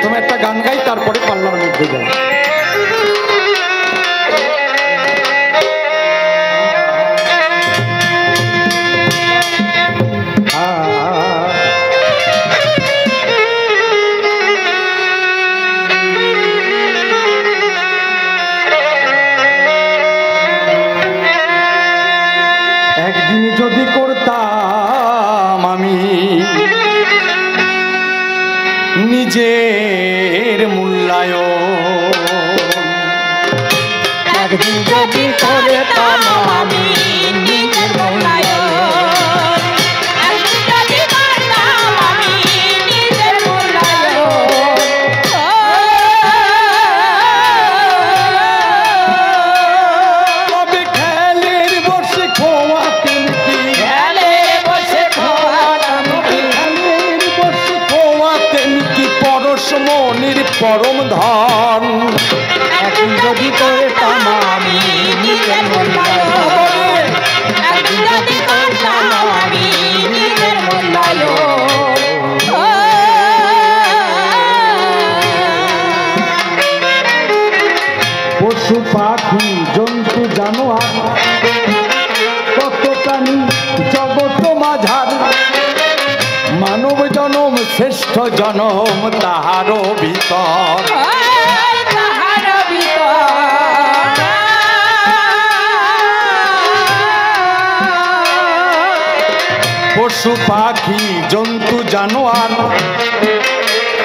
প্রথমে একটা গান গাই, তারপরে পাল্লার মধ্যে যাই। একদিন যদি করতাম আমি নিজের মূল্যায়ন, একদিন যদি করতাম আমি নিজের মূল্যায়ন, একদিন যদি করতাম আমি নিজের মূল্যায়ন, তবে খেলের বসে খোয়াতেন কি, খেলের বসে খোয়াতাম কি, খেলের বসে খোয়াতেন কি পরশ মনির পরম ধন। একদিন যদি করতাম আমি নিজের মূল্যায়ন, একদিন যদি করতাম আমি নিজের মূল্যায়ন, পশু পাখি জন্তু জানোয়ার কত প্রাণী জগৎ মাঝার, মানব জনম শ্রেষ্ঠ জনম তাহারও ভিতর। তাহার ভিতর পশু পাখি জন্তু জানোয়ার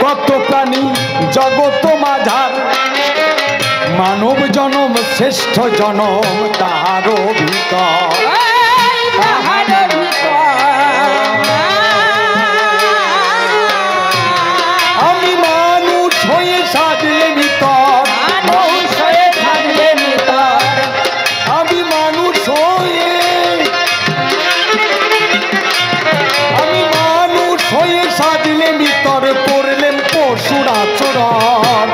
কত প্রাণী জগৎ মাঝার, মানব জনম শ্রেষ্ঠ জনম তাহারও ভিতর। তাহার ভিতর আমি মানুষ হয়ে সাজলে ভিতর, মানুষ হয়ে থাকলে ভিতর, আমি মানুষ হয়ে, আমি মানুষ হয়ে সাজলে ভিতর করলেন পশুর আচরণ।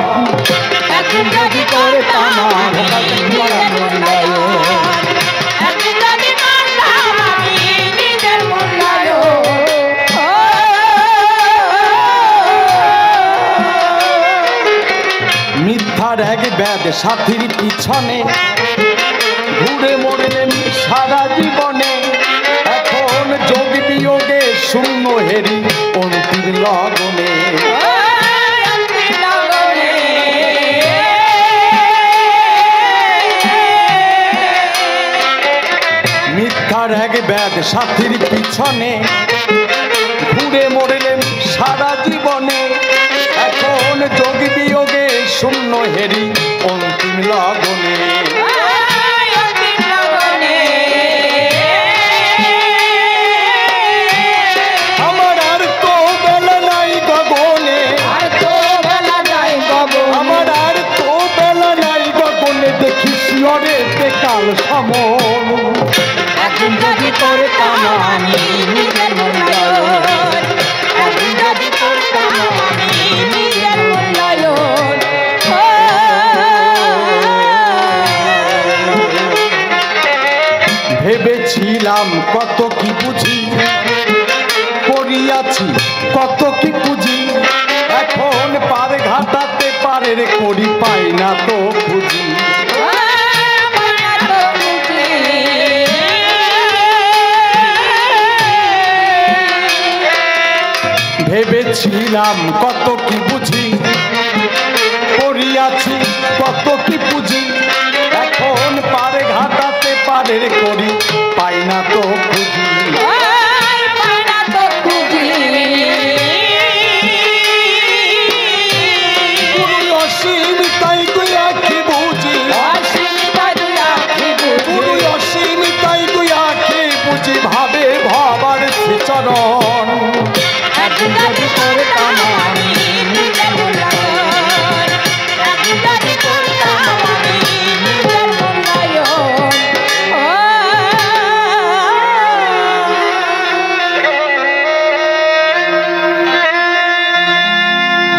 একদিন যদি করতাম আমি নিজের মূল্যায়ন, একদিন যদি করতাম আমি নিজের মূল্যায়ন, মিথ্যার এক ব্যাধ সাথীর পিছনে ঘুরে মরলেন সারা জীবনে, এখন যোগ বিয়োগে শূন্য হেরি অন্তিম লগনে। মিথ্যার এক ব্যাধ সাথীর পিছনে ঘুরে মরলেন সারা জীবনে, এখন যোগ বিয়োগে শূন্য হেরি অন্তিম লগনে। আমার আর তো বেলা নাই গগনে, আমার আর তো বেলা নাই গগনে, দেখি শিয়রে কাল সমন। একদিন যদি করতাম আমি নিজের মূল্যায়ন, একদিন যদি করতাম আমি নিজের মূল্যায়ন, ভেবেছিলাম কত কি বুঝি, করিয়াছি কত কি বুঝি, এখন পার ঘাটাতে পারের করি পাই না তো বুঝি। ভেবেছিলাম কত কি বুঝি, করিয়াছি কত কি বুঝি, এখন পারে ঘাটাতে পারের করি পাই না তো বুঝি। অসীম তাই তুই আখি বুঝি, অসীম তাই তুই আখি বুঝি, ভাবে ভাবার শ্রীচরণ। একদিন যদি করতাম আমি নিজের মূল্যায়ন, একদিন যদি করতাম আমি নিজের মূল্যায়ন,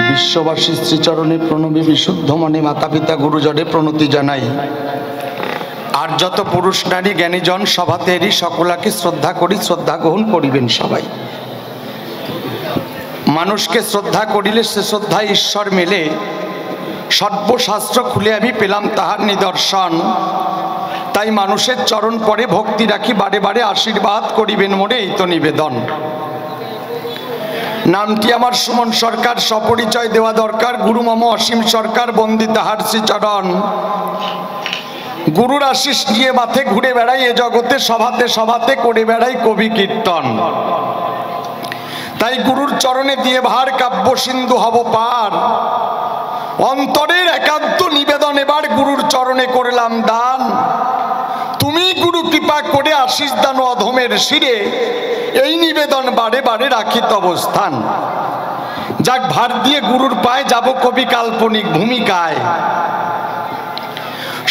বিশ্ববাসী শ্রীচরণে প্রণবী বিশুদ্ধ মনে মাতা পিতা গুরুজনে প্রণতি জানাই। আর যত পুরুষ নারী জ্ঞানীজন সভাতে এরই সকলাকে শ্রদ্ধা করি, শ্রদ্ধা গ্রহণ করিবেন সবাই। মানুষকে শ্রদ্ধা করিলে সে শ্রদ্ধায় ঈশ্বর মেলে। সর্বশাস্ত্র খুলে আমি পেলাম তাহার নিদর্শন। তাই মানুষের চরণ পরে ভক্তি রাখি, বারে বারে আশীর্বাদ করিবেন মোরে, এই তো নিবেদন। নামটি আমার সুমন সরকার, সপরিচয় দেওয়া দরকার। গুরু মম অসীম সরকার, বন্দি তাহার শ্রীচরণ। গুরুর আশিস নিয়ে মাথে ঘুরে বেড়াই এ জগতে, সভাতে সভাতে করে বেড়াই কবি কীর্তন। তাই গুরুর চরণে দিয়ে ভার, কাব্য সিন্ধু হব পার। অন্তরের একান্ত নিবেদন এবার গুরুর চরণে করলাম দান। তুমি গুরু কৃপা করে আশিস দান অধমের শিরে, এই নিবেদন বারে বারে রাখি অবস্থান। যাক, ভার দিয়ে গুরুর পায়ে যাব কবি কাল্পনিক ভূমিকায়।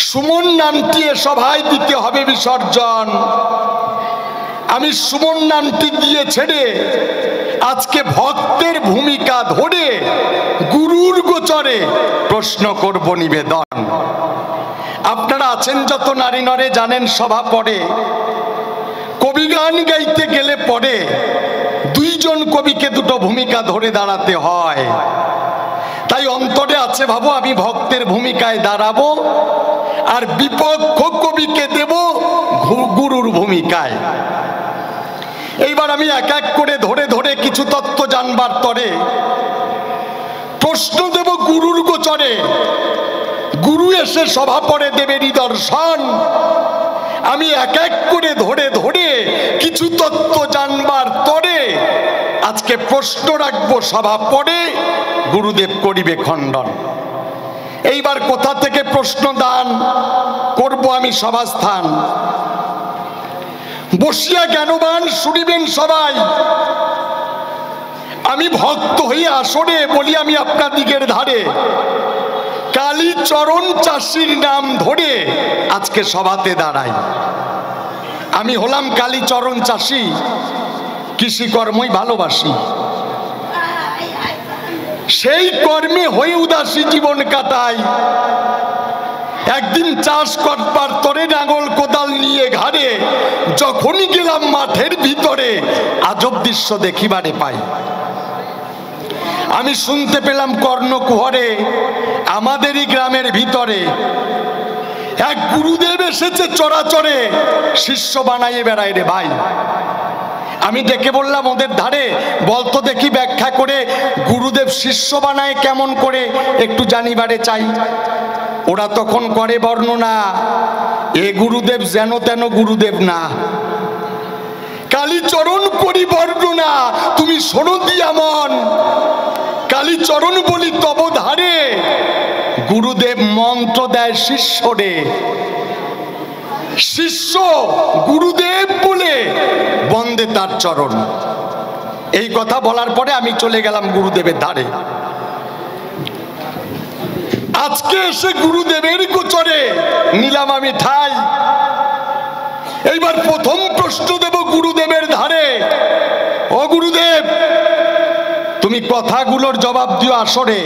সুমন নামটি এ সভায় দিতে হবে বিসর্জন। আমি সুমন নামটি দিয়ে ছেড়ে আজকে ভক্তের ভূমিকা ধরে গুরুর গোচরে প্রশ্ন করব নিবেদন। আপনারা আছেন যত নারী নরে জানেন সভা পড়ে, কবি গান গাইতে গেলে পরে দুইজন কবিকে দুটো ভূমিকা ধরে দাঁড়াতে হয়। তাই অন্তরে আছে ভাবো আমি ভক্তের ভূমিকায় দাঁড়াবো, আর বিপক্ষ কবিকে দেব গুরুর ভূমিকায়। এইবার আমি এক এক করে ধরে ধরে কিছু তত্ত্ব জানবার তরে প্রশ্ন দেব গুরুর গোচরে। গুরু এসে সভা পড়ে দেবে নিদর্শন। আমি এক এক করে ধরে ধরে কিছু তত্ত্ব জানবার তরে আজকে প্রশ্ন রাখবো সভা পড়ে, গুরুদেব করিবে খণ্ডন। এইবার কোথা থেকে প্রশ্ন দান করব আমি সভাস্থান। বসিয়া জ্ঞানবান শুনিবেন সবাই, আমি ভক্ত হইয়া আসরে বলি আমি আপনার দিকের ধারে। কালীচরণ চাষির নাম ধরে আজকে সভাতে দাঁড়াই। আমি হলাম কালীচরণ চাষি, কৃষিকর্মই ভালোবাসি। সেই কর্মে হয়ে উদাসী জীবন কাটাই। একদিন চাষ করবার তরে নাঙল কোদাল নিয়ে ঘাড়ে যখনই গেলাম মাঠের ভিতরে আজব দৃশ্য দেখিবারে পাই। আমি শুনতে পেলাম কর্ণকুহরে আমাদেরই গ্রামের ভিতরে এক গুরুদেব এসেছে চরাচরে, শিষ্য বানাইয়ে বেড়ায় রে ভাই। আমি ডেকে বললাম ওদের ধারে, বলতো দেখি ব্যাখ্যা করে গুরুদেব শিষ্য বানায় কেমন করে, একটু জানিবারে চাই। ওরা তখন করে বর্ণনা, এ গুরুদেব যেন তেন গুরুদেব না, কালীচরণ করি বর্ণনা, তুমি শোনো দিয়া মন। কালীচরণ বলি তব ধারে, গুরুদেব মন্ত্র দেয় শিষ্যরে। শিষ্য গুরুদেব বলে বন্দে তার চরণ। এই কথা বলার পরে আমি চলে গেলাম গুরুদেবের ধারে। আজকে এসে গুরুদেবের গোচরে নিলাম আমি ঠাই। এইবার প্রথম প্রশ্ন দেব গুরুদেবের ধারে। ও গুরুদেব, তুমি কথাগুলোর জবাব দিও আসরে।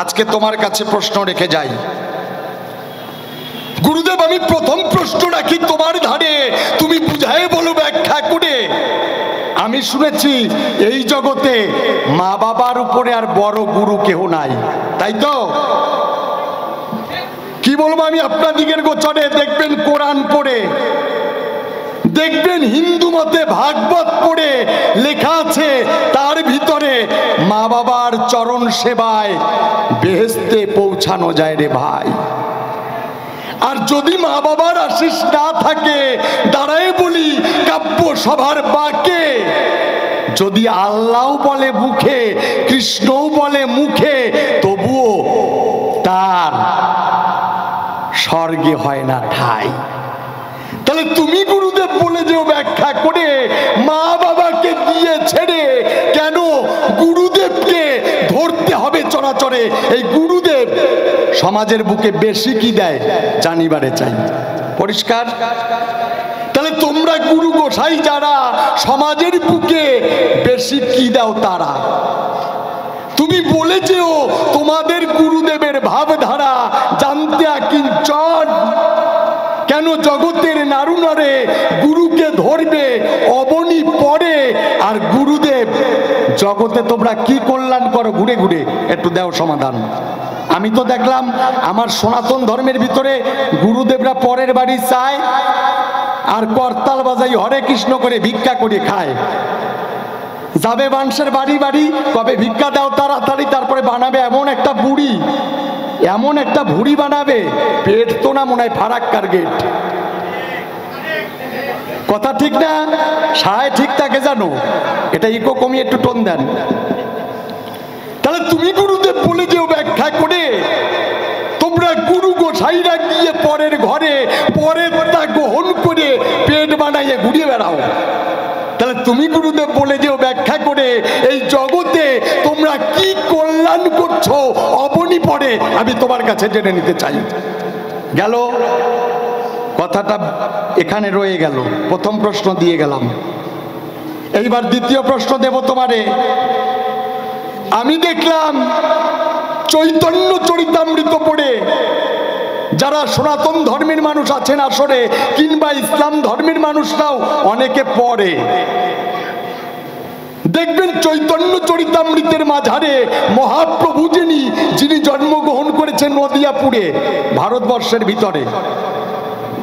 আজকে তোমার কাছে প্রশ্ন রেখে যাই। গুরুদেব, আমি প্রথম প্রশ্ন রাখি তোমার ধারে, তুমি বুঝাই বলো ব্যাখ্যা করে। আমি শুনেছি এই জগতে মা বাবার উপরে আর বড় গুরু কেহ নাই, তাই তো? কি বলবো আমি আপনার দিকের গোচরে, দেখবেন কোরআন পড়ে, দেখবেন হিন্দু মতে ভাগবত পড়ে লেখা আছে তার ভিতরে মা বাবার চরণ সেবায় বেহেশতে পৌঁছানো যায় রে ভাই। আর যদি মা বাবার আশিস না থাকে, দাঁড়ায় বলি কাব্য সভার বাকে, যদি আল্লাহ বলে মুখে, কৃষ্ণও বলে মুখে, তবুও তার স্বর্গে হয় না ঠাই। তাহলে তুমি গুরুদেব বলে যেও ব্যাখ্যা করে, মা বাবাকে দিয়ে ছেড়ে কেন গুরুদেবকে ধরতে হবে চরাচরে? এই গুরুদেব সমাজের বুকে বেশি কি দেয় জানিবারে চাই। পরিষ্কার? তাহলে তোমরা গুরু গোসাই যারা সমাজের বুকে বেশি কি দাও তারা। তুমি বলেছেও তোমাদের গুরুদেবের ভাবধারা জানতে কিঞ্চন, কেন জগতের নারুনারে গুরুকে ধরবে অবনী পড়ে, আর গুরুদেব জগতে তোমরা কি কল্যাণ করো ঘুরে ঘুরে, একটু দাও সমাধান। আমি তো দেখলাম আমার সনাতন ধর্মের ভিতরে গুরুদেবরা পরের বাড়ি চায় আর করতাল বাজাই হরে কৃষ্ণ করে ভিক্ষা করে খায়। যাবে মানুষের বাড়ি বাড়ি, কবে ভিক্ষা দাও তাড়াতাড়ি, তারপরে বানাবে এমন একটা বুড়ি, এমন একটা ভুড়ি বানাবে, পেট তো না মনে হয় ফারাক্কার গেট। কথা ঠিক না? সায় ঠিক থাকে জানো? এটা ইকো কমিয়ে একটু টোন দেন। তাহলে তুমি গুরুদেব বলে যেও ব্যাখ্যা করে, তোমরা গুরু গোসাইরা গিয়ে পরের ঘরে পরের তা গ্রহণ করে পেট বানাইয়ে ঘুরিয়ে বেড়াও। তাহলে তুমি গুরুদেব বলে যেও ব্যাখ্যা করে এই জগতে তোমরা কি কল্যাণ করছো অবনি পরে, আমি তোমার কাছে জেনে নিতে চাই। গেল কথাটা এখানে রয়ে গেল। প্রথম প্রশ্ন দিয়ে গেলাম, এইবার দ্বিতীয় প্রশ্ন দেব তোমারে। আমি দেখলাম চৈতন্য চরিতামৃত পড়ে যারা সনাতন ধর্মের মানুষ আছেন আসরে, কিংবা ইসলাম ধর্মের মানুষরাও অনেকে পড়ে, দেখবেন চৈতন্য চরিতামৃতের মাঝারে মহাপ্রভু যিনি জন্মগ্রহণ করেছেন নদিয়াপুরে ভারতবর্ষের ভিতরে,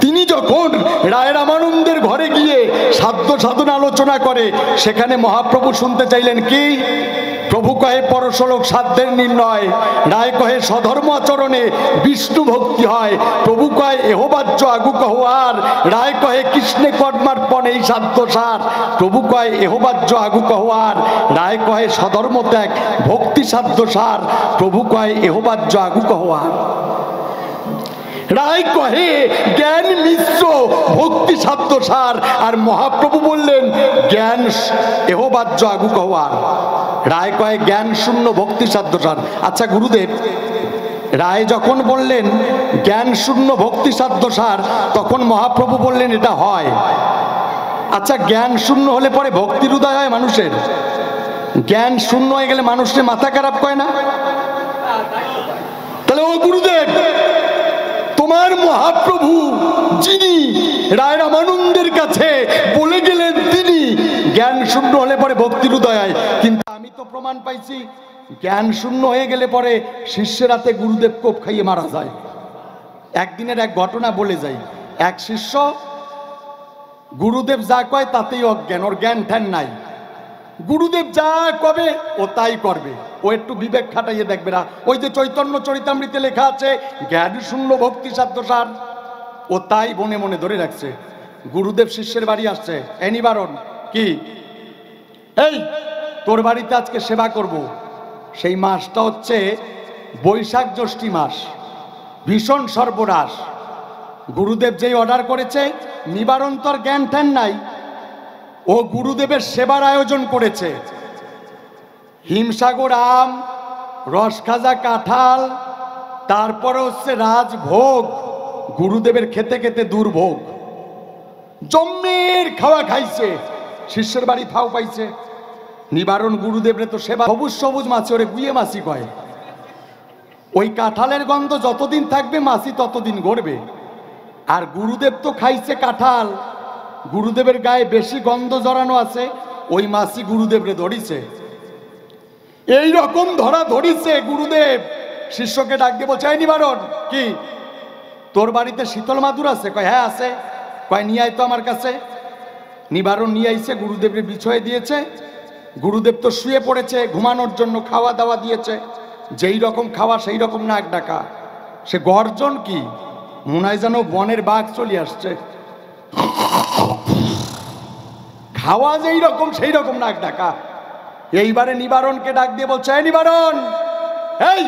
তিনি যখন রায় রামানন্দের ঘরে গিয়ে সাধ্য সাধন আলোচনা করে, সেখানে মহাপ্রভু শুনতে চাইলেন কি? প্রভু কহে পরশলোক সাধ্যের নির্ণয়, রায় কহে স্বধর্ম আচরণে বিষ্ণু ভক্তি হয়। প্রভু কহে এহবাজ্য আগু কহার, রায় কহে কৃষ্ণে কর্মার্পণ এই সাধ্য সার। প্রভু কহে এহবাজ্য আগু কহার, রায় কহে স্বধর্ম ত্যাগ ভক্তি সাধ্য সার। প্রভু কহে এহবাজ্য আগু কহার, রায় কহে জ্ঞান মিশ্র ভক্তি সাধ্য সার। আর মহাপ্রভু বললেন জ্ঞান এহবাজ্য আগু কহার, রায় কহে জ্ঞান শূন্য ভক্তি সাধ্য সার। আচ্ছা গুরুদেব, রায় যখন বললেন জ্ঞান শূন্য ভক্তি সাধ্য সার, তখন মহাপ্রভু বললেন এটা হয়। আচ্ছা জ্ঞান শূন্য হলে পরে ভক্তির উদয় হয় মানুষের? জ্ঞান শূন্য হয়ে গেলে মানুষের মাথা খারাপ করে না? তাহলে ও গুরুদেব, তোমার মহাপ্রভু যিনি রায় রামানন্দের কাছে বলে গেলেন তিনি জ্ঞান শূন্য হলে পরে ভক্তির উদয় হয়, কিন্তু আমি তো প্রমাণ পাইছি জ্ঞান শূন্য হয়ে গেলে পরে শিষ্যের হাতে গুরুদেব কোপ খাইয়ে মারা যায়। একদিনের এক ঘটনা বলে যাই। এক শিষ্য গুরুদেব যা কয় তাতেই অজ্ঞান, ওর জ্ঞান ঠ্যান নাই। গুরুদেব যা কবে ও তাই করবে, ও একটু বিবেক খাটাইয়ে দেখবে না। ওই যে চৈতন্য চরিতামৃতে লেখা আছে জ্ঞান শূন্য ভক্তি সাধ্য সার, ও তাই মনে মনে ধরে রাখছে। গুরুদেব শিষ্যের বাড়ি আসছে, এ নিবারণ কি, এই তোর বাড়িতে আজকে সেবা করব। সেই মাসটা হচ্ছে বৈশাখ জ্যৈষ্ঠী মাস, ভীষণ সর্বনাশ। গুরুদেব যেই অর্ডার করেছে, নিবারণ তোর জ্ঞান ঠ্যান নাই, ও গুরুদেবের সেবার আয়োজন করেছে। হিমসাগর আম, রসখাজা কাঁঠাল, তারপরে হচ্ছে রাজভোগ, গুরুদেবের খেতে খেতে দুর্ভোগ। জম্মের খাওয়া খাইছে, শিষ্যের বাড়ি ফাও পাইছে। নিবারণ গুরুদেবের তো সেবা, সবুজ সবুজ মাছি, ওরে গুয়ে মাছি কয়। ওই কাঁঠালের গন্ধ যতদিন থাকবে মাছি ততদিন গড়বে। আর গুরুদেব তো খাইছে কাঁঠাল, গুরুদেবের গায়ে বেশি গন্ধ জড়ানো আছে, ওই মাছি গুরুদেবরে ধরিছে। এই রকম ধরা ধরিছে, গুরুদেব শিষ্যকে ডাক দিয়ে বলছে, এই নিবারণ কি তোর বাড়িতে শীতল মাদুর আছে? কয় হ্যাঁ আছে। কয় নিয়ে আয় তো আমার কাছে। নিবারণ নিয়ে আইছে, গুরুদেবরে বিছয়ে দিয়েছে। গুরুদেব তো শুয়ে পড়েছে ঘুমানোর জন্য, খাওয়া দাওয়া দিয়েছে। যেই রকম খাওয়া সেই রকম নাক ডাকা। সে গর্জন কি, মনে হয় যেন বনের বাঘ চলে আসছে। খাওয়া যেই রকম সেই রকম নাক ডাকা। এইবারে নিবারণকে ডাক দিয়ে বলছে, এই নিবারণ, এই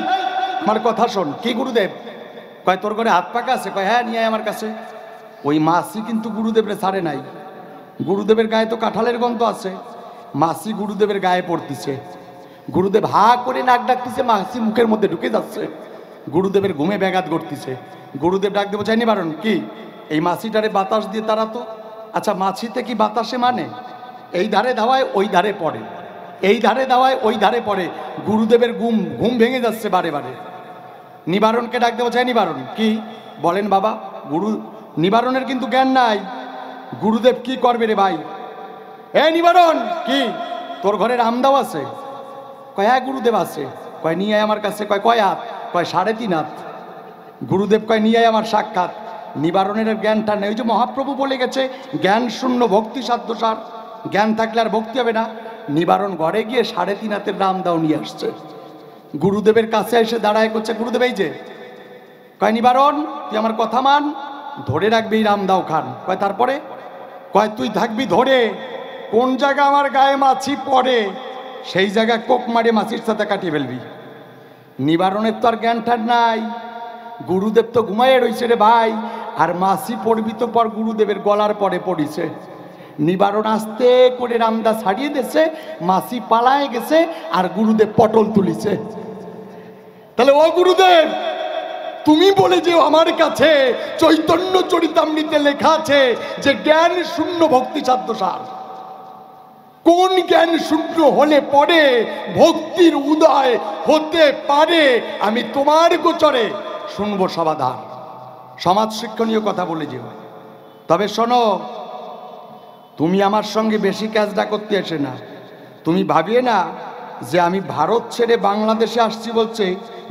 আমার কথা শোন। কি গুরুদেব? কয় তোর ঘরে হাত পাকা আছে? কয় হ্যাঁ, নিয়ে আয় আমার কাছে। ওই মাছি কিন্তু গুরুদেবরে ছাড়ে নাই। গুরুদেবের গায়ে তো কাঁঠালের গন্ধ আছে, মাছি গুরুদেবের গায়ে পড়তিছে। গুরুদেব হা করে নাক ডাকতেছে, মাছি মুখের মধ্যে ঢুকে যাচ্ছে। গুরুদেবের ঘুমে ব্যাঘাত ঘটতেছে। গুরুদেব ডাক দেবো, চাই নিবারণ কি এই মাছিটারে বাতাস দিয়ে তাড়াতো। আচ্ছা মাছিতে কি বাতাসে মানে? এই ধারে ধাওয়ায় ওই ধারে পড়ে, এই ধারে ধাওয়ায় ওই ধারে পড়ে। গুরুদেবের ঘুম ভেঙে যাচ্ছে বারে বারে। নিবারণকে ডাক দেবো, চাই নিবারণ কি বলেন বাবা? নিবারণের কিন্তু জ্ঞান নাই। গুরুদেব কি করবে রে ভাই? এ নিবারণ কি তোর ঘরে রামদাও আছে? কয় হ্যাঁ গুরুদেব আছে। কয় নিয়ে আয় আমার কাছে। কয় হাত? কয় 3.5 হাত। গুরুদেব কয় নিয়ে আয় আমার সাক্ষাৎ। নিবারণের জ্ঞানটা নেই। ওই যে মহাপ্রভু বলে গেছে জ্ঞান শূন্য ভক্তি সাধ্য সার। জ্ঞান থাকলে আর ভক্তি হবে না। নিবারণ ঘরে গিয়ে 3.5 হাতের রামদাও নিয়ে আসছে। গুরুদেবের কাছে এসে দাঁড়ায় করছে, গুরুদেব এই যে। কয় নিবারণ তুই আমার কথা মান, ধরে রাখবি এই রামদাও খান। কয় তারপরে? কয় তুই থাকবি ধরে, কোন জায়গা আমার গায়ে মাছি পড়ে সেই জায়গায় কোক মারে মাছির সাথে কাটিয়ে ফেলবি। নিবারণের তো আর জ্ঞান ঠান নাই। গুরুদেব তো ঘুমাইয়ে রইছে রে ভাই, আর মাছি পড়বি তো পর গুরুদেবের গলার পরে পড়িছে। নিবারণ আস্তে করে রামদা ছাড়িয়ে দিয়েছে, মাছি পালায় গেছে, আর গুরুদেব পটল তুলিছে। তাহলে ও গুরুদেব, তুমি বলে যে আমার কাছে চৈতন্য চরিতামৃতে লেখা আছে যে জ্ঞান শূন্য ভক্তি সাধ্য সার। কোন জ্ঞান শূন্য হলে পরে ভক্তির উদয় হতে পারে আমি তোমার গোচরে শুনবো সমাধান। সমাজ শিক্ষণীয় কথা বলে যেও। তবে শোনো, তুমি আমার সঙ্গে বেশি কাজটা করতে আসে না। তুমি ভাবিয়ে না যে আমি ভারত ছেড়ে বাংলাদেশে আসছি বলছে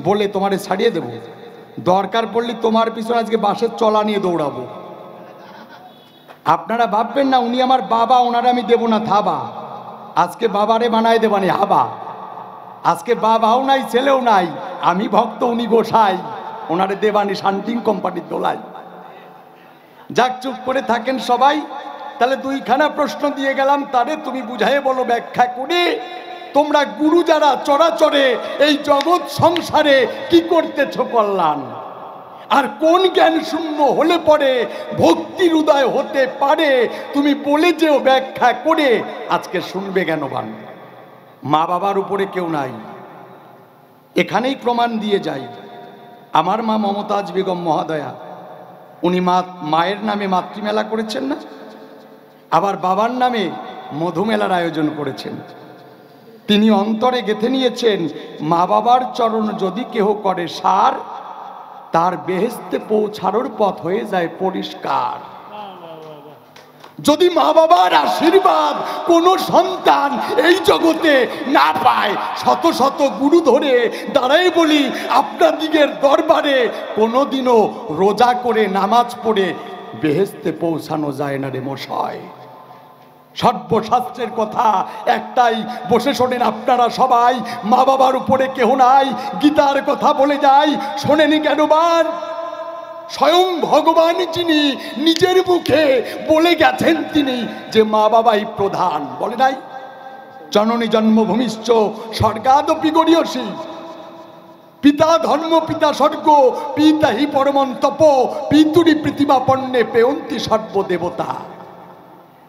বলে তোমারে ছাড়িয়ে দেব। দরকার পড়লে তোমার পিছনে আজকে বাসের চলা নিয়ে দৌড়াবো। আপনারা ভাববেন না উনি আমার বাবা, ওনারা আমি দেব না থাবা। আজকে বাবারে বানায় দেবানি হাবা। আজকে বাবাও নাই ছেলেও নাই, আমি ভক্ত উনি গোসাই, ওনারে দেবানি শান্তিং কোম্পানির দোলাই। যাক চুপ করে থাকেন সবাই। তাহলে 2খানা প্রশ্ন দিয়ে গেলাম, তারে তুমি বুঝাই বলো ব্যাখ্যা করে। তোমরা গুরু যারা চরাচরে এই জগৎ সংসারে কি করতেছ কল্যাণ, আর কোন জ্ঞান শূন্য হলে পরে ভক্তির উদয় হতে পারে তুমি বলে যেও ব্যাখ্যা করে আজকে শুনবে জ্ঞানবান। মা বাবার উপরে কেউ নাই, এখানেই প্রমাণ দিয়ে যাই। আমার মা মমতাজ বেগম মহোদয়া, উনি মায়ের নামে মাতৃমেলা করেছেন না, আবার বাবার নামে মধুমেলার আয়োজন করেছেন। তিনি অন্তরে গেঁথে নিয়েছেন মা বাবার চরণ যদি কেহ করে সার, তার বেহেশতে পৌঁছানোর পথ হয়ে যায় পরিষ্কার। যদি মা বাবার আশীর্বাদ কোনো সন্তান এই জগতে না পায়, শত শত গুরু ধরে দাঁড়াই বলি আপনাদিগের দরবারে কোনোদিনও রোজা করে নামাজ পড়ে বেহেশতে পৌঁছানো যায় না রে মশাই। সর্বশাস্ত্রের কথা একটাই, বসে শোনেন আপনারা সবাই, মা বাবার উপরে কেহ নাই। গীতার কথা বলে যাই, শোনেনি জ্ঞানবান? স্বয়ং ভগবান যিনি নিজের মুখে বলে গেছেন তিনি যে মা বাবাই প্রধান, বলে নাই? জননী জন্মভূমিশ্চ স্বর্গাদপি গরীয়সী, পিতা ধর্ম পিতা স্বর্গ, পিতা হি পরমং তপ, পিতুরি পৃথিবাপন্নে পেয়ন্তি সর্বদেবতা।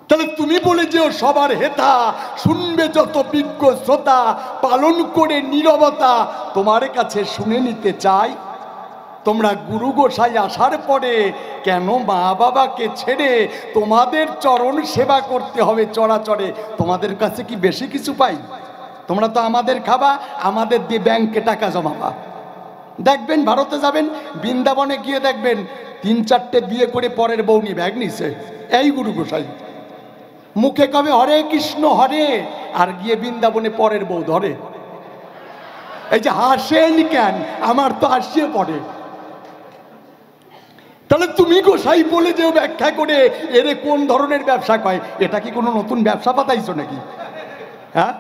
তাহলে তুমি বলে যে সবার হেতা, শুনবে যত বিজ্ঞ শ্রোতা, পালন করে নীরবতা তোমার কাছে শুনে নিতে চাই। তোমরা গুরু গোসাই আসার পরে কেন মা বাবাকে ছেড়ে তোমাদের চরণ সেবা করতে হবে চরাচরে? তোমাদের কাছে কি বেশি কিছু পাই? তোমরা তো আমাদের খাবা, আমাদের দিয়ে ব্যাংকে টাকা জমাবা। দেখবেন ভারতে যাবেন, বৃন্দাবনে গিয়ে দেখবেন 3-4টে বিয়ে করে পরের বউ নিয়ে ব্যাগ নিছে এই গুরু গোসাই। মুখে কবে হরে কৃষ্ণ হরে, আর গিয়ে বৃন্দাবনে পরের বউ ধরে। এই যে হাসেন কেন? আমার তো হাসিয়ে পড়ে। তাহলে তুমি গোসাই বলে যে ব্যাখ্যা করে এরে কোন ধরনের ব্যবসা কয়? এটা কি কোনো নতুন ব্যবসা পাতাইছো নাকি? হ্যাঁ,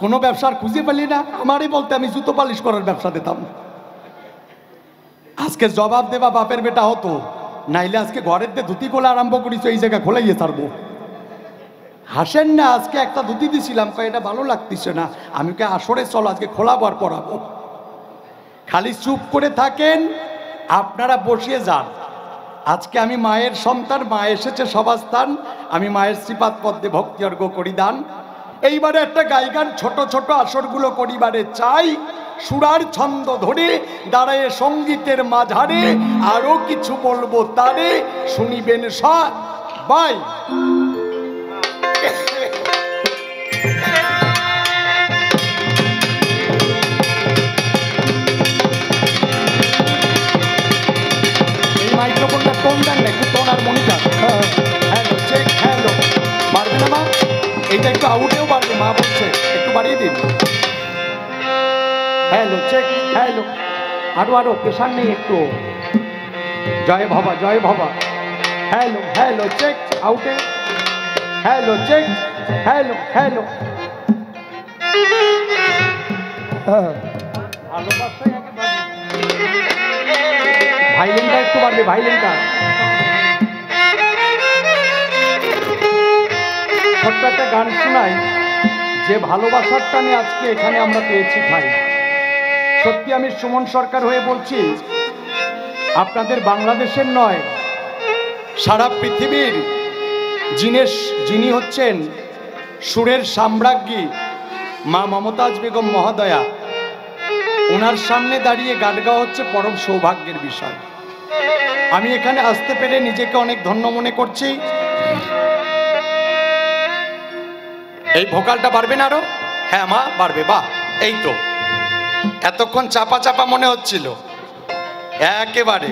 কোনো ব্যবসার খুঁজে পেলি না? আমারই বলতে আমি জুতো পালিশ করার ব্যবসা দিতাম। আজকে জবাব দেবা বাপের বেটা হতো, নাইলে আজকে ঘরের দিয়ে ধুতি খোলা আরম্ভ করিস, এই জায়গা খোলাইয়ে ছাড়বো। হাসেন না, আজকে একটা ধুতি দিছিলাম, কয় এটা ভালো লাগতেছে না। আমি কে আসরে চলো আজকে খোলাবো আর পরাবো। খালি চুপ করে থাকেন, আপনারা বসিয়ে যান। আজকে আমি মায়ের সন্তান, মা এসেছে সভাস্থান, আমি মায়ের শ্রীপাদ পদ্মে ভক্তি অর্ঘ করি দান। এইবারে একটা গাইগান ছোট ছোট আসরগুলো করিবারে চাই, সুরার ছন্দ ধরে দাঁড়ায় সঙ্গীতের মাঝারে, আরো কিছু বলবো তারে শুনিবেন সবাই। এই মাইক্রোফোনটা টোন দেন না, একটু টোন আর মনিটার। হ্যালো চেক, হ্যালো, পারবে না মা? এটা একটু আউটেও বাড়বে, মা বলছে একটু বাড়িয়ে দিন। হ্যালো চেক, হ্যালো, আরো আরো, প্রেশার নেই একটু। জয় বাবা, জয় বাবা। হ্যালো হ্যালো চেক, আউটে। Hello check, hello hello. ভালোবাসায় ভাইলেনটা একটু বাড়বে, ভাইলেনটা। ছোট্ট একটা গান শোনাই, যে ভালোবাসার টানে আজকে এখানে আমরা পেয়েছি ভাই। সত্যি আমি সুমন সরকার হয়ে বলছি, আপনাদের বাংলাদেশের নয়, সারা পৃথিবীর যিনি হচ্ছেন সুরের সাম্রাজ্ঞী মা মমতাজ বেগম মহোদয়া, ওনার সামনে দাঁড়িয়ে গান গাওয়া হচ্ছে পরম সৌভাগ্যের বিষয়। আমি এখানে আসতে পেরে নিজেকে অনেক ধন্য মনে করছি। এই ভোকালটা বাড়বে না আরো? হ্যাঁ মা বাড়বে, বাহ। এই তো এতক্ষণ চাপা চাপা মনে হচ্ছিল, একেবারে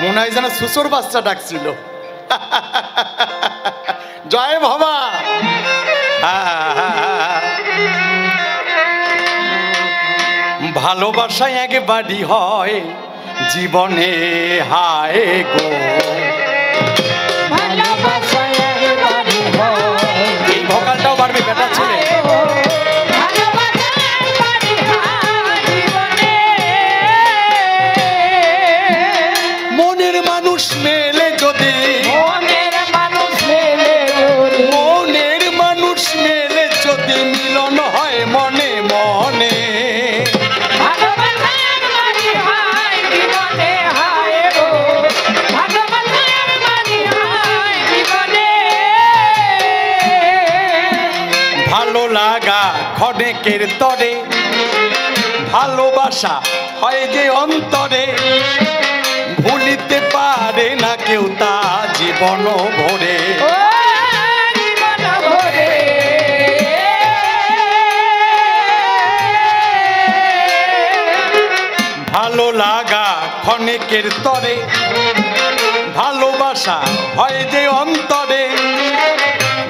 মনে হয় যেন সুসুর বাচ্চা ডাকছিল। জয় বাবা। ভালোবাসায় একবারই হয় জীবনে, হায় গো এই ভোকালটাও বাড়বে বেটা ছেলে। মনের মানুষ মেলে যদি, মনের মানুষ মেলে যদি মিলন হয় মনে মনে। ভালো লাগা ক্ষণেকের তরে, ভালোবাসা হয় যে অন্তরে, ভুলিতে পারে না কেউ তা জীবন ভরে। ভালো লাগা ক্ষণেকের তরে, ভালোবাসা হয় যে অন্তরে,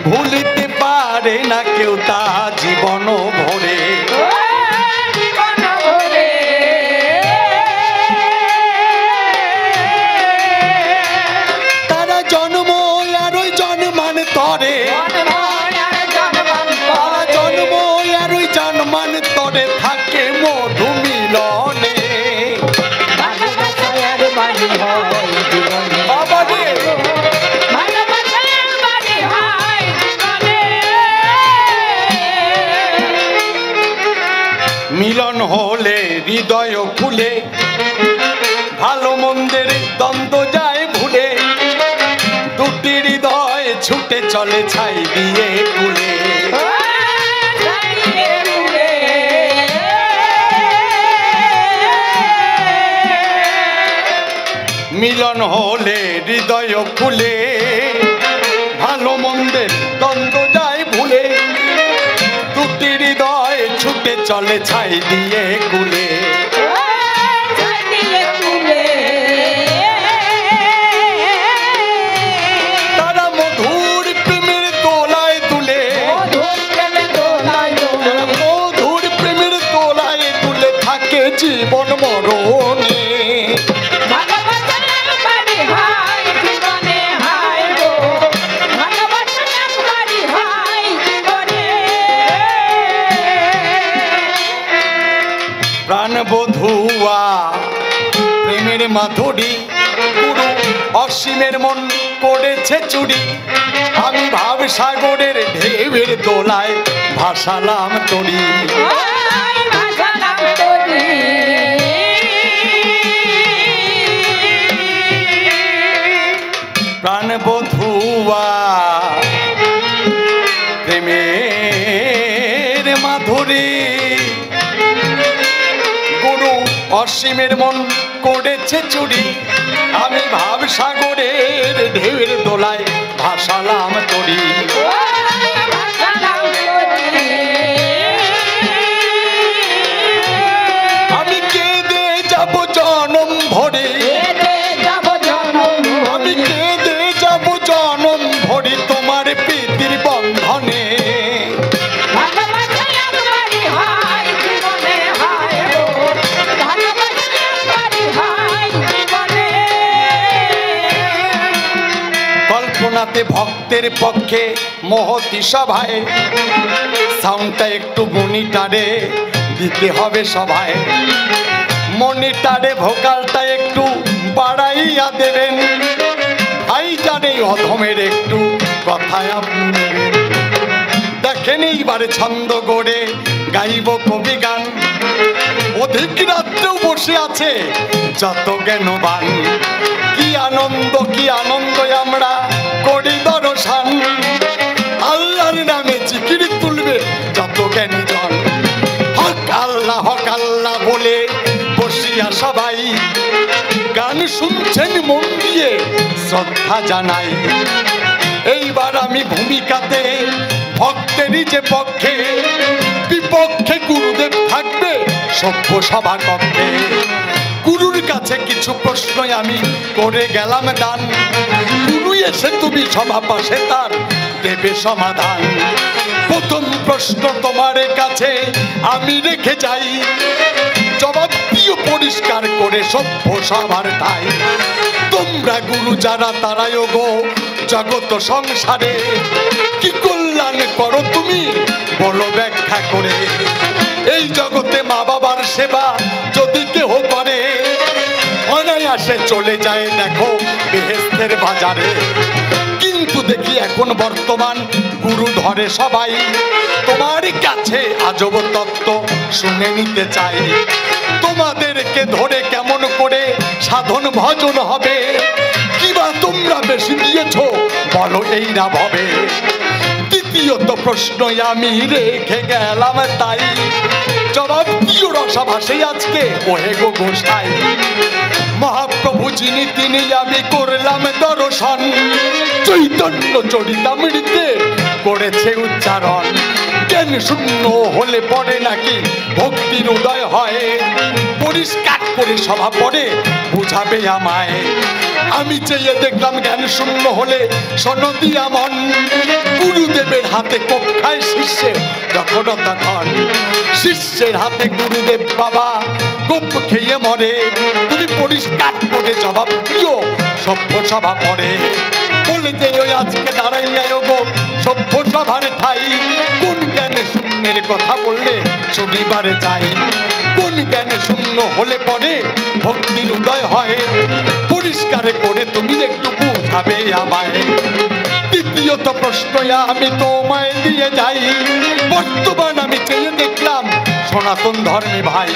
ভুলিতে পারে না কেউ তা জীবন ভরে। তারা জন্ম আর ওই জন্মান তরে, তারা জন্ম আর ওই জন্মান তরে থাকে মধু মিলনে। বাবা রে, মিলন হলে হৃদয় খুলে, ভালো মন্দের দ্বন্দ্ব যায় ভুলে, দুটি হৃদয় ছুটে চলে ছাই দিয়ে কুলে। মিলন হলে হৃদয় খুলে, ভালো মন্দের দ্বন্দ্ব যায় ভুলে, দুটি হৃদয় ছুটে চলে ছাই দিয়ে কুলে। তারা মধুর প্রেমের দোলায় তুলে, মধুর প্রেমের দোলায় তুলে থাকে জীবন মরণে। প্রাণবধুয়া প্রেমের মাধুরী, গুরু অসীমের মন করেছে চুরি, আমি ভাব সাগরের ঢেউয়ের দোলায় ভাসালাম তরি। প্রাণবধুয়া প্রেমের মাধুরী, গুরু অসীমের মন করেছে চুরি, আমি ভাব সাগরের ঢেউয়ের দোলায় ভাসালাম তরি। আমি কেঁদে যাব জনম ভরে, আমি কেঁদে যাব জনম ভরে তোমার প্রীতির বন্ধনে। শোনাতে ভক্তের পক্ষে মহতি সভায় সাউন্ডটা একটু মনিটারে দিতে হবে সবাই, মনিটারে ভোকালটা একটু বাড়াইয়া দেবেন, ভাই জানে অধমের একটু কথায় আপনি নেবেন। দেখেন এইবারে ছন্দ গড়ে গাইব কবি গান, অধিক রাত্রেও বসে আছে যত জ্ঞানবান, কি আনন্দ আমরা করি দর্শন, আল্লাহর নামে জিকির তুলবে যত জ্ঞানী জন, হক আল্লাহ বলে বসিয়া সবাই গান শুনছেন মন দিয়ে শ্রদ্ধা জানাই। এইবার আমি ভূমিকাতে ভক্তেরই যে পক্ষে, বিপক্ষে গুরুদেব থাকবে সভ্য সভা কক্ষে। গুরুর কাছে কিছু প্রশ্ন আমি করে গেলাম দান, গুরু এসে তুমি সভা পাশে তার দেবে সমাধান। প্রথম প্রশ্ন তোমার কাছে আমি রেখে যাই, জবাব দিও পরিষ্কার করে সভ্য সভার ঠাই। তোমরা গুরু যারা তারাই গো জগত সংসারে, কি কল্যাণ করো তুমি বলো ব্যাখ্যা করে। এই জগতে মা বাবার সেবা যদি কেহ করে, অনায়াসে চলে যায় দেখো বেহেশতের বাজারে। কিন্তু দেখি এখন বর্তমান গুরু ধরে সবাই, তোমার কাছে আজব তত্ত্ব শুনে নিতে চাই। তোমাদেরকে ধরে কেমন করে সাধন ভজন হবে, কিবা তোমরা বেশি দিয়েছো বলো এই না ভবে। দ্বিতীয়ত প্রশ্ন আমি রেখে গেলাম তাই, জবাব দিও রসাভাসে আজকে ওহে গো গোসাই। মহাপ্রভু যিনি তিনি আমি করলাম দর্শন, চৈতন্য চরিতামৃতে করেছে উচ্চারণ। জ্ঞান শূন্য হলে পরে নাকি ভক্তির উদয় হয়, পরিষ্কার করে সভা পড়ে বুঝাবে আমায়। আমি চেয়ে দেখলাম জ্ঞান শূন্য হলে সনদিয়া মন, গুরুদেবের হাতে কোপ খায় শিষ্যের যখন তখন। শিষ্যের হাতে গুরুদেব বাবা কোপ খেয়ে মরে, তুমি পরিষ্কার করে জবাব দিও সভ্য সভা পড়ে। বলে যে ওই আজকে দাঁড়াইয়া গো সভ্য সভার ঠাই, কোন জ্ঞানে শূন্যের কথা বললে শনিবারে যাই। কোন জ্ঞানে শূন্য হলে পরে ভক্তির উদয় হয়, পরিষ্কার করে তুমি একটু বুঝাবে আমায়। দ্বিতীয়ত প্রশ্ন আমি তোমায় দিয়ে যাই, বর্তমান আমি চেয়ে দেখলাম সনাতন ধর্মে ভাই।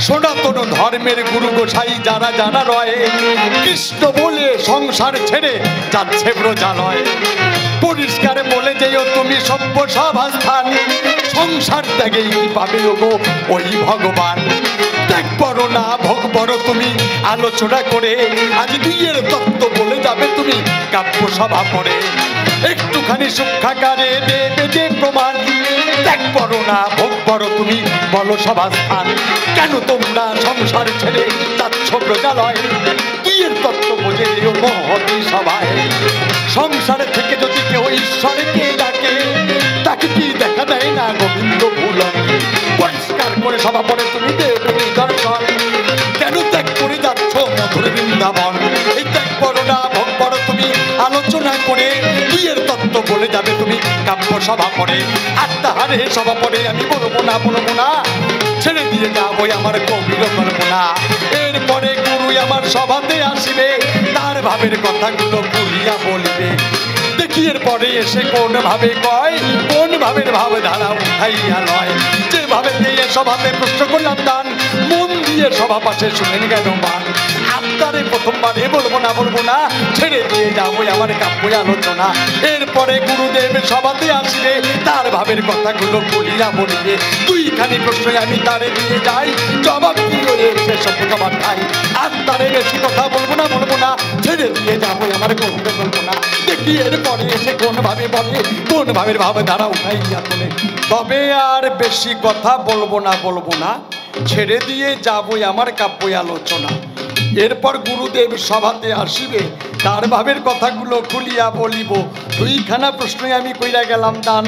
সনাতন ধর্মের গুরু গোসাই যারা যারা রয়, কৃষ্ণ বলে সংসার ছেড়ে যাচ্ছে ব্রজালয়। পরিষ্কার বলে যেও তুমি সভ্য সভাস্থান, সংসার ত্যাগেই কি পাবে গো ওই ভগবান। ত্যাগ করো না ভোগ করো তুমি আলোচনা করে, আজ দুইয়ের তত্ত্ব বলে যাবে তুমি কাব্য সভা পড়ে। একটুখানি সুখাকারে দেবে যে প্রমাণ, ত্যাগ করো না ভোগ করো তুমি বলো সভাস্থান। কেন তোমরা সংসার ছেড়ে যাচ্ছ ব্রজালয়, দুইয়ের তত্ত্ব বোঝে যেও মহতি সভায়। সংসারে থেকে যদি কেউ ঈশ্বরকে ডাকে, তাকে কি দেখা দেয় না গোবিন্দ ভুলন। পরিষ্কার করে সভা পড়ে তুমি দেবে দর্শন, কেন ত্যাগ করে যাচ্ছ মধুর বৃন্দাবন। এই ত্যাগ করো না ভোগ করো তুমি আলোচনা করে, দুইয়ের তত্ত্ব বলে যাবে তুমি কাব্য সভা পড়ে। আর তাহারে সভা পড়ে আমি বলবো না, ছেড়ে দিয়ে যাবো আমার কবির কল্পনা। এরপরে গুরু আমার সভাতে আসিবে, তার ভাবের কথাগুলো বলিয়া বলিবে। দেখি এরপরে এসে কোন ভাবে কয়, কোন ভাবের ভাব ধারা উঠাইয়া লয়। যেভাবে দিয়ে সভাতে প্রশ্ন করলাম দান, মন দিয়ে সভা পাশে শুনেন জ্ঞানবান। আপনারে প্রথমবারে বলবো না, ছেড়ে দিয়ে যাবো আমার কাব্য আলোচনা। এরপরে গুরুদেব সভাতে আসিবে, তার ভাবের কথাগুলো বলিয়া বলিবে। দুইখানি প্রশ্ন আমি তারে দিয়ে যাই, জবাব দিয়ে এসে সভ্যতাবার ঠাই। আর তারে বেশি কথা বলবো না, ছেড়ে দিয়ে যাবো আমার কবিত কল্পনা। দেখি এরপরে এসে কোন ভাবে বলে, কোন ভাবের ভাবে ধারা উঠাইয়া তোলে। তবে আর বেশি কথা বলবো না, ছেড়ে দিয়ে যাবো আমার কাব্য আলোচনা। এরপর গুরুদেব সভাতে আসিবে, তার ভাবের কথাগুলো খুলিয়া বলিব। দুইখানা প্রশ্নই আমি কইরা গেলাম দান,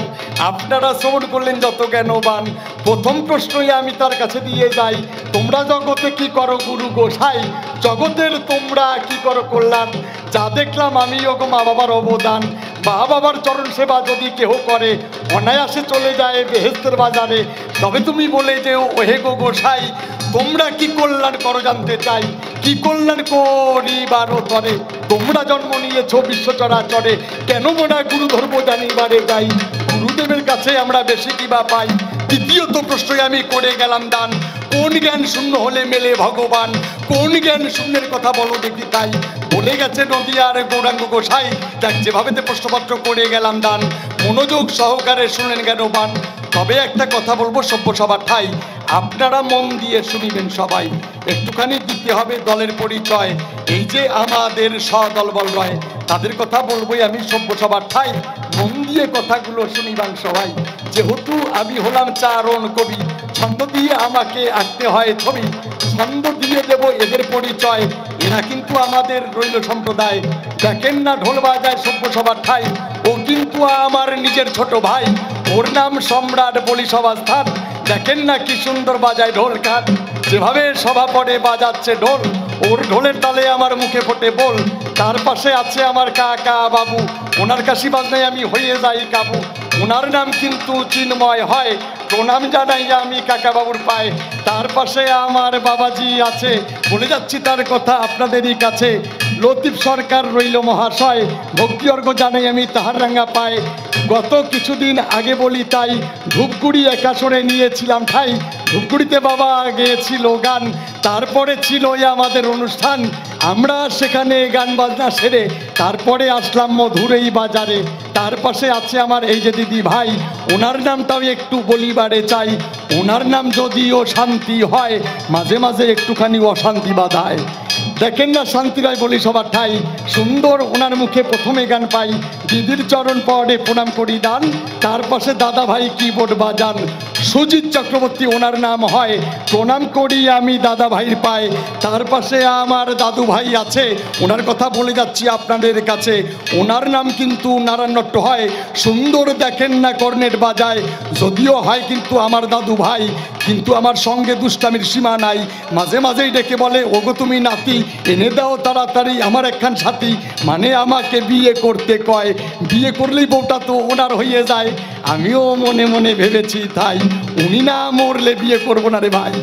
আপনারা শ্রবণ করলেন যত জ্ঞানবান। প্রথম প্রশ্নই আমি তার কাছে দিয়ে যাই, তোমরা জগতে কি করো গুরু গোসাই? জগতের তোমরা কি করো কল্যাণ? যা দেখলাম আমি ওগো মা বাবার অবদান। মা বাবার চরণ সেবা যদি কেহ করে, অনায়াসে চলে যায় বেহেস্তের বাজারে। তবে তুমি বলে যে ওহে গো গোসাই, তোমরা কি কল্যাণ করো জানতে চাই। কি কল্যাণ করিবার তরে তোমরা জন্ম নিয়েছ বিশ্ব চরাচরে, কেন মোরা গুরু ধর্ম জানিবারে যাই। গুরুদেবের কাছে আমরা বেশি কিবা পাই। দ্বিতীয়ত প্রশ্নই আমি করে গেলাম দান, কোন জ্ঞান শূন্য হলে মেলে ভগবান? কোন জ্ঞান শূন্যের কথা বলো দেখি তাই। বলে গেছে নদিয়ার গৌরাঙ্গ গোসাই, দেখ যেভাবে প্রশ্নপত্র করে গেলাম দান, মনোযোগ সহকারে শুনলেন জ্ঞানবান। তবে একটা কথা বলবো সভ্য সবার ঠাই, আপনারা মন দিয়ে শুনিবেন সবাই। একটুখানি দিতে হবে দলের পরিচয়, এই যে আমাদের সদল বল রয়, তাদের কথা বলবোই আমি সভ্য সবার ঠাই। মন দিয়ে কথাগুলো শুনিবান সবাই। যেহেতু আমি হলাম চারণ কবি, ছন্দ দিয়ে আমাকে আঁকতে হয় ছবি। ছন্দ দিয়ে দেব এদের পরিচয়, এরা কিন্তু আমাদের রইল সম্প্রদায়। দেখেন না ঢোল বাজায় সভ্য সবার ঠাই, ও কিন্তু আমার নিজের ছোট ভাই। ওর নাম সম্রাট বলি সভাস্থান, দেখেন না কি সুন্দর বাজায় ঢোল কাঠ। যেভাবে সভা পড়ে বাজাচ্ছে ঢোল, ওর ঢোলের তালে আমার মুখে ফোটে বল। তার পাশে আছে আমার কাকা বাবু, ওনার কাশি বাজনায় আমি হয়ে যাই কাবু। ওনার নাম কিন্তু চিন্ময় হয়, প্রণাম জানাই আমি কাকা বাবুর পায়ে। তার পাশে আমার বাবাজি আছে, বলে যাচ্ছি তার কথা আপনাদেরই কাছে। লতিফ সরকার রইল মহাশয়, ভক্তি অর্ঘ জানাই আমি তাহার রাঙ্গা পায়। গত কিছুদিন আগে বলি তাই, ধূপগুড়ি একাশনে নিয়েছিলাম ঠাই। ধূপগুড়িতে বাবা গেয়েছিল গান, তারপরে ছিল আমাদের অনুষ্ঠান। আমরা সেখানে গান বাজনা সেরে তারপরে আসলাম মধুরেই বাজারে। তার পাশে আছে আমার এই যে দিদি ভাই, ওনার নামটাও একটু বলিবারে চাই। ওনার নাম যদিও শান্তি হয়, মাঝে মাঝে একটুখানি অশান্তি বাধায়। দেখেন না শান্তি রায় বলি সবার ঠাই, সুন্দর ওনার মুখে প্রথমে গান পাই। দিদির চরণ পড়ে প্রণাম করি দান, তার পাশে দাদা ভাই কিবোর্ড বাজান। সুজিত চক্রবর্তী ওনার নাম হয়, প্রণাম করি আমি দাদা ভাইয়ের পায়ে। তার পাশে আমার দাদু ভাই আছে, ওনার কথা বলে যাচ্ছি আপনাদের কাছে। ওনার নাম কিন্তু নারায়ণ নট্ট হয়, সুন্দর দেখেন না কর্নেট বাজায়। যদিও হয় কিন্তু আমার দাদু ভাই, কিন্তু আমার সঙ্গে দুষ্টামির সীমা নাই। মাঝে মাঝেই ডেকে বলে ওগো তুমি নাতি, এনে দাও তাড়াতাড়ি আমার একখান সাথী। মানে আমাকে বিয়ে করতে কয়, বিয়ে করলেই বউটা তো ওনার হয়ে যায়। আমিও মনে মনে ভেবেছি তাই, উনি না মরলে বিয়ে করবো না রে ভাই।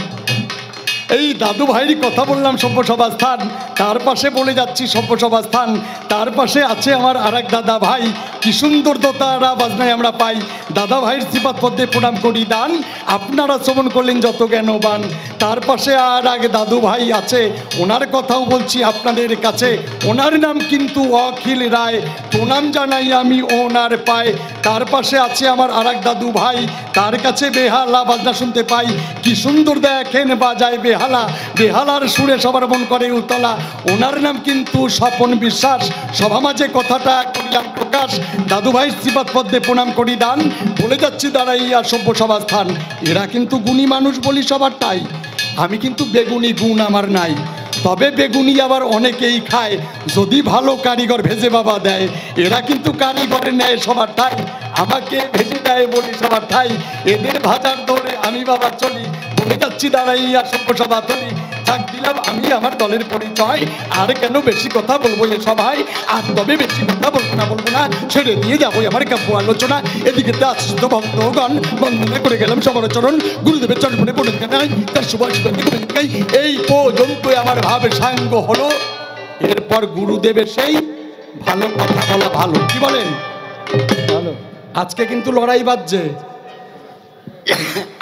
এই দাদু ভাইয়েরই কথা বললাম সভ্য সভাস্থান, তার পাশে বলে যাচ্ছি সভ্য সভাস্থান। তার পাশে আছে আমার আরেক দাদা ভাই, কি সুন্দর দোতারা বাজনায় আমরা পাই। দাদা ভাইয়ের শ্রীপাদ পদ্মে প্রণাম করি দান, আপনারা শ্রবণ করলেন যত জ্ঞানবান। তার পাশে আর এক দাদু ভাই আছে, ওনার কথাও বলছি আপনাদের কাছে। ওনার নাম কিন্তু অখিল রায়, প্রণাম জানাই আমি ওনার পায়ে। তার পাশে আছে আমার আরেক দাদু ভাই, তার কাছে বেহালা বাজনা শুনতে পাই। কি সুন্দর দেখেন বাজায় বেহালা, বেহালার সুরে সবার মন করে উতলা। ওনার নাম কিন্তু স্বপন বিশ্বাস, সভা মাঝে কথাটা করিলাম প্রকাশ। দাদু ভাই শ্রীপাদ পদ্মে প্রণাম করি দান, বলে যাচ্ছি দাঁড়াইয়া সভ্য সভাস্থান। এরা কিন্তু গুণী মানুষ বলি সবার তাই, আমি কিন্তু বেগুনি গুণ আমার নাই। তবে বেগুনি আবার অনেকেই খায়, যদি ভালো কারিগর ভেজে বাবা দেয়। এরা কিন্তু কারিগরের নেয় সবার ঠাই, আমাকে ভেজে দেয় বলি সবার ঠাই। এদের ভাজার দৌড়ে আমি বাবা চলি, বলে যাচ্ছি দাঁড়াইয়া সভ্য সভা তলি। থাক দিলাম আমি আমার দলের পরিচয়, আর কেন বেশি কথা বলবো এ সবাই। আর তবে বেশি কথা বলবো না, ছেড়ে দিয়ে যাবো আমার কাব্য আলোচনা। এদিকে আসিত ভক্তগণ বন্দনা করে গেলাম সবার চরণ, গুরুদেবের চরণ পড়ে পড়ে নাই তার সুভাষ। এই পর্যন্ত আমার ভাবে সাঙ্গ হলো, এরপর গুরুদেবের সেই ভালো কথা বলা ভালো। কি বলেন? ভালো। আজকে কিন্তু লড়াই বাজছে,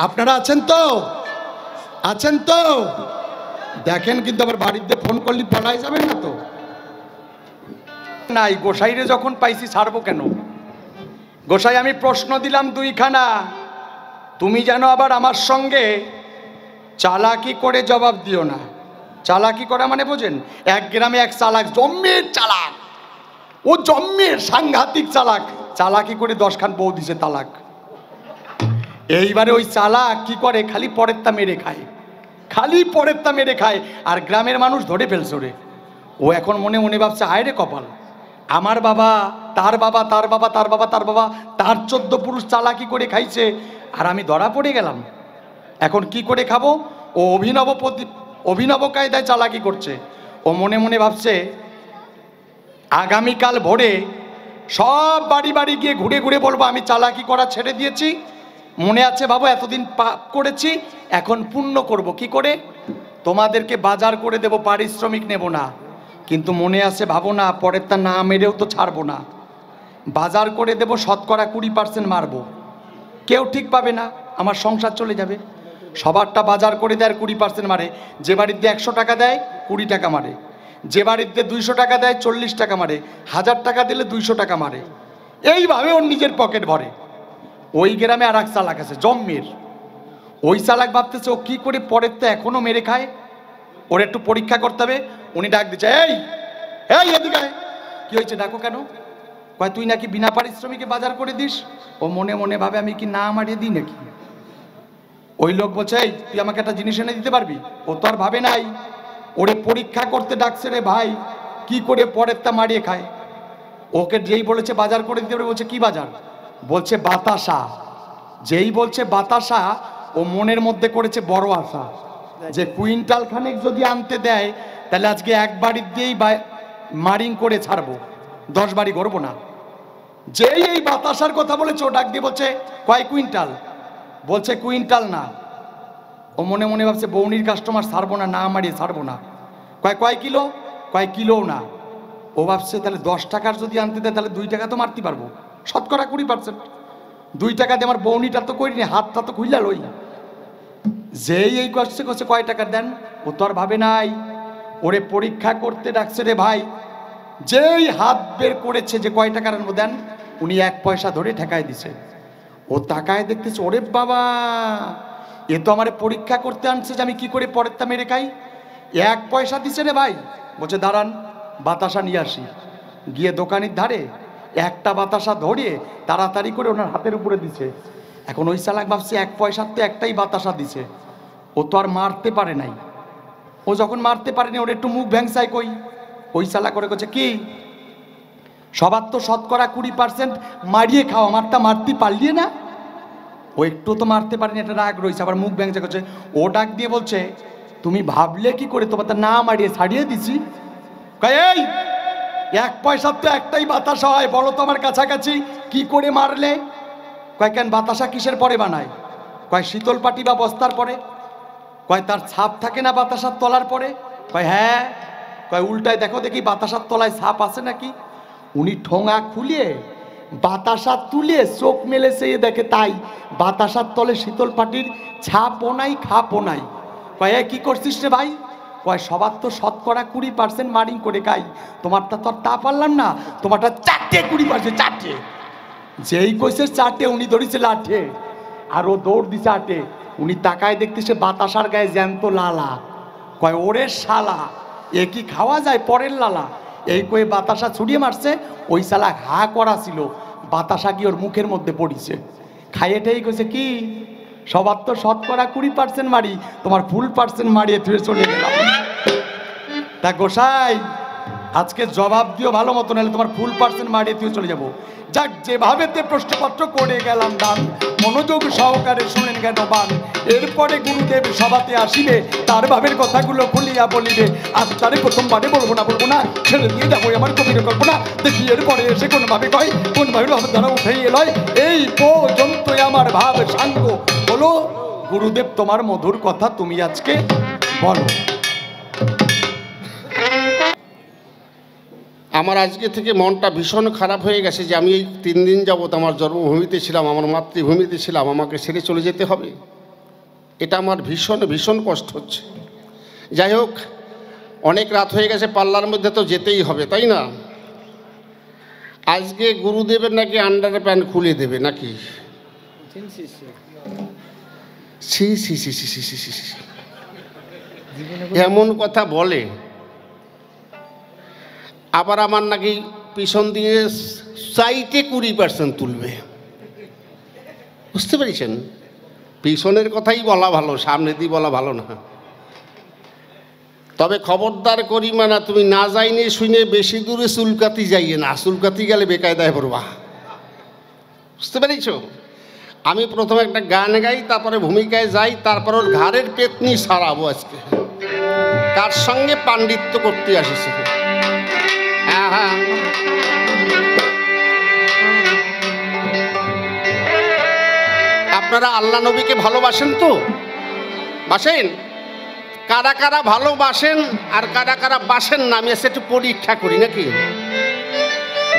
আপনারা আছেন তো? আছেন তো? দেখেন কিন্তু আবার বাড়িতে ফোন করলে পালাই যাবেন না তো? নাই, গোসাইরে যখন পাইছি ছাড়বো কেন? গোসাই আমি প্রশ্ন দিলাম দুইখানা, তুমি যেন আবার আমার সঙ্গে চালাকি করে জবাব দিও না। চালাকি করা মানে বোঝেন? এক গ্রামে এক চালাক, জম্মের চালাক, ও জম্মের সাংঘাতিক চালাক, চালাকি করে 10 খান বউ দিছে তালাক। এইবারে ওই চালাক কি করে, খালি পরেরটা মেরে খায়। খালি পরের তা মেরে খায়, আর গ্রামের মানুষ ধরে ফেলছে ওরে। ও এখন মনে মনে ভাবছে আয় রে কপাল, আমার বাবা, তার বাবা, তার বাবা, তার বাবা, তার বাবা, তার 14 পুরুষ চালাকি করে খাইছে, আর আমি ধরা পড়ে গেলাম। এখন কি করে খাবো? ও অভিনব কায়দায় চালাকি করছে। ও মনে মনে ভাবছে আগামীকাল ভোরে সব বাড়ি বাড়ি গিয়ে ঘুরে ঘুরে বলবো আমি চালাকি করা ছেড়ে দিয়েছি, মনে আছে বাবু এতদিন পাপ করেছি, এখন পুণ্য করব। কি করে? তোমাদেরকে বাজার করে দেব, পারিশ্রমিক নেব না, কিন্তু মনে আছে ভাবো না পরের তা না মেরেও তো ছাড়বো না। বাজার করে দেব, শতকরা 20% মারবো, কেউ ঠিক পাবে না, আমার সংসার চলে যাবে। সবারটা বাজার করে দেয় আর 20% মারে। যে বাড়িতে 100 টাকা দেয় 20 টাকা মারে, যে বাড়িতে 200 টাকা দেয় 40 টাকা মারে, 1000 টাকা দিলে 200 টাকা মারে। এইভাবে ওর নিজের পকেট ভরে। ওই গ্রামে আর এক চালাক আছে জম্মের। ওই চালাক ভাবতেছে ও কি করে পরের তো এখনো মেরে খায়, ওর একটু পরীক্ষা করতে হবে। উনি ডাক দিচ্ছে, এই এই এদিকে আয়। কি হয়েছে, ডাকো কেন? কয় তুই নাকি বিনা পারিশ্রমিকে বাজার করে দিস। ও মনে মনে ভাবে আমি কি না মারিয়ে দিই নাকি? ওই লোক বলছে এই তুই আমাকে একটা জিনিস এনে দিতে পারবি? ও তো আর ভাবে নাই, ওরে পরীক্ষা করতে ডাকছে রে ভাই, কি করে পরের তা মারিয়ে খায়। ওকে যেই বলেছে বাজার করে দিতে পারবে, বলছে কি বাজার? বলছে বাতাসা। যেই বলছে বাতাসা, ও মনের মধ্যে করেছে বড় আশা যে কুইন্টাল খানেক যদি আনতে দেয় তাহলে আজকে এক বাড়ির দিয়েই মারিং করে ছাড়বো, 10 বাড়ি করবো না। যেই এই বাতাসার কথা বলেছে ও ডাক দিয়ে বলছে কয় কুইন্টাল? বলছে কুইন্টাল না। ও মনে মনে ভাবছে বৌনির কাস্টমার ছাড়বো না, না মারিয়ে ছাড়বো না। কয় কিলো? কয় কিলো না। ও ভাবছে তাহলে 10 টাকার যদি আনতে দেয় তাহলে 2 টাকা তো মারতে পারবো, শতকরা 20%। 2 টাকা দিয়ে আমার বৌনিটা তো করিনি, হাতটা তো খুইলা লই। যেই এই করছে কয় টাকা দেন, ও তো আর ভাবে নাই, ওরে পরীক্ষা করতে ডাকছে রে ভাই। যেই হাত বের করেছে যে কয় টাকার আনবো দেন, উনি 1 পয়সা ধরে ঠেকায় দিছে। ও তাকায় দেখতেছে ওরে বাবা, এ তো আমারে পরীক্ষা করতে আনছে যে আমি কি করে পরেরটা মেরে খাই। 1 পয়সা দিছে রে ভাই। বলছে দাঁড়ান বাতাসা নিয়ে আসি। গিয়ে দোকানের ধারে একটা বাতাসা ধরিয়ে তাড়াতাড়ি করে ওনার হাতের উপরে দিছে। এখন ওই চালাক ভাবছে 1 পয়সার তো একটাই বাতাসা দিছে, ও তো আর মারতে পারে নাই। ও যখন মারতে পারেনি ওর একটু মুখ ভ্যাংসায় কই। ওই চালাক করে করছে কি, সবার তো শতকরা 20% মারিয়ে খাও, আমারটা মারতে পারলিয়ে না। ও একটু তো মারতে পারেনি, এটা রাগ রয়েছে, আবার মুখ ভ্যাংসা করছে। ও ডাক দিয়ে বলছে তুমি ভাবলে কি করে, তোমার না মারিয়ে ছাড়িয়ে দিছি। কয় এই 1 পয়সার তো একটাই বাতাসা হয়, বলো তো আমার কাছাকাছি কি করে মারলে। কয় কেন বাতাসা কিসের পরে বানায়? কয় শীতল পাটি বা বস্তার পরে। কয় তার ছাপ থাকে না বাতাসার তলার পরে? কয় হ্যাঁ। কয় উল্টায় দেখো দেখি বাতাসার তলায় ছাপ আছে নাকি। উনি ঠোঙা খুলিয়ে বাতাসা তুলে চোখ মেলে সে দেখে তাই বাতাসার তলে শীতল পাটির ছাপও নাই খাপও নাই। কয় কি করছিস রে ভাই? কয় সবার তো শতকরা 20% মারিং করে খাই, তোমারটা তো আর তা পারলাম না, তোমারটা 4টে 20%, 4টে। যেই কইছে 4টে উনি ধরিছে লাঠে, আর ও দৌড় দিছে 8টে। উনি তাকায় দেখতেছে বাতাসার গায়ে জ্যান্ত লালা। কয় ওরে শালা, এ কি খাওয়া যায় পরের লালা? এই কয়ে বাতাসা ছুড়িয়ে মারছে। ওই শালা হা করা ছিল, বাতাসা কি ওর মুখের মধ্যে পড়িছে। খাইয়েটাই কইছে কি, সবার তো শতকরা 20% মারি, তোমার ফুল পার্সেন্ট মারিয়ে তুই চলে গেলাম। তা গোসাই আজকে জবাব দিও ভালো মতো, নাহলে তোমার ফুল পার্সেন্ট মারিয়ে তুই চলে যাবো। যাক যেভাবে তে প্রশ্নপত্র করে গেলাম দান, মনোযোগ সহকারে শুনেন কেন বান। এরপরে গুরুদেব সভাতে আসিবে, তার ভাবের কথাগুলো খুলিয়া বলিবে। আর তারে প্রথমবারে বলবো না, ছেড়ে দিয়ে যাবো আমার কবির কল্পনা। দেখি এরপরে এসে কোন ভাবে কয়, কোন ভাবে ভাবে দ্বারা উঠেই এলয়। এই পর্যন্তই আমার ভাব সাঙ্গ। বলো গুরুদেব তোমার মধুর কথা তুমি আজকে বলো। আমার আজকে থেকে মনটা ভীষণ খারাপ হয়ে গেছে যে আমি এই 3 দিন যাবৎ আমার জন্মভূমিতে ছিলাম, আমার মাতৃভূমিতে ছিলাম, আমাকে ছেড়ে চলে যেতে হবে। এটা আমার ভীষণ ভীষণ কষ্ট হচ্ছে। যাই হোক, অনেক রাত হয়ে গেছে, পাল্লার মধ্যে তো যেতেই হবে, তাই না? আজকে গুরুদেবের নাকি আন্ডার প্যান্ট খুলে দেবে নাকি? সি সি সি সি সি সি সি এমন কথা বলে। আবার আমার নাকি পিছন দিয়ে সাইটে 20% তুলবে, বুঝতে পেরেছেন? পিছনের কথাই বলা ভালো, সামনে দিয়ে বলা ভালো না। তবে খবরদার করিমা না, তুমি না যাইনি শুনে বেশি দূরে চুলকাতি যাইয়ে না, চুলকাতি গেলে বেকায়দায় পড়বা, বুঝতে পেরেছ? আমি প্রথমে একটা গান গাই, তারপরে ভূমিকায় যাই, তারপর ওর ঘাড়ের পেতনি সারাবো আজকে। কার সঙ্গে পাণ্ডিত্য করতে আসিছে? হ্যাঁ হ্যাঁ, আপনারা আল্লাহ নবীকে ভালোবাসেন তো? বাসেন? কারা কারা ভালোবাসেন আর কারা কারা বাসেন না, আমি একটু পরীক্ষা করি নাকি?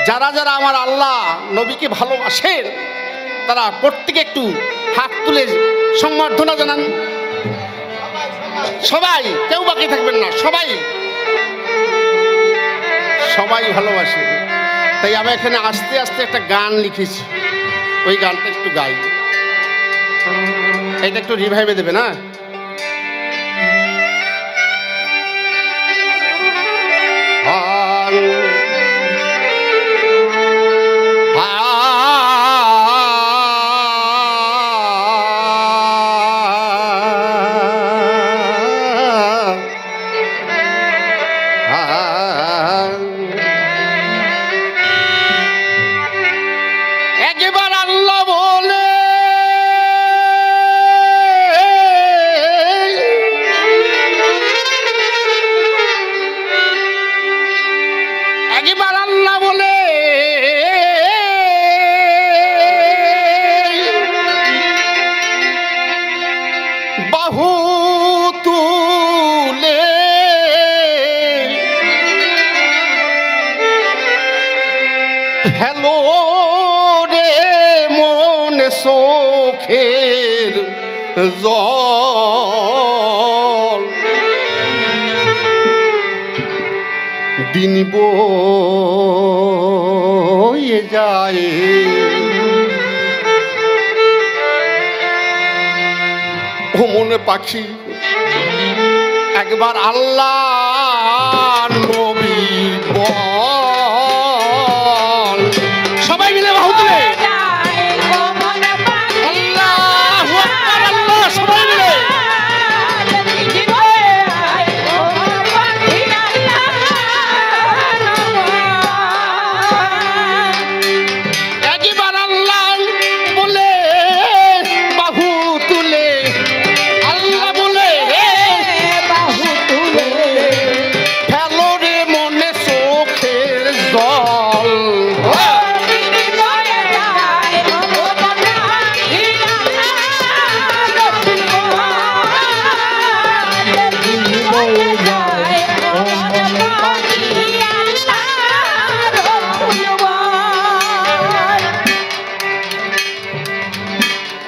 যারা যারা আমার আল্লাহ নবীকে ভালোবাসেন তারা প্রত্যেকে একটু হাত তুলে সম্বর্ধনা জানান। সবাই, কেউ বাকি থাকবেন না, সবাই সবাই ভালোবাসে। তাই আমি এখানে আস্তে আস্তে একটা গান লিখেছি, ওই গানটা একটু গাই, এটা একটু রিভাইভে দেবে না? একবার আল্লাহ বলে বাহু তুলে হ্যালো রে মনে চোখের জল, দিন বয়ে যায় ও মনে পাখি, একবার আল্লাহ নবী বল। সবাই মিলে বাহু তুলে আল্লাহু আকবার, আল্লাহ সবাই মিলে একবার আল্লাহ বলে বাহু তুলে, আল্লাহ বলে বাহু তুলে ফেলো রে মনে চোখের জল।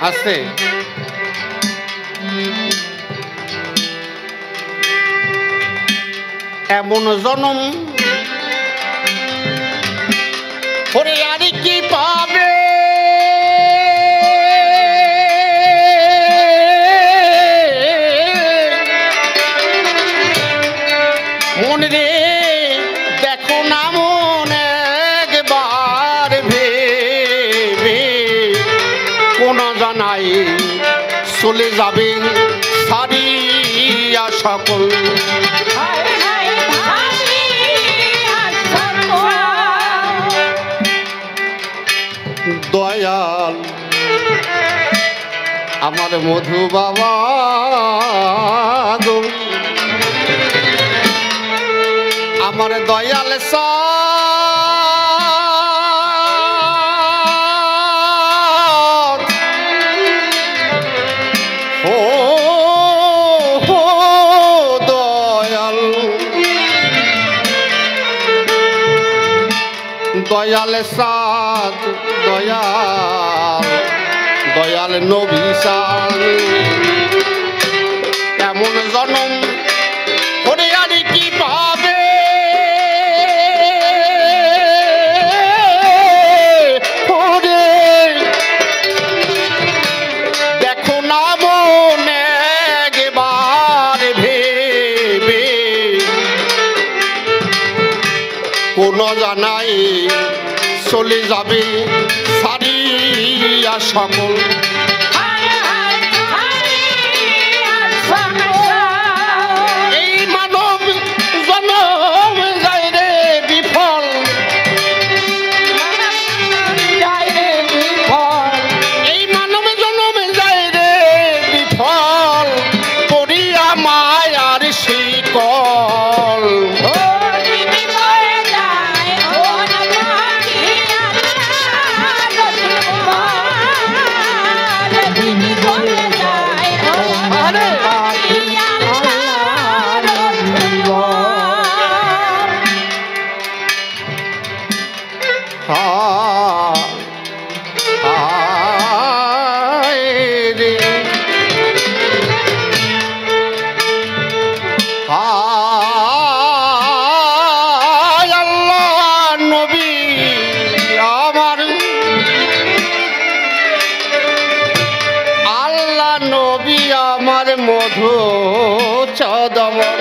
আছে এমন জনম ওরে আর কি পাবে, মন রে দেখো না মন একবার ভেবে, কোন জানাই চলে যাবে সারিয়া সকল। দয়াল আমার মধু বাবা গো, আমার দয়াল সাথ ও দয়াল, দয়াল সাথ দয়াল, দয়াল নবী সাথ, এমন জনম ওরে আর কি পাবে, ওরে দেখো না মন একবার ভেবে, কোন জানাই চলে যাবে সারিয়া সকল। এই মানব মধু চদবন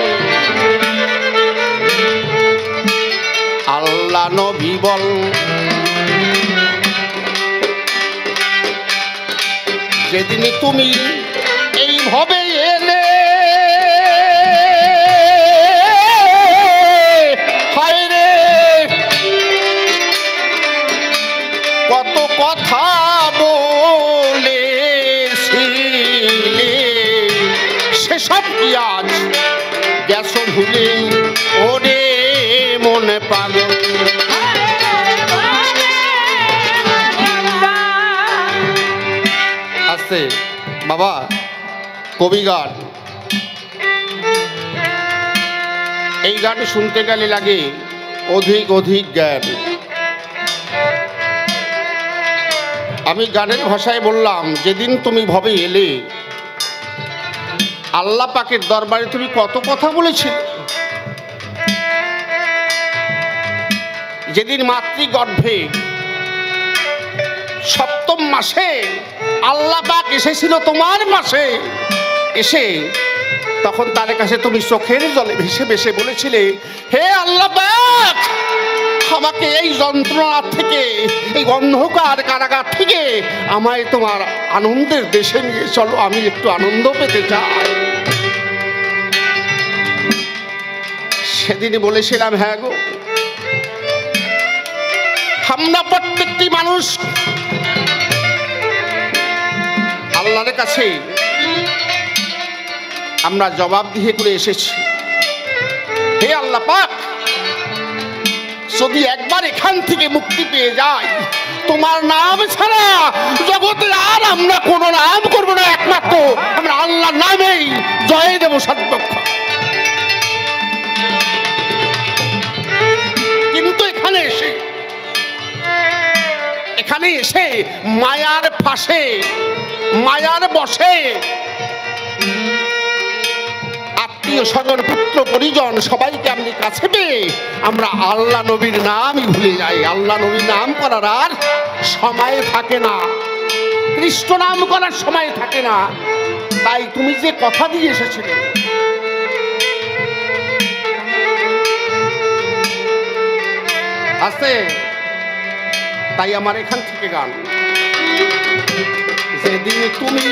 আল্লাহ নবী বল যেদিন তুমি এইভাবে এলে হায় রে কত কথা বলেছিলে সেসব কি আজ গেছো ভুলে ওরে মনে পাগল আছে বাবা কবি গান এই গান শুনতে গেলে লাগে অধিক অধিক জ্ঞান আমি গানের ভাষায় বললাম যেদিন তুমি ভবে এলে আল্লাহ পাকের দরবারে তুমি কত কথা বলেছিলে যেদিন মাতৃগর্ভে সপ্তম মাসে আল্লাহ পাক এসেছিল তোমার মাসে এসে তখন তার কাছে তুমি চোখের জলে ভেসে ভেসে বলেছিলে হে আল্লাহ পাক আমাকে এই যন্ত্রণা থেকে এই অন্ধকার কারাগার থেকে আমায় তোমার আনন্দের দেশে নিয়ে চলো আমি একটু আনন্দ পেতে চাই সেদিন বলেছিলাম হ্যাঁ গো আমরা প্রত্যেকটি মানুষ আল্লাহর কাছে আমরা জবাবদিহি করে এসেছি হে আল্লাহ পাক যদি একবার এখান থেকে মুক্তি পেয়ে যাই তোমার নাম ছাড়া জগতে আর আমরা কোনো নাম করবো না একমাত্র আমরা আল্লাহর নামেই জয় দেব সর্বক্ষ কিন্তু এখানে এসে মায়ার ফাঁসে মায়ার বসে আত্মীয় স্বজন পুত্র পরিজন সবাইকে আপনি কাছে পেয়ে আমরা আল্লাহ নবীর নামই ভুলে যাই আল্লাহ নবীর নাম করার আর সময় থাকে না কৃষ্ণ নাম করার সময় থাকে না তাই তুমি যে কথা দিয়ে এসেছিলে আছে তাই আমার এখান থেকে গান যেদিন তুমি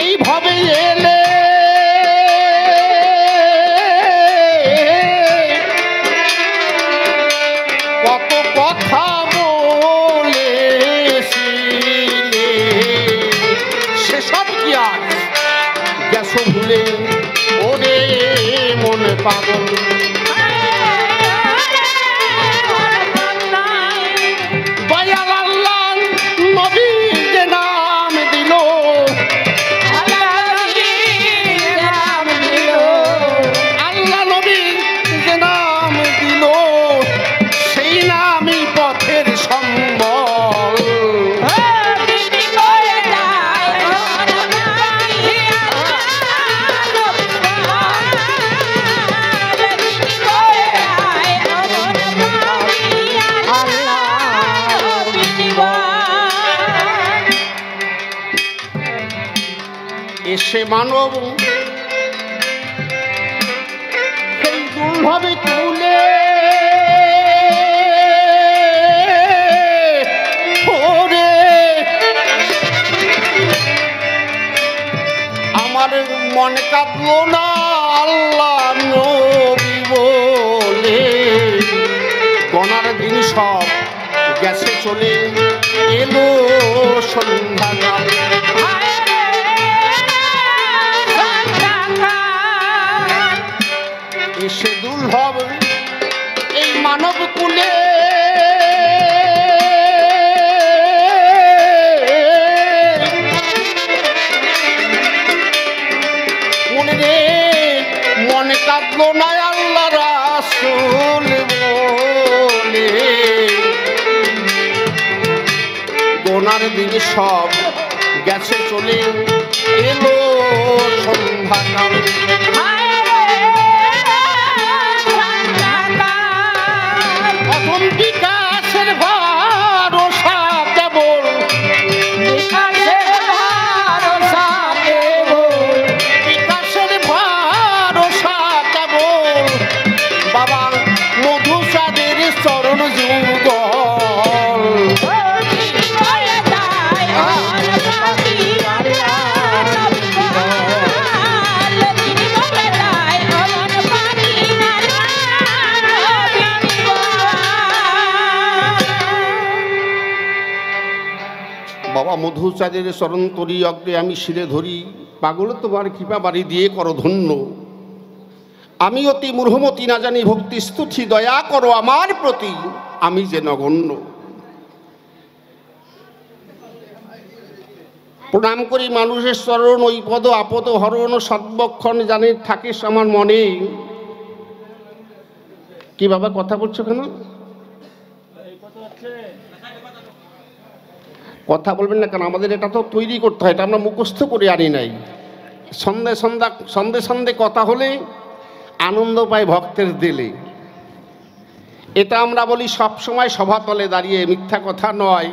এইভাবে এলে কত কথা বলেছিলে সেসব কি আজ গেছো ভুলে ওরে মনে পাগল এসে মানব সেই দুর্ভাবে তুলে ওরে আমার মন কাঁদলো না আল্লাহ নবী বলে গনার দিন সব গেছে চলে এলো সন্ধ্যাকাল এসে দুর্লভ এই মানব কুলে মনে রে মনে কাঁদলো না আল্লাহ রাসূল বলে গোনার দিকে সব গেছে চলে এলো সন্ধ্যাকাল বিকাশের ভরসা কেবল বাবা মধুসাদের চরণ যুগল। বলে যায় আমার পাখি রান্না বিকাল, তিনি বলে যায় আমার পাখি রান্না বিকাল। বাবা মধুচাঁদের চরণ তরি অগ্রে আমি শিরে ধরি, পাগল তোমার কৃপা বাড়ি দিয়ে করো ধন্য। আমি অতি মূর্হমতি না জানি ভক্তি স্তুতি, দয়া করো আমার প্রতি আমি যে নগণ্য। প্রণাম করি মানুষের চরণ, ওই পদ আপদ হরণ, সর্বক্ষণ জানি থাকিস আমার মনে। কি বাবা কথা বলছো কেন? কথা বলবেন না কেন? আমাদের এটা তো তৈরি করতে হয়, এটা আমরা মুখস্থ করে আনি নাই। সন্ধে কথা হলে আনন্দ পায় ভক্তের দিলে। এটা আমরা বলি সবসময় সভাতলে দাঁড়িয়ে, মিথ্যা কথা নয়।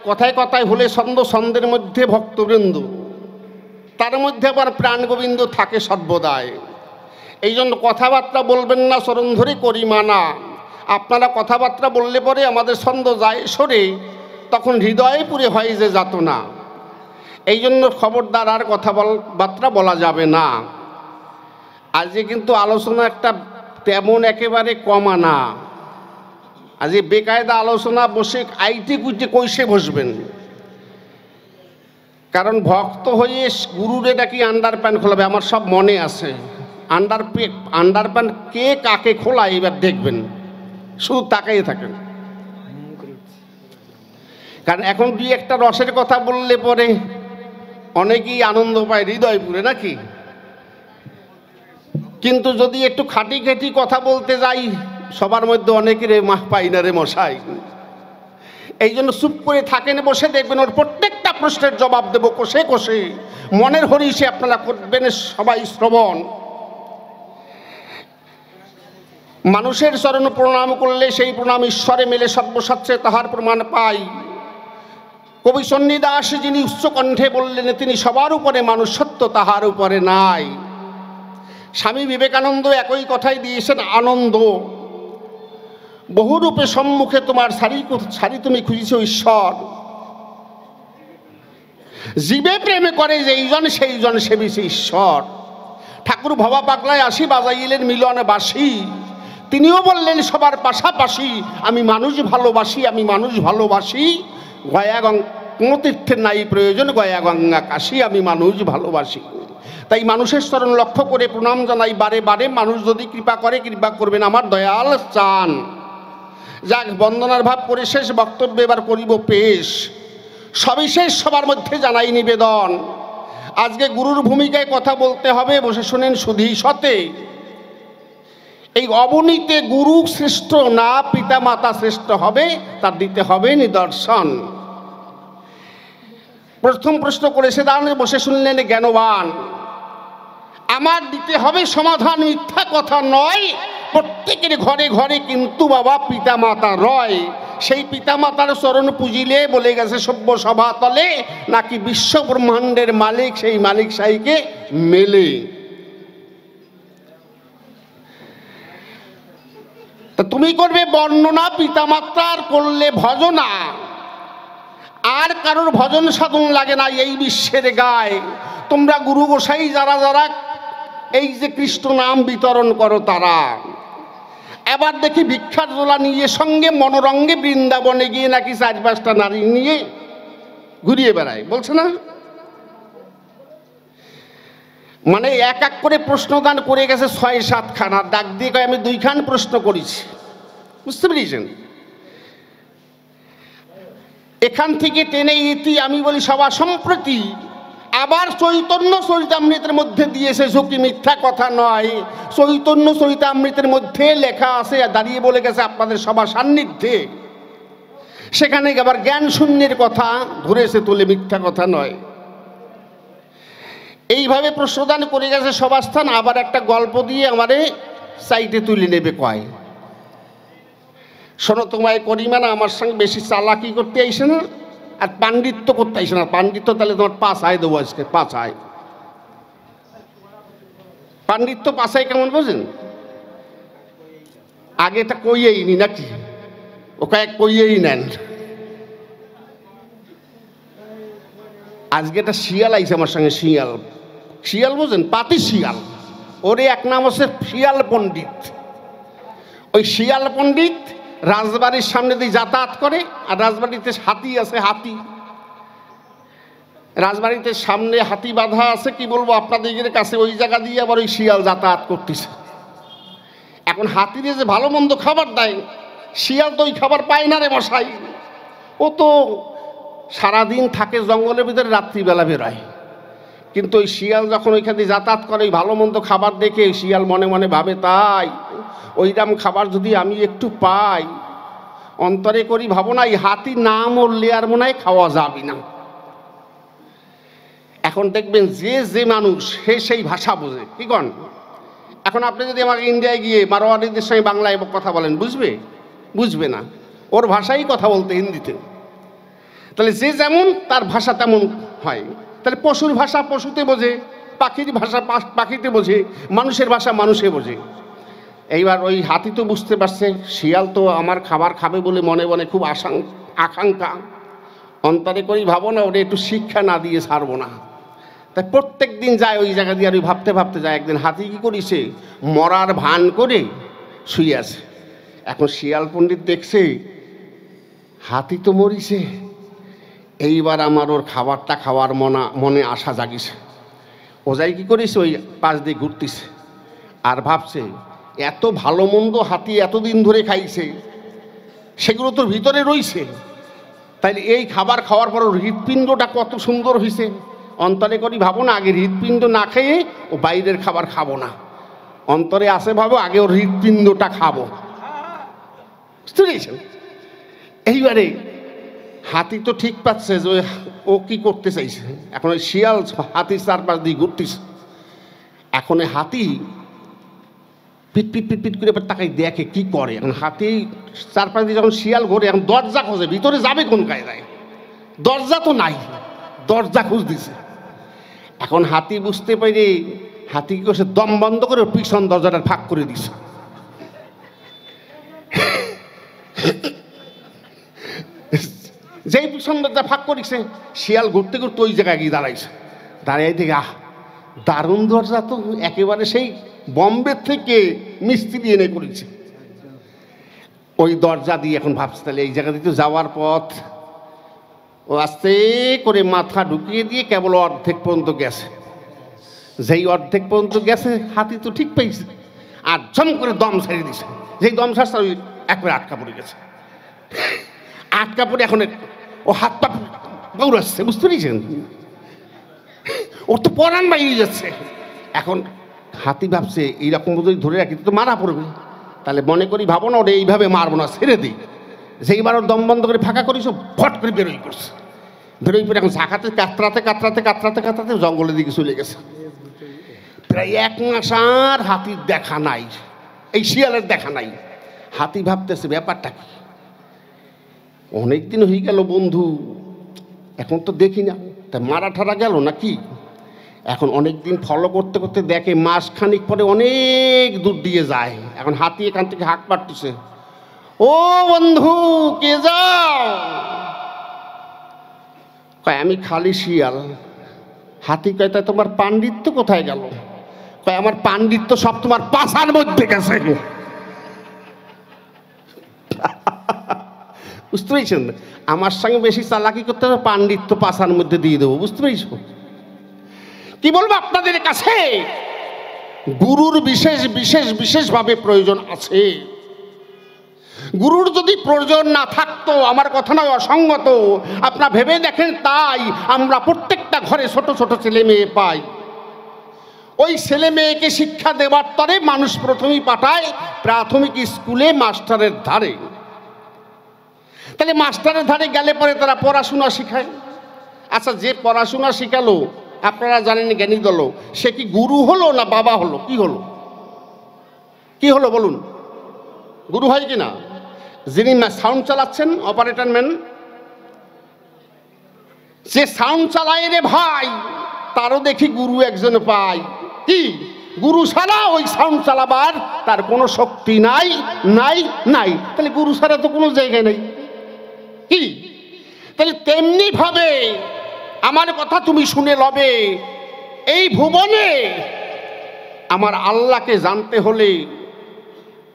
কথায় কথায় হলে ছন্দের মধ্যে ভক্তবৃন্দ, তার মধ্যে আবার প্রাণ গোবিন্দ থাকে সর্বদাই। এই জন্য কথাবার্তা বলবেন না চরণ ধরে করি মানা। আপনারা কথাবার্তা বললে পরে আমাদের ছন্দ যায় সরে, তখন হৃদয়ে পুরে হয় যে যাতনা। এই জন্য খবরদার আর কথাবার্তা বলা যাবে না। আজকে কিন্তু আলোচনা একটা তেমন একেবারে কমা না। আজকে বেকায়দা আলোচনা, বসে আইটি কুইটে কইসে বসবেন। কারণ ভক্ত হয়ে গুরুরে নাকি আন্ডার প্যান্ট খোলাবে, আমার সব মনে আছে। আন্ডার প্যান্ট কে কাকে খোলায় এবার দেখবেন, শুধু তাকাই থাকেন। কারণ এখন দুই একটা রসের কথা বললে পরে অনেকেই আনন্দ পায় হৃদয় পুরে নাকি। কিন্তু যদি একটু খাটি খাটি কথা বলতে যাই, সবার মধ্যে অনেকের মাহ পাই না রে মশাই। এই জন্য চুপ করে থাকেন, বসে দেখবেন ওর প্রত্যেকটা প্রশ্নের জবাব দেব কষে কষে। মনের হরিষে আপনারা করবেন সবাই শ্রবণ। মানুষের চরণ প্রণাম করলে সেই প্রণাম ঈশ্বরে মেলে, সর্বসাত্রে তাহার প্রমাণ পাই। কবি সন্নিদাস যিনি উচ্চকণ্ঠে বললেন, তিনি সবার উপরে মানুষ, সত্য তাহার উপরে নাই। স্বামী বিবেকানন্দ একই কথাই দিয়েছেন আনন্দ। বহুরূপে সম্মুখে তোমার সারি তুমি খুঁজিছ ঈশ্বর। জীবে প্রেমে করে যেইজন সেইজন সেবিছে ঈশ্বর। ঠাকুর ভবা পাগলায় আসি বাজাইলেন মিলন বাসি, তিনিও বললেন সবার পাশাপাশি আমি মানুষ ভালোবাসি, আমি মানুষ ভালোবাসি। গয়া কোনো তীর্থের নাই প্রয়োজন, গয়া গঙ্গা কাশী, আমি মানুষ ভালোবাসি। তাই মানুষের চরণ লক্ষ্য করে প্রণাম জানাই বারে বারে। মানুষ যদি কৃপা করে, কৃপা করবেন আমার দয়াল চান। যাক, বন্দনার ভাব করে শেষ বক্তব্য এবার করিব পেশ। সবিশেষ সবার মধ্যে জানাই নিবেদন। আজকে গুরুর ভূমিকায় কথা বলতে হবে, বসে শোনেন সুধী সতে। এই অবনীতে গুরু শ্রেষ্ঠ না পিতা মাতা শ্রেষ্ঠ হবে, তার দিতে হবে নিদর্শন। প্রথম প্রশ্ন করেছে দাঁড়ানো, বসে শুনলেন জ্ঞানবান। আমার দিতে হবে সমাধান, মিথ্যা কথা নয়। প্রত্যেকের ঘরে ঘরে কিন্তু বাবা পিতা মাতা রয়। সেই পিতা মাতার চরণ পুজিলে, বলে গেছে সভ্য সভা তলে, নাকি বিশ্ব ব্রহ্মাণ্ডের মালিক সেই মালিক সাইকে মেলে। তা তুমি করবে বর্ণনা পিতামাতার, করলে ভজনা। আর কারোর ভজন সাধন লাগে না এই বিশ্বের গায়ে। তোমরা গুরু গোসাই যারা যারা এই যে কৃষ্ণ নাম বিতরণ করো তারা, এবার দেখি ভিক্ষার জোলা নিয়ে সঙ্গে মনোরঙ্গে বৃন্দাবনে গিয়ে নাকি 4-5টা নারী নিয়ে ঘুরিয়ে বেড়ায়, বলছে না? মানে এক এক করে প্রশ্নদান করে গেছে 6-7 খানা, ডাক দিয়ে কয় আমি 2 খান প্রশ্ন করেছি। বুঝতে পেরেছেন? এখান থেকে টেনে ইতি আমি বলি সভা সম্প্রতি। আবার চৈতন্য চরিতামৃতের মধ্যে দিয়েছে ঝুঁকি, মিথ্যা কথা নয়। চৈতন্য চরিতামৃতের মধ্যে লেখা আছে, দাঁড়িয়ে বলে গেছে আপনাদের সভা সান্নিধ্যে। সেখানে আবার জ্ঞান শূন্যের কথা ধরেছে তুলে, মিথ্যা কথা নয়। এইভাবে প্রশ্নদান করে গেছে সভাস্থান। আবার একটা গল্প দিয়ে আমারে সাইটে তুলে নেবে কয়, শোনো তোমায় করিমা না আমার সঙ্গে বেশি চালাকি করতে আইসে না, আর পাণ্ডিত্য করতে আইসে না। পাণ্ডিত্য তাহলে তোমার 5 আয় দেবো আজকে, 5 আয়। পাণ্ডিত্য 5 আয় কেমন বোঝেন? আগে এটা কইয়েই নি নাকি, ও কয়েক কইয়েই নেন। আজকে একটা শিয়াল আইছে আমার সঙ্গে, শিয়াল, শিয়াল বুঝেন, পাতি শিয়াল, ওর এক নাম হচ্ছে শিয়াল পণ্ডিত। ওই শিয়াল পণ্ডিত রাজবাড়ির সামনে দিয়ে যাতায়াত করে, আর রাজবাড়িতে হাতি আছে, হাতি রাজবাড়িতে সামনে হাতি বাঁধা আছে, কি বলবো আপনাদের কাছে, ওই জায়গা দিয়ে আবার ওই শিয়াল যাতায়াত করতেছে। এখন হাতিরে যে ভালো মন্দ খাবার দেয়, শিয়াল তো ওই খাবার পায় না রে মশাই। ও তো সারাদিন থাকে জঙ্গলের ভিতরে, রাত্রিবেলা বেরোয়। কিন্তু ওই শিয়াল যখন ওইখানে যাতায়াত করে, ওই ভালো মন্দ খাবার দেখে শিয়াল মনে মনে ভাবে, তাই ওইরকম খাবার যদি আমি একটু পাই, অন্তরে করি ভাবনা, এই হাতি না মরলে আর মনে হয় খাওয়া যাবে না। এখন দেখবেন যে যে মানুষ সে সেই ভাষা বোঝে, কি কন? এখন আপনি যদি আমাকে ইন্ডিয়ায় গিয়ে মারোয়ারিদের সঙ্গে বাংলায় কথা বলেন, বুঝবে? বুঝবে না, ওর ভাষাই কথা বলতে, হিন্দিতে। তাহলে যে যেমন তার ভাষা তেমন হয়। তাহলে পশুর ভাষা পশুতে বোঝে, পাখির ভাষা পাখিতে বোঝে, মানুষের ভাষা মানুষে বোঝে। এইবার ওই হাতি তো বুঝতে পারছে শিয়াল তো আমার খাবার খাবে বলে মনে মনে খুব আকাঙ্ক্ষা, অন্তরে করি ভাবো না, ওটা একটু শিক্ষা না দিয়ে ছাড়বো না। তাই প্রত্যেক দিন যায় ওই জায়গা দিয়ে, আর ওই ভাবতে ভাবতে যায়। একদিন হাতি কী করেছে, মরার ভান করে শুয়ে আছে। এখন শিয়াল পণ্ডিত দেখছে হাতি তো মরিছে, এইবার আমার ওর খাবারটা খাওয়ার মনে আশা জাগিছে। ও যাই কী করেছে, ওই পাশ দিয়ে ঘুরতেছে, আর ভাবছে এত ভালো মন্দ হাতি এতদিন ধরে খাইছে, সেগুলো তোর ভিতরে রইছে, তাইলে এই খাবার খাওয়ার পর ওর হৃৎপিণ্ডটা কত সুন্দর হয়েছে। অন্তরে করি ভাবো না, আগে হৃৎপিণ্ড না খেয়ে ও বাইরের খাবার খাবো না, অন্তরে আসে ভাবো আগে ওর হৃৎপিণ্ডটা খাবো। বুঝতে পেরেছেন? এইবারে হাতি তো ঠিক পাচ্ছে যে ও কি করতে চাইছে। এখন ওই শিয়াল হাতির চারপাশ দিয়ে ঘুরতেছে। এখন এই হাতি পিট পিট পিট পিট করে তাকাই দেখে কি করে। এখন হাতি চারপাশ দিয়ে যখন শিয়াল ঘোরে, এখন দরজা খোঁজে, ভিতরে যাবে কোন কায়দায়, দরজা তো নাই, দরজা খুঁজ দিছে। এখন হাতি বুঝতে পারে, হাতি কি করছে, দম বন্ধ করে পিছন দরজাটা ফাঁক করে দিছে। যেই পিছন দরজা ফাঁক করেছে, শিয়াল ঘুরতে ঘুরতে ওই জায়গায় গিয়ে দাঁড়াইছে। দাঁড়িয়ে থেকে দারুণ দরজা তো, একেবারে সেই বম্বে থেকে মিস্ত্রি এনে করেছে। ওই দরজা দিয়ে এখন ভাবছে তাহলে এই জায়গা দিয়ে যাওয়ার পথ। ও আস্তে করে মাথা ঢুকিয়ে দিয়ে কেবল অর্ধেক পর্যন্ত গেছে। যেই অর্ধেক পর্যন্ত গেছে, হাতি তো ঠিক পাইছে, আর ঝম করে দম ছাড়িয়ে দিছে। যেই দম ছাড়ছে ওই একবারে আটকা পড়ে গেছে। আটকা পড়ে এখন ও হাত পা দৌড়াচ্ছে, বুঝতে পেরেছেন? ওর তো পরাণ বাইরে যাচ্ছে। এখন হাতি ভাবছে এইরকম যদি ধরে রাখি তো মারা পড়বে, তাহলে মনে করি ভাবো না ওটা এইভাবে মারবো না, ছেড়ে দিই। যেইবার ওর দম বন্ধ করে ফাঁকা করিস, ফট করে বেরোই করছে। বেরোই পরে এখন ঝাঁকাতে কাতরাতে কাতরাতে কাতরাতে কাতরাতে জঙ্গলের দিকে চলে গেছে। প্রায় 1 মাস আর হাতির দেখা নাই, এই শিয়ালের দেখা নাই। হাতি ভাবতেছে ব্যাপারটা কি, অনেকদিন হয়ে গেল বন্ধু, এখন তো দেখি না, তা মারা ঠারা গেল না কি? এখন অনেক দিন ফলো করতে করতে দেখে মাসখানিক পরে অনেক দূর দিয়ে যায়। এখন হাতি এখান থেকে হাঁক পাড়তেছে, ও বন্ধু কে যাও? কয় আমি খালি শিয়াল। হাতি কয় তাই তোমার পাণ্ডিত্য কোথায় গেল? কয় আমার পাণ্ডিত্য সব তোমার পাছার মধ্যে গেছে। বুঝতে পেরেছেন? আমার সঙ্গে বেশি চালাকি করতে হবে, পাণ্ডিত্য পাছার মধ্যে দিয়ে দেবো। বুঝতে পেরেছ? কি বলবো আপনাদের কাছে, গুরুর বিশেষ বিশেষ বিশেষভাবে প্রয়োজন আছে। গুরুর যদি প্রয়োজন না থাকতো, আমার কথা নয় অসঙ্গত, আপনারা ভেবে দেখেন, তাই আমরা প্রত্যেকটা ঘরে ছোট ছোট ছেলে মেয়ে পাই। ওই ছেলে মেয়েকে শিক্ষা দেওয়ার তরে মানুষ প্রথমেই পাঠায় প্রাথমিক স্কুলে মাস্টারের ধারে। তাহলে মাস্টারের ধারে গেলে পরে তারা পড়াশোনা শিখায়। আচ্ছা, যে পড়াশোনা শিখালো, আপনারা জানেন জ্ঞানী দল, সে কি গুরু হলো না বাবা হলো? কি হলো? কি হলো বলুন? গুরু হয় কিনা? যিনি সাউন্ড চালাচ্ছেন, অপারেটর ম্যান, যে সাউন্ড চালায় রে ভাই, তারও দেখি গুরু একজন পাই। কি গুরু ছাড়া ওই সাউন্ড চালাবার তার কোনো শক্তি নাই নাই নাই। তাহলে গুরু ছাড়া তো কোনো জায়গায় নেই কি? তাহলে তেমনি ভাবে আমার কথা তুমি শুনে লবে, এই ভুবনে আমার আল্লাহকে জানতে হলে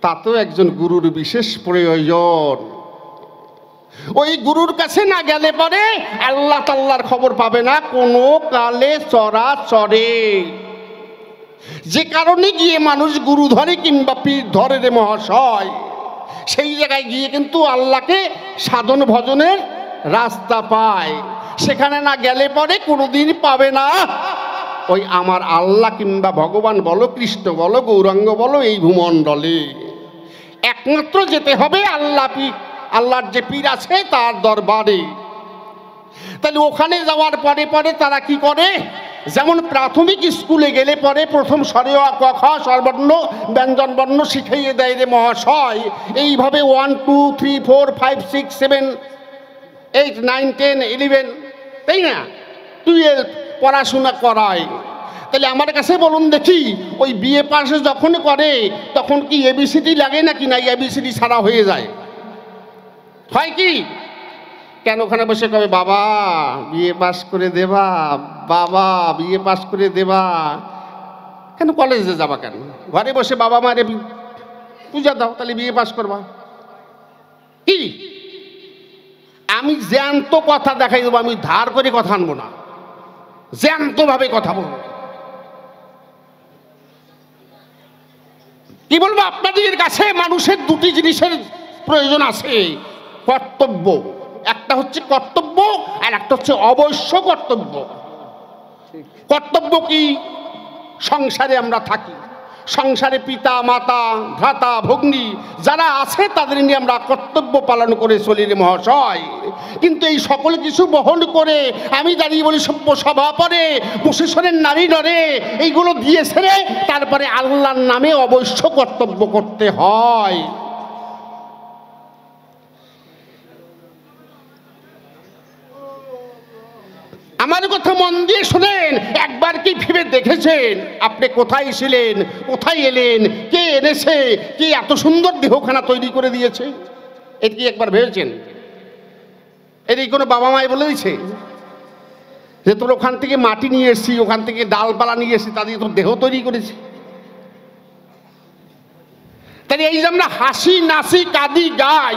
তাতেও একজন গুরুর বিশেষ প্রয়োজন। ওই গুরুর কাছে না গেলে পরে আল্লাহ তাল্লার খবর পাবে না কোনো কালে চরাচরে। যে কারণে গিয়ে মানুষ গুরু ধরে কিংবা পীর ধরে রে মহাশয়, সেই জায়গায় গিয়ে কিন্তু আল্লাহকে সাধন ভজনের রাস্তা পায়। সেখানে না গেলে পরে কোনোদিন পাবে না ওই আমার আল্লাহ কিংবা ভগবান বলো, কৃষ্ণ বলো, গৌরাঙ্গ বলো, এই ভূমণ্ডলে একমাত্র যেতে হবে আল্লাহ পীর, আল্লাহর যে পীর আছে তার দরবারে। তাহলে ওখানে যাওয়ার পরে পরে তারা কি করে? যেমন প্রাথমিক স্কুলে গেলে পরে প্রথম স্বরে অ ক খ স্বরবর্ণ ব্যঞ্জন বর্ণ শিখাইয়ে দেয় রে মহাশয়। এইভাবে 1 2 3 4 5 6 7 8 9 10 11 তাই না 12 পড়াশোনা করায়। তাহলে আমার কাছে বলুন দেখি, ওই বিএ পাশে যখন করে তখন কি এবিসিডি লাগে নাকি না এবিসিডি ছাড়া হয়ে যায়? হয় কি? কেন ওখানে বসে কবে বাবা বিএ পাস করে দেবা, বাবা বিএ পাস করে দেবা? কেন কলেজে যাবা কেন? ঘরে বসে বাবা মারে পূজা দাও, তাহলে বিএ পাস করবা কি? আমি জ্যান্ত কথা দেখাই দেবো, আমি ধার করে কথা আনবো না, জ্যান্তভাবে কথা বলবো। কি বলবো আপনাদের কাছে? মানুষের দুটি জিনিসের প্রয়োজন আছে, কর্তব্য। একটা হচ্ছে কর্তব্য আর একটা হচ্ছে অবশ্য কর্তব্য। কর্তব্য কি? সংসারে আমরা থাকি, সংসারে পিতা মাতা ভ্রাতা ভগ্নী যারা আছে তাদের নিয়ে আমরা কর্তব্য পালন করে চলি রে মহাশয়। কিন্তু এই সকল কিছু বহন করে আমি দাঁড়িয়ে বলি সভ্য সভা পরে প্রশাসনের নারী নরে এইগুলো দিয়ে ছেড়ে তারপরে আল্লাহর নামে অবশ্য কর্তব্য করতে হয়। আমার কথা মন দিয়ে শোনেন, একবার কি ভেবে দেখেছেন আপনি কোথায় ছিলেন, কোথায় এলেন, কে এনেছে, কে এত সুন্দর দেহখানা তৈরি করে দিয়েছে? এটি কি একবার ভেবেছেন? এটি কোনো বাবা মাই বলে দিয়েছে যে তোর ওখান থেকে মাটি নিয়ে এসেছি, ওখান থেকে ডালপালা নিয়ে এসেছি, তাদের তোর দেহ তৈরি করেছে? তাহলে এই যে আমরা হাসি নাচি কাঁদি গাই,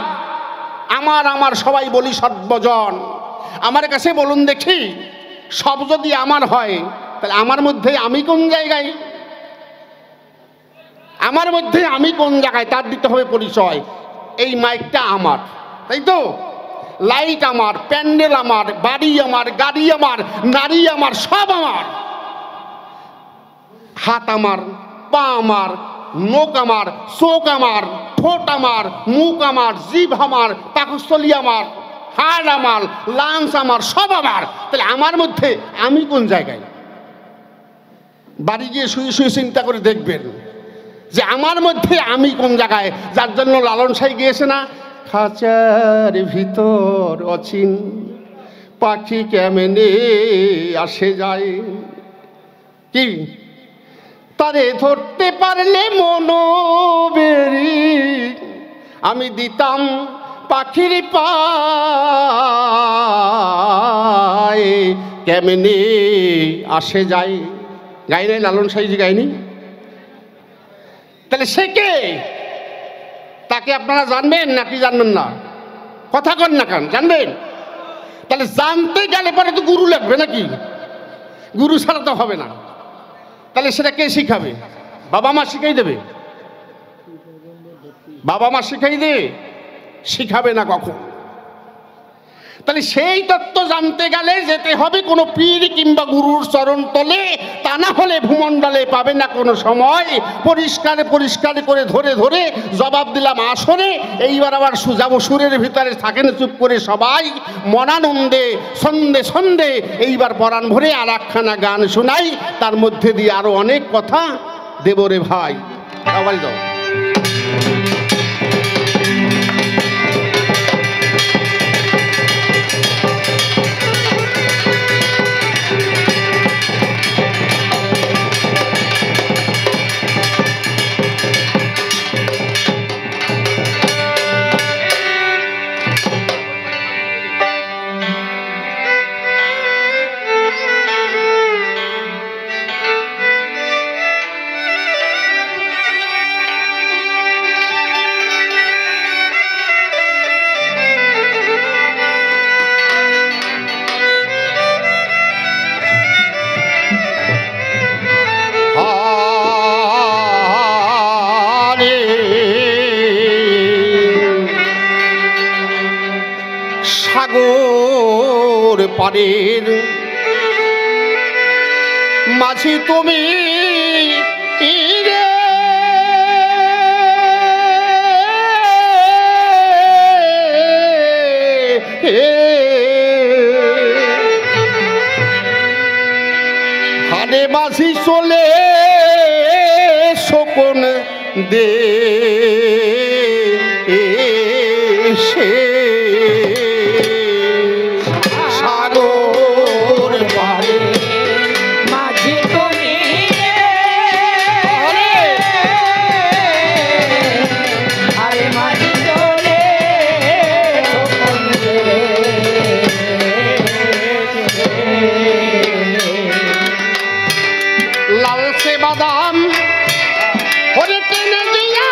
আমার আমার সবাই বলি সর্বজন, আমার কাছে বলুন দেখি সব যদি আমার হয় তাহলে আমার মধ্যে আমি কোন জায়গায়? আমার মধ্যে আমি কোন জায়গায় তার দিতে হবে পরিচয়। এই মাইকটা আমার, তাই তো? লাইট আমার, প্যান্ডেল আমার, বাড়ি আমার, গাড়ি আমার, নারী আমার, সব আমার। হাত আমার, পা আমার, নখ আমার, চোখ আমার, ঠোঁট আমার, মুখ আমার, জিভ আমার, পাকস্থলী আমার, হাড় আমার, লাঞ্চ আমার, সব আমার। তাহলে আমার মধ্যে আমি কোন জায়গায়? বাড়ি গিয়ে শুয়ে শুয়ে চিন্তা করে দেখবেন যে আমার মধ্যে আমি কোন জায়গায়। যার জন্য লালন সাই গিয়েছে না, খাঁচার ভিতর অচিন পাখি কেমনে আসে যায়, কি তারে ধরতে পারলে মনোবেরি আমি দিতাম পাখির পায় কেমনে আসে যায়। গাই নাই লালন সাইজি গাইনি? তাহলে সে কে? তাকে আপনারা জানবেন নাকি জানবেন না? কথা কন না কেন? জানবেন? তাহলে জানতে গেলে পরে তো গুরু লাগবে নাকি? গুরু ছাড়া তো হবে না। তাহলে সেটা কে শিখাবে? বাবা মা শিখাই দেবে? বাবা মা শিখাই দে? শিখাবে না কখন। তাহলে সেই তত্ত্ব জানতে গেলে যেতে হবে কোনো পীর কিংবা গুরুর চরণ তলে, তা না হলে ভূমণ্ডলে পাবে না কোনো সময়। পরিষ্কার পরিষ্কার করে ধরে ধরে জবাব দিলাম আসরে। এইবার আবার যাবো সুরের ভিতরে, থাকেন চুপ করে সবাই মনানন্দে সন্ধে সন্ধে। এইবার পরাণ ভরে আর একখানা গান শোনাই, তার মধ্যে দিয়ে আরো অনেক কথা দেব রে ভাই। আবার দাও। পারের মাঝি তুমি রে হারে মাঝি চলে শকুন দে সাগর পারে মাঝি তুমি আরে মাঝি চলে লালচে বাদাম হরে টেনে দিয়া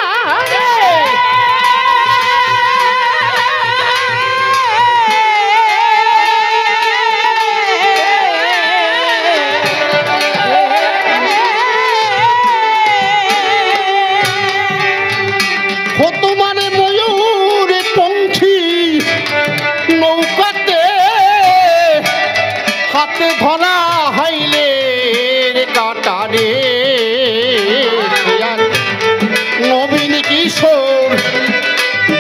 তোমারে ময়ূর পঙ্খী নৌকাতে হাতে ধরা হাইলে কাটারে নবীন কিশোর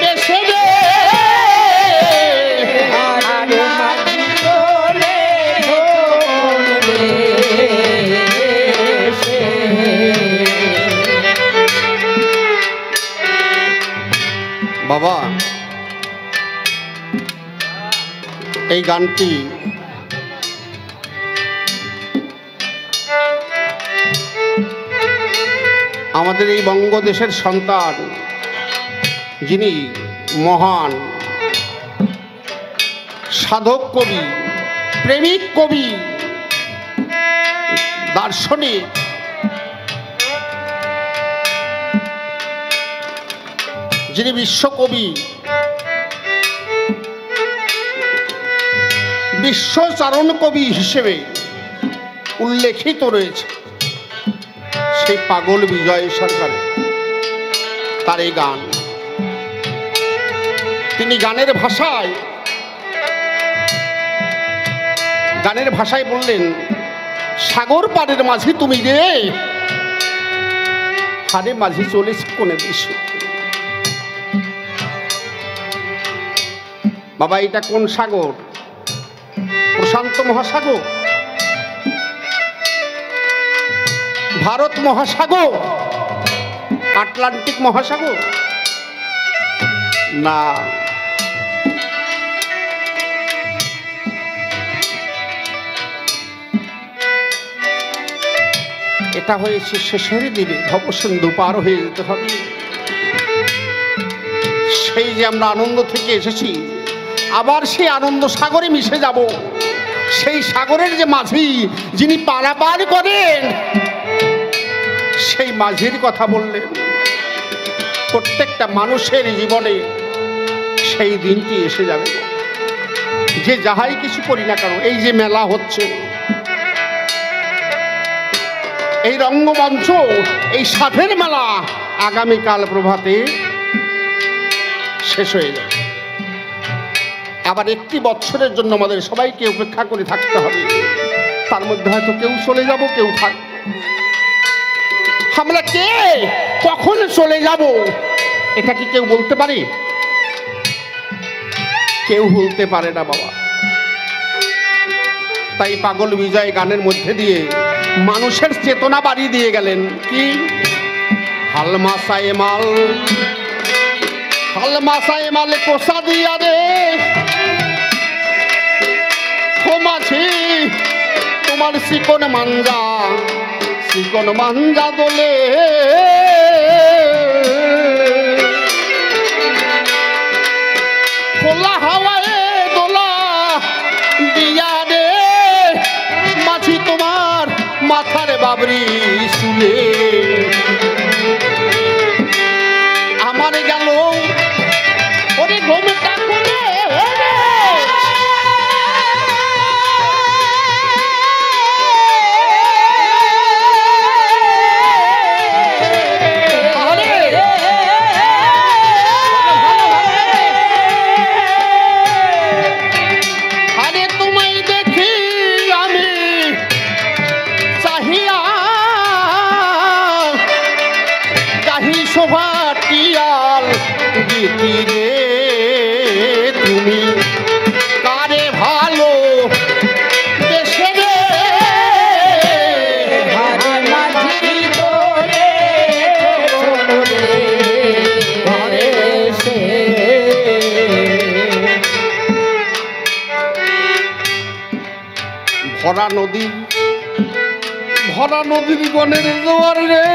বেশে রে মাঝি চলে বাবা এই গানটি আমাদের এই বঙ্গদেশের সন্তান যিনি মহান সাধক কবি, প্রেমিক কবি, দার্শনিক, যিনি বিশ্বকবি, বিশ্বচারণ কবি হিসেবে উল্লেখিত রয়েছে, সেই পাগল বিজয় সরকার তার এই গান। তিনি গানের ভাষায় বললেন, সাগর পাড়ের মাঝি তুমি রে, হারে মাঝি চলেছে কোনে দেশে। বাবা এটা কোন সাগর? প্রশান্ত মহাসাগর, ভারত মহাসাগর, আটলান্টিক মহাসাগর না, এটা হয়েছে শেষের দিনে, ভবসিন্ধু পার হয়ে যেতে হবে। সেই যে আমরা আনন্দ থেকে এসেছি, আবার সেই আনন্দ সাগরে মিশে যাব। সেই সাগরের যে মাঝি যিনি পারাপার করেন, সেই মাঝির কথা বললেন। প্রত্যেকটা মানুষের জীবনে সেই দিনটি এসে যাবে, যে যাহাই কিছু করি না কেন। এই যে মেলা হচ্ছে, এই রঙ্গমঞ্চ, এই সাধের মেলা আগামীকাল প্রভাতে শেষ হয়ে যাবে। আবার একটি বছরের জন্য আমাদের সবাইকে অপেক্ষা করে থাকতে হবে। তার মধ্যে হয়তো কেউ চলে যাব, কেউ থাকবে। আমরা কে কখন চলে যাব এটা কি কেউ বলতে পারে? কেউ বলতে পারে না বাবা। তাই পাগল বিজয় গানের মধ্যে দিয়ে মানুষের চেতনা বাড়িয়ে দিয়ে গেলেন। কি হালমাসায় মাল, হালমাসায় মালে কোষা দিয়া রে মাছি, তোমার চিকন মাঞ্জা দোলে, খোলা হাওয়ায় দোলা দিয়া রে মাছি, তোমার মাথার বাবরি শুলে। আমার গেল ওরে ঘুমটা করে নাহি শোভা টিয়াল গীতি রে তুমি কারে ভালো দেশে রে আরে মাঝি তোরে ছোটরে ঘরে সে ভরা নদীর গণের জোয়ার রে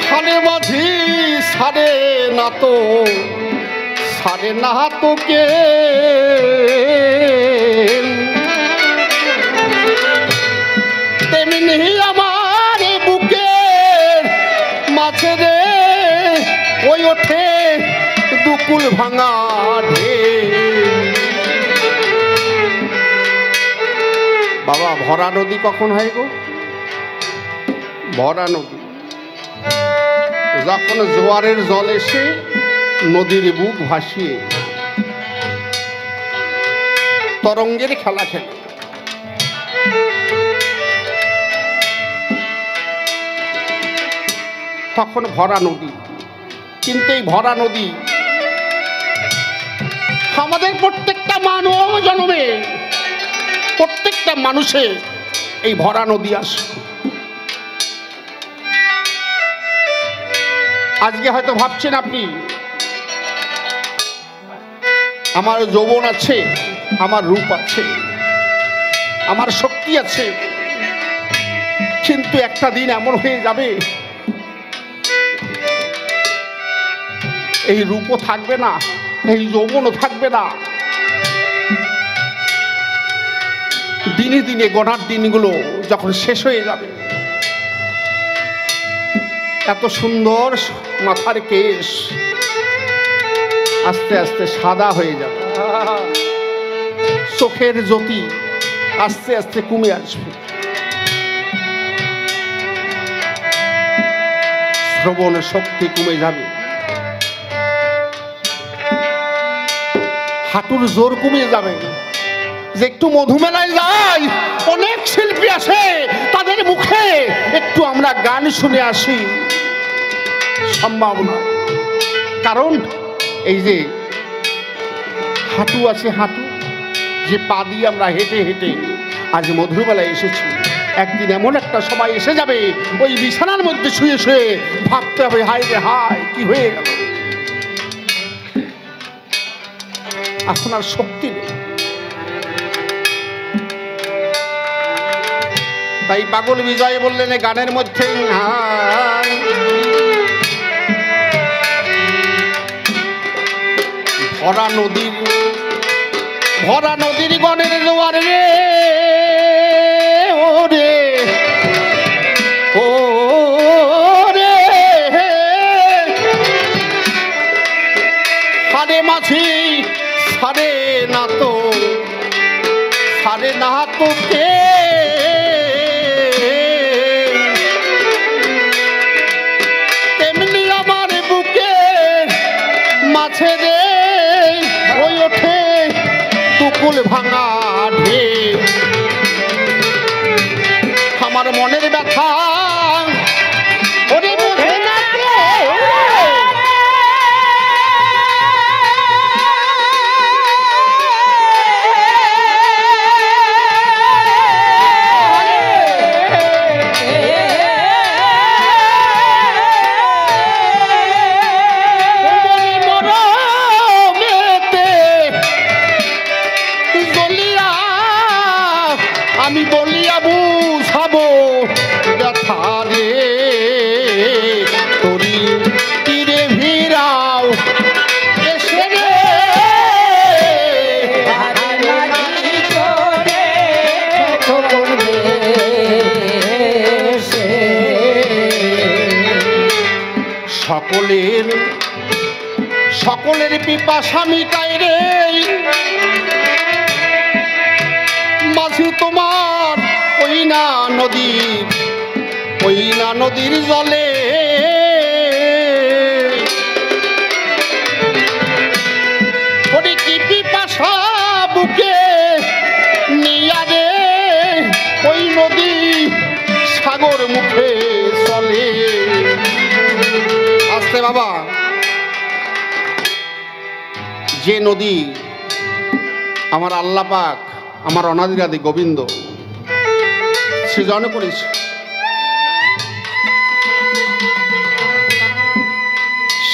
সারে মাঝি সারে না তো কে তেমনি আমার বুকের মাঝে রে ওই ওঠে দুকুল ভাঙা ঢেউ। বাবা ভরা নদী কখন হয় গো? ভরা নদী যখন জোয়ারের জল এসে নদীর বুক ভাসিয়ে তরঙ্গের খেলা খেলে। তখন ভরা নদী। কিন্তু এই ভরা নদী আমাদের প্রত্যেকটা মানব জন্মে প্রত্যেকটা মানুষের এই ভরা নদী আসে। আজকে হয়তো ভাবছেন আপনি আমার যৌবন আছে, আমার রূপ আছে, আমার শক্তি আছে, কিন্তু একটা দিন এমন হয়ে যাবে এই রূপও থাকবে না, এই যৌবনও থাকবে না। দিনে দিনে গড়ার দিনগুলো যখন শেষ হয়ে যাবে, এত সুন্দর মাথার কেশ আস্তে আস্তে সাদা হয়ে যাবে, চোখের জ্যোতি আস্তে আস্তে কমে আসবে, শ্রবণের শক্তি কমে যাবে, হাঁটুর জোর কমে যাবে। যে একটু মধুমেলায় যাই, অনেক শিল্পী আসে, তাদের মুখে একটু আমরা গান শুনে আসি, সম্ভব না। কারণ এই যে হাঁটু আছে, হাঁটু যে পা দিয়ে আমরা হেঁটে হেঁটে আজ মধুমেলায় এসেছি, একদিন এমন একটা সময় এসে যাবে ওই বিছানার মধ্যে শুয়ে শুয়ে ভাবতে হবে, হায় রে হায় কি হয়ে গেল, এখন আর শক্তি নেই। তাই পাগল বিজয় বললেন গানের মধ্যে, ভরা নদীর গণের জোয়ার রে ও রে ও রে সারে মাঝি সারে না তো কে তেমনি আমার বুকের মাঝে রে ওই ওঠে দুকুল ভাঙা ঢেউ। আমার মনের ব্যথা ওরে বুঝে না কে, আমি বলিয়া বুঝাবো ব্যথা রে তোরি তীরে ভিড়াও এসে রে সকলের পিপাসা মিটাই রে মাঝি তোমার ওই না নদীর জলে ওরে কি পিপাসা বুকে নিয়া রে ওই নদী সাগর মুখে চলে। যে নদী আমার আল্লাহ পাক আমার অনাদিরাদি গোবিন্দ সৃজন করেছে,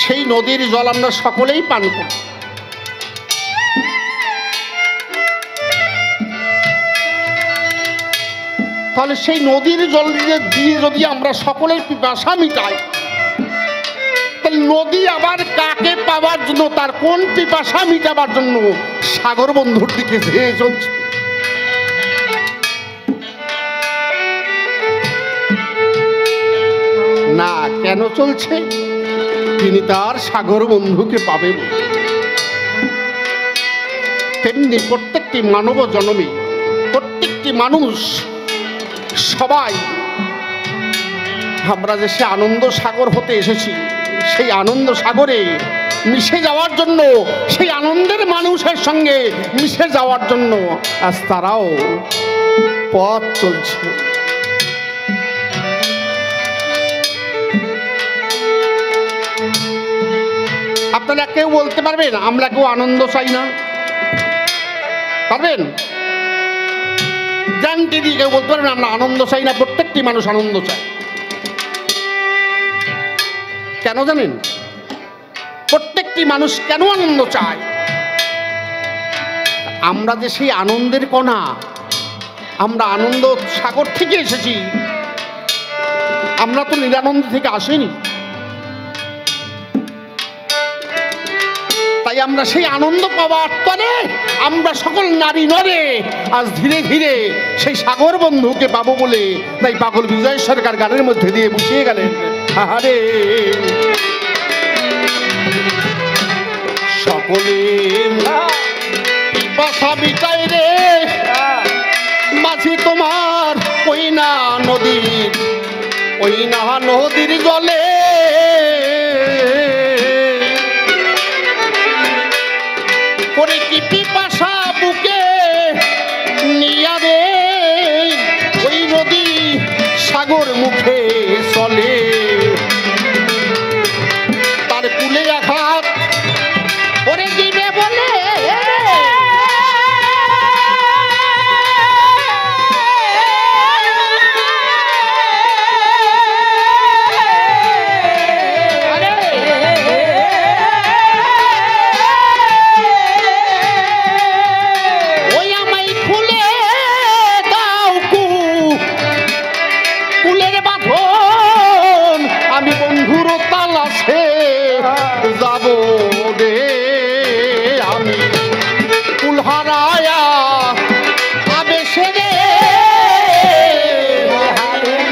সেই নদীর জল আমরা সকলেই পান করি। তাহলে সেই নদীর জল দিয়ে যদি আমরা সকলের পিপাসা মিটাই, তাহলে নদী আবার কাকে পাওয়ার জন্য, তার কোন পিপাসা মিটাবার জন্য সাগর বন্ধুর দিকে ধেয়ে চলছে? না, কেন চলছে? তিনি তার সাগর বন্ধুকে পাবেন। তেমনি প্রত্যেকটি মানব জন্মে প্রত্যেকটি মানুষ সবাই আমরা যে সে আনন্দ সাগর হতে এসেছি, সেই আনন্দ সাগরে মিশে যাওয়ার জন্য, সেই আনন্দের মানুষের সঙ্গে মিশে যাওয়ার জন্য আজ তারাও পথ চলছে। আপনারা কেউ বলতে পারবেন আমরা কেউ আনন্দ চাই না? পারবেন? গ্যারান্টি দিয়ে কেউ বলতে পারবেন আমরা আনন্দ চাই না? প্রত্যেকটি মানুষ আনন্দ চায়। কেন জানেন? প্রত্যেকটি মানুষ কেন আনন্দ চায়? আমরা যে সেই আনন্দের কণা, আমরা আনন্দ সাগর থেকে এসেছি, আমরা তো নিরানন্দ থেকে আসিনি। তাই আমরা সেই আনন্দ পাওয়ার তরে আমরা সকল নারী নরে আজ ধীরে ধীরে সেই সাগর বন্ধুকে পাবো বলে তাই পাগল বিজয় সরকার গানের মধ্যে দিয়ে বসিয়ে গেলেন। আহারে সকলে পিপাসা মিটাই রে মাঝি তোমার ওই না নদীর জলে, করে কি পিপাসা বুকে নিয়া রে ওই নদী সাগর মুখে চলে, তার কুলে আঘাত করে দিবে বলে যাব রে আমি কুল হারায়া আবেশে রে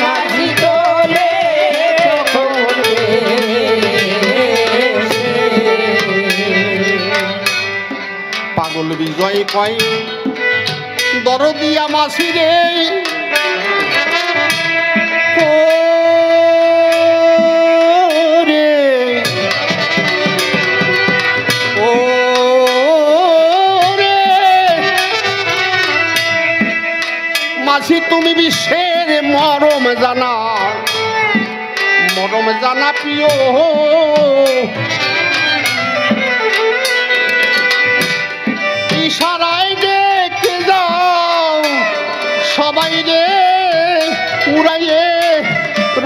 মাঝি তোলে পাগল বিজয় কয় দরদিয়া মাসি রে মাঝি তুমি বিশ্বের মরম জানা প্রিয়, ইশারায় দেখে যাও সবাই রে উড়াইয়ে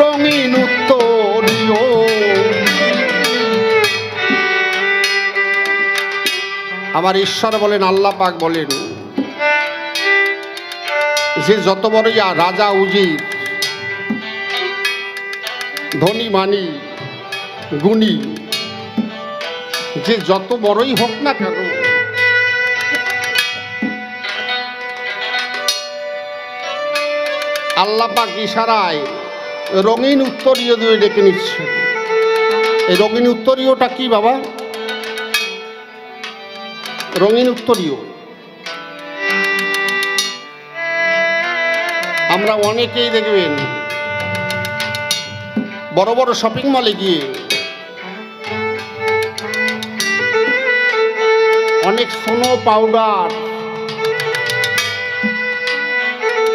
রঙিন উত্তরীয়। আমার ঈশ্বর বলেন, আল্লাহ পাক বলেন যে যত বড়ই রাজা উজির ধনী মানি গুণী যে যত বড়ই হোক না কেন, আল্লাহ পাক ইশারায় রঙিন উত্তরীয় দিয়ে ডেকে নিচ্ছে। এই রঙিন উত্তরীয়টা কি বাবা? রঙিন উত্তরীয় আমরা অনেকেই দেখবেন বড় বড় শপিং মলে গিয়ে অনেক সোনো পাউডার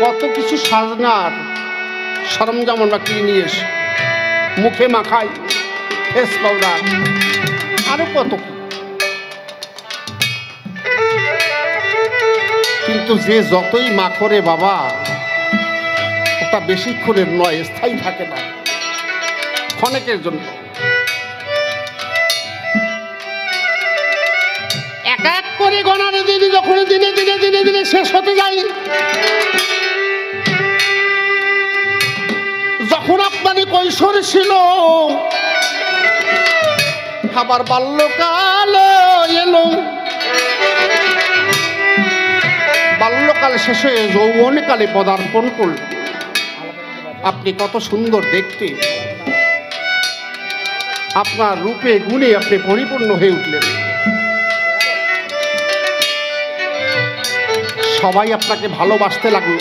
কত কিছু সাজনার সরঞ্জাম আমরা কিনে নিয়ে এসে মুখে মাখাই, ফেস পাউডার আরো কত কি। কিন্তু যে যতই মাখরে বাবা, ওটা বেশিক্ষণের নয়, স্থায়ী থাকে না, ক্ষণেকের জন্য। এক এক করে গণার দিন যখন দিনে দিনে দিনে দিনে শেষ হতে যায়, যখন আপনারই কৈশোর ছিল, আবার বাল্যকাল এলো, বাল্যকাল শেষে যৌবনকালে পদার্পণ করলেন। আপনি কত সুন্দর দেখতে, আপনার রূপে গুণে আপনি পরিপূর্ণ হয়ে উঠলেন। সবাই আপনাকে ভালোবাসতে লাগলো,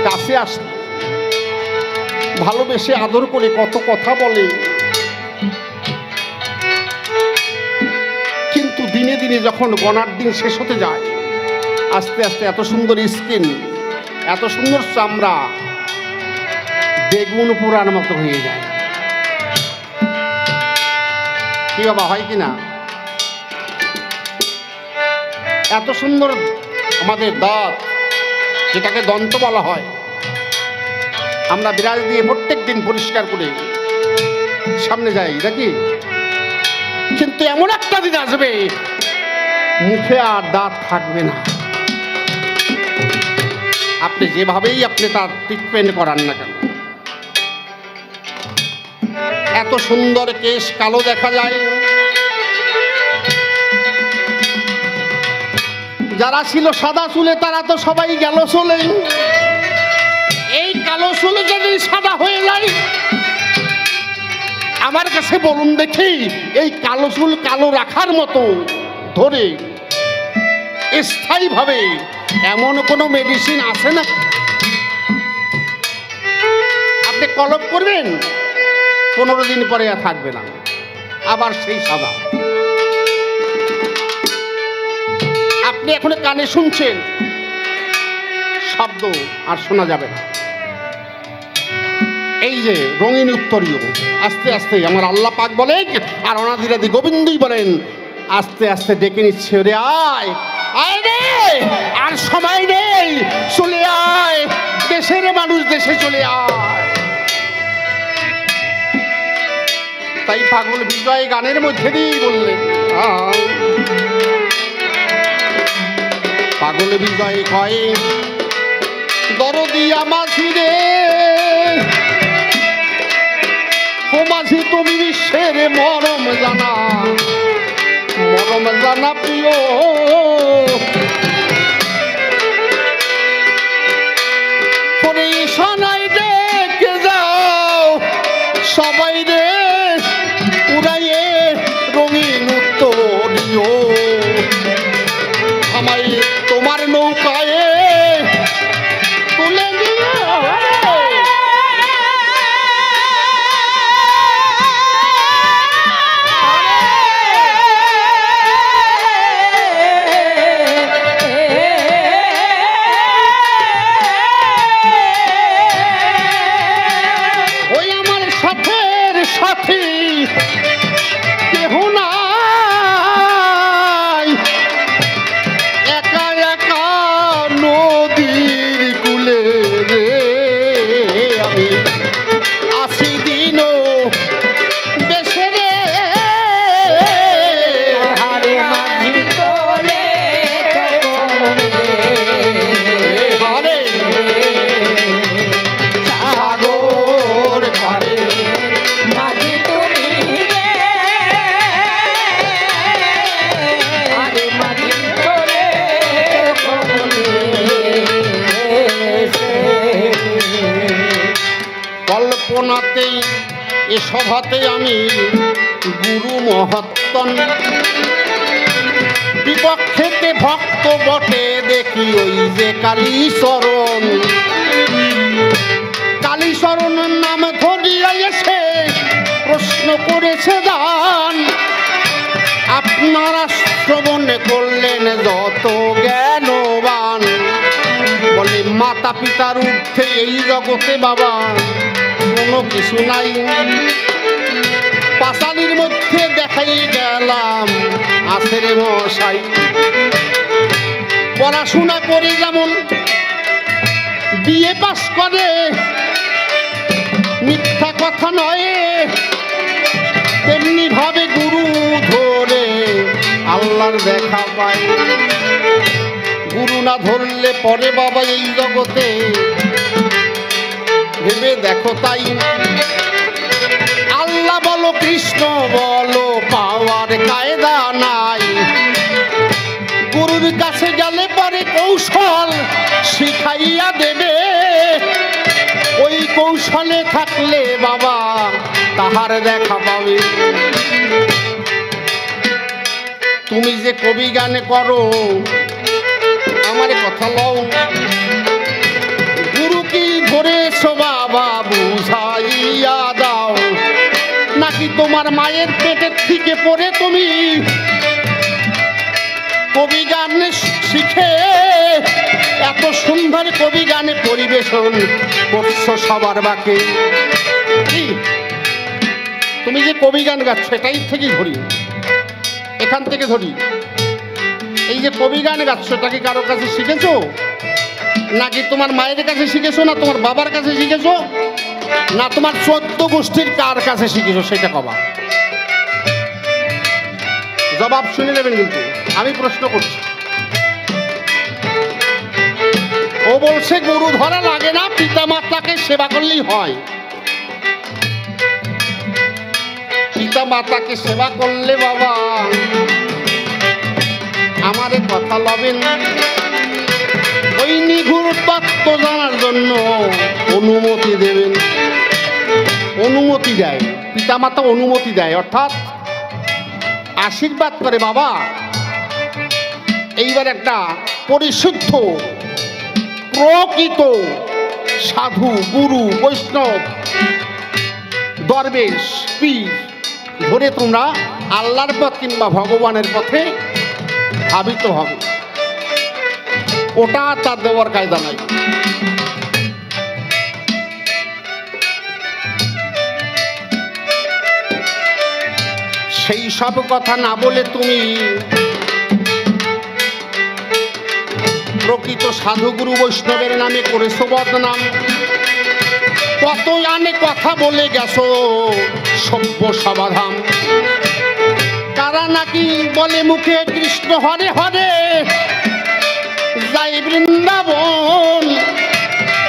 কাছে আসলো, ভালোবেসে আদর করে কত কথা বলে। কিন্তু দিনে দিনে যখন গণার দিন শেষ হতে যায়, আস্তে আস্তে এত সুন্দর স্কিন, এত সুন্দর চামড়া বেগুন পুরার মতো হয়ে যায়। কি বাবা, হয় কিনা? এত সুন্দর আমাদের দাঁত, যেটাকে দন্ত বলা হয়, আমরা বিরাজ দিয়ে প্রত্যেক দিন পরিষ্কার করে সামনে যাই নাকি? কিন্তু এমন একটা দিন আসবে মুখে আর দাঁত থাকবে না। আপনি যেভাবেই আপনি তার ট্রিটমেন্ট করান না কেন, এত সুন্দর কেশ কালো দেখা যায়। যারা ছিল সাদা চুলে তারা তো সবাই গেল চলে। এই কালো চুলে যদি সাদা হয়ে যায়, আমার কাছে বলুন দেখি, এই কালো চুল কালো রাখার মতো ধরে স্থায়ীভাবে এমন কোনো মেডিসিন আছে না? আপনি কলপ করবেন, 15 দিন পরে আর থাকবে না, আবার সেই সাদা। আপনি এখন কানে শুনছেন শব্দ, আর শোনা যাবে না। এই যে রঙিন উত্তরীয়, আস্তে আস্তে আমার আল্লাহ পাক বলেন, আর অনাদিরাদি গোবিন্দই বলেন, আস্তে আস্তে ডেকে নিচ্ছে, রে আয় আয় রে, আর সময় নেই, চলে আয়, দেশের মানুষ দেশে চলে আয়। তাই পাগল বিজয় গানের মধ্যে দিয়েই বললেন, পাগল বিজয় কয়, দরদি মাঝি রে, ও মাঝি তুমি বিশ্বের মরম জানা, মরম জানা প্রিয়, পরে ইশানায় ডেকে যাও সবাই রে, উড়াইয়ে রঙিন উত্তরীয়, আমায় তোমার নৌকায় তুলে নিয়ে। ওই আমার সাথের সাথী কেহ নাই, একা একা নদীর কুলে রে, আমি আসি দিন দেশে রে, হারে মাঝি তোলে হারে সাগর পারে, মাঝি তুমি রে, হারে মাঝি তোলে কল্পনাতেই এ সভাতে আমি গুরু মহত্তন, বিপক্ষেতে ভক্ত বটে দেখি ওই যে কালীচরণ, কালীচরণের নাম ধরিয়া এসে প্রশ্ন করেছে দান, আপনারা শ্রবণ করলেন যত জ্ঞানবান, বলে মাতা পিতার ঊর্ধ্বে এই জগতে বাবা কোনো কিছু নাই, পাঁচালির মধ্যে দেখাই গেলাম আছে রে মশাই, পড়াশোনা করে যেমন বিএ পাস করে, মিথ্যা কথা নয়, তেমনি ভাবে গুরু ধরে আল্লাহর দেখা পায়। গুরু না ধরলে পরে বাবা এই জগতে ভেবে দেখো তাই। আল্লাহ বলো কৃষ্ণ বলো পাওয়ার কায়দা নাই। গুরুর কাছে গেলে পরে কৌশল শিখাইয়া দেবে, ওই কৌশলে থাকলে বাবা তাহার দেখা পাবে। তুমি যে কবি গান করো আমার কথা লও, গুরু কি ধরেছো বাবা বুঝাইয়া দাও, নাকি তোমার মায়ের পেটের থেকে পড়ে তুমি কবি গান শিখে এত সুন্দর কবি গানে পরিবেশন করছো সবার বাকে? তুমি যে কবি গান গাচ্ছ এটাই থেকে ধরি, এখান থেকে ধরি। এই যে কবি গান গাচ্ছ এটা কি কারো কাছে শিখেছো, নাকি তোমার মায়ের কাছে শিখেছো, না তোমার বাবার কাছে শিখেছো, না তোমার 14 গোষ্ঠীর কার কাছে শিখেছো সেটা কবা। জবাব শুনে নেবেন, কিন্তু আমি প্রশ্ন করছি। ও বলছে গুরু ধরা লাগে না, পিতা মাতাকে সেবা করলেই হয়। পিতা মাতাকে সেবা করলে বাবা আমারে কথা লবেন, ওই নিগুড় তত্ত্ব জানার জন্য অনুমতি দেবেন। অনুমতি দেয়, পিতা মাতা অনুমতি দেয়, অর্থাৎ আশীর্বাদ করে বাবা এইবার একটা পরিশুদ্ধ প্রকৃত সাধু গুরু বৈষ্ণব দরবেশ পীর ধরে তোমরা আল্লাহর পথ কিংবা ভগবানের পথে ধাবিত হবে। ওটা তার দেওয়ার কায়দা নাই। সেই সব কথা না বলে তুমি প্রকৃত সাধুগুরু বৈষ্ণবের নামে করেছো বদনাম। কত জানে কথা বলে গেছো সভ্য সমাধান। তারা নাকি বলে মুখে কৃষ্ণ হরে হরে, যাই বৃন্দাবন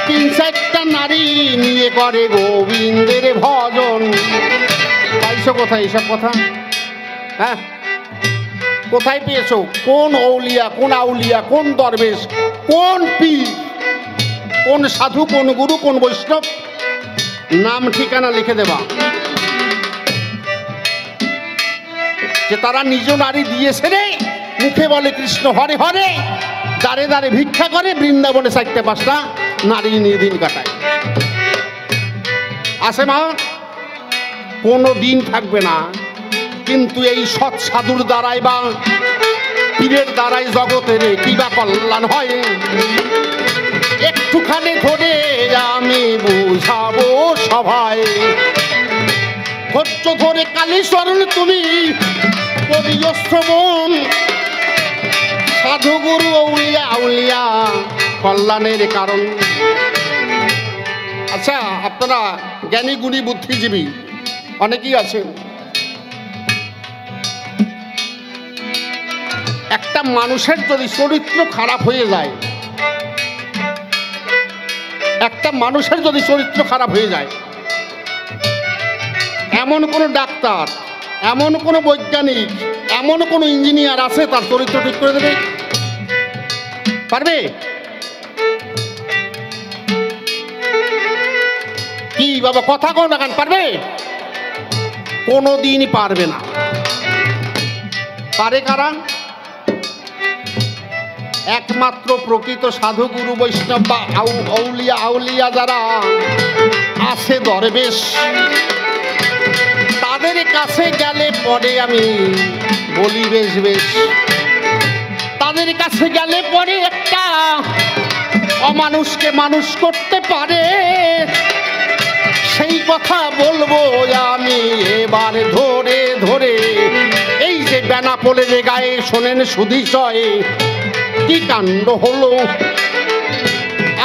3-4টা নারী নিয়ে করে গোবিন্দের ভজন। পাইছো কোথায় এইসব কথা? হ্যাঁ, কোথায় পেয়েছো? কোন অউলিয়া, কোন আউলিয়া, কোন দরবেশ, কোন পীর, কোন সাধু, কোন গুরু, কোন বৈষ্ণব? নাম ঠিকানা লিখে দেবা। যে তারা নিজ নারী দিয়েছে রে, মুখে বলে কৃষ্ণ হরে হরে, দাঁড়ে দাঁড়ে ভিক্ষা করে, বৃন্দাবনে 4-5টা নারী নিয়ে দিন কাটায়। আছে মা? কোনো দিন থাকবে না। কিন্তু এই সৎ সাধুর দ্বারাই বা পীরের দ্বারাই জগতের কি বা কল্যাণ হয়, একটুখানি ধরে আমি বুঝাবো সবাই। ধৈর্য ধরে কালীচরণ তুমি করিও শ্রবণ, সাধুগুরু আউলিয়া আউলিয়া কল্যাণের কারণ। আচ্ছা, আপনারা জ্ঞানী গুণী বুদ্ধিজীবী অনেকেই আছেন। একটা মানুষের যদি চরিত্র খারাপ হয়ে যায়, একটা মানুষের যদি চরিত্র খারাপ হয়ে যায়, এমন কোনো ডাক্তার, এমন কোনো বৈজ্ঞানিক, এমন কোনো ইঞ্জিনিয়ার আছে তার চরিত্র ঠিক করে দেবে? পারবে কি বাবা? কথা কও না কেন? পারবে? কোনোদিনই পারবে না। পারে কারা? একমাত্র প্রকৃত সাধু গুরু বৈষ্ণব বা আউলিয়া আউলিয়া যারা আছে দরবেশ, তাদের কাছে গেলে পরে আমি বলি বেশ বেশ। তাদের কাছে গেলে পরে একটা অমানুষকে মানুষ করতে পারে, সেই কথা বলবো আমি এবার ধরে ধরে। এই যে বেনাপোলের গায়ে শোনেন সুধিচয়, কি কাণ্ড হলো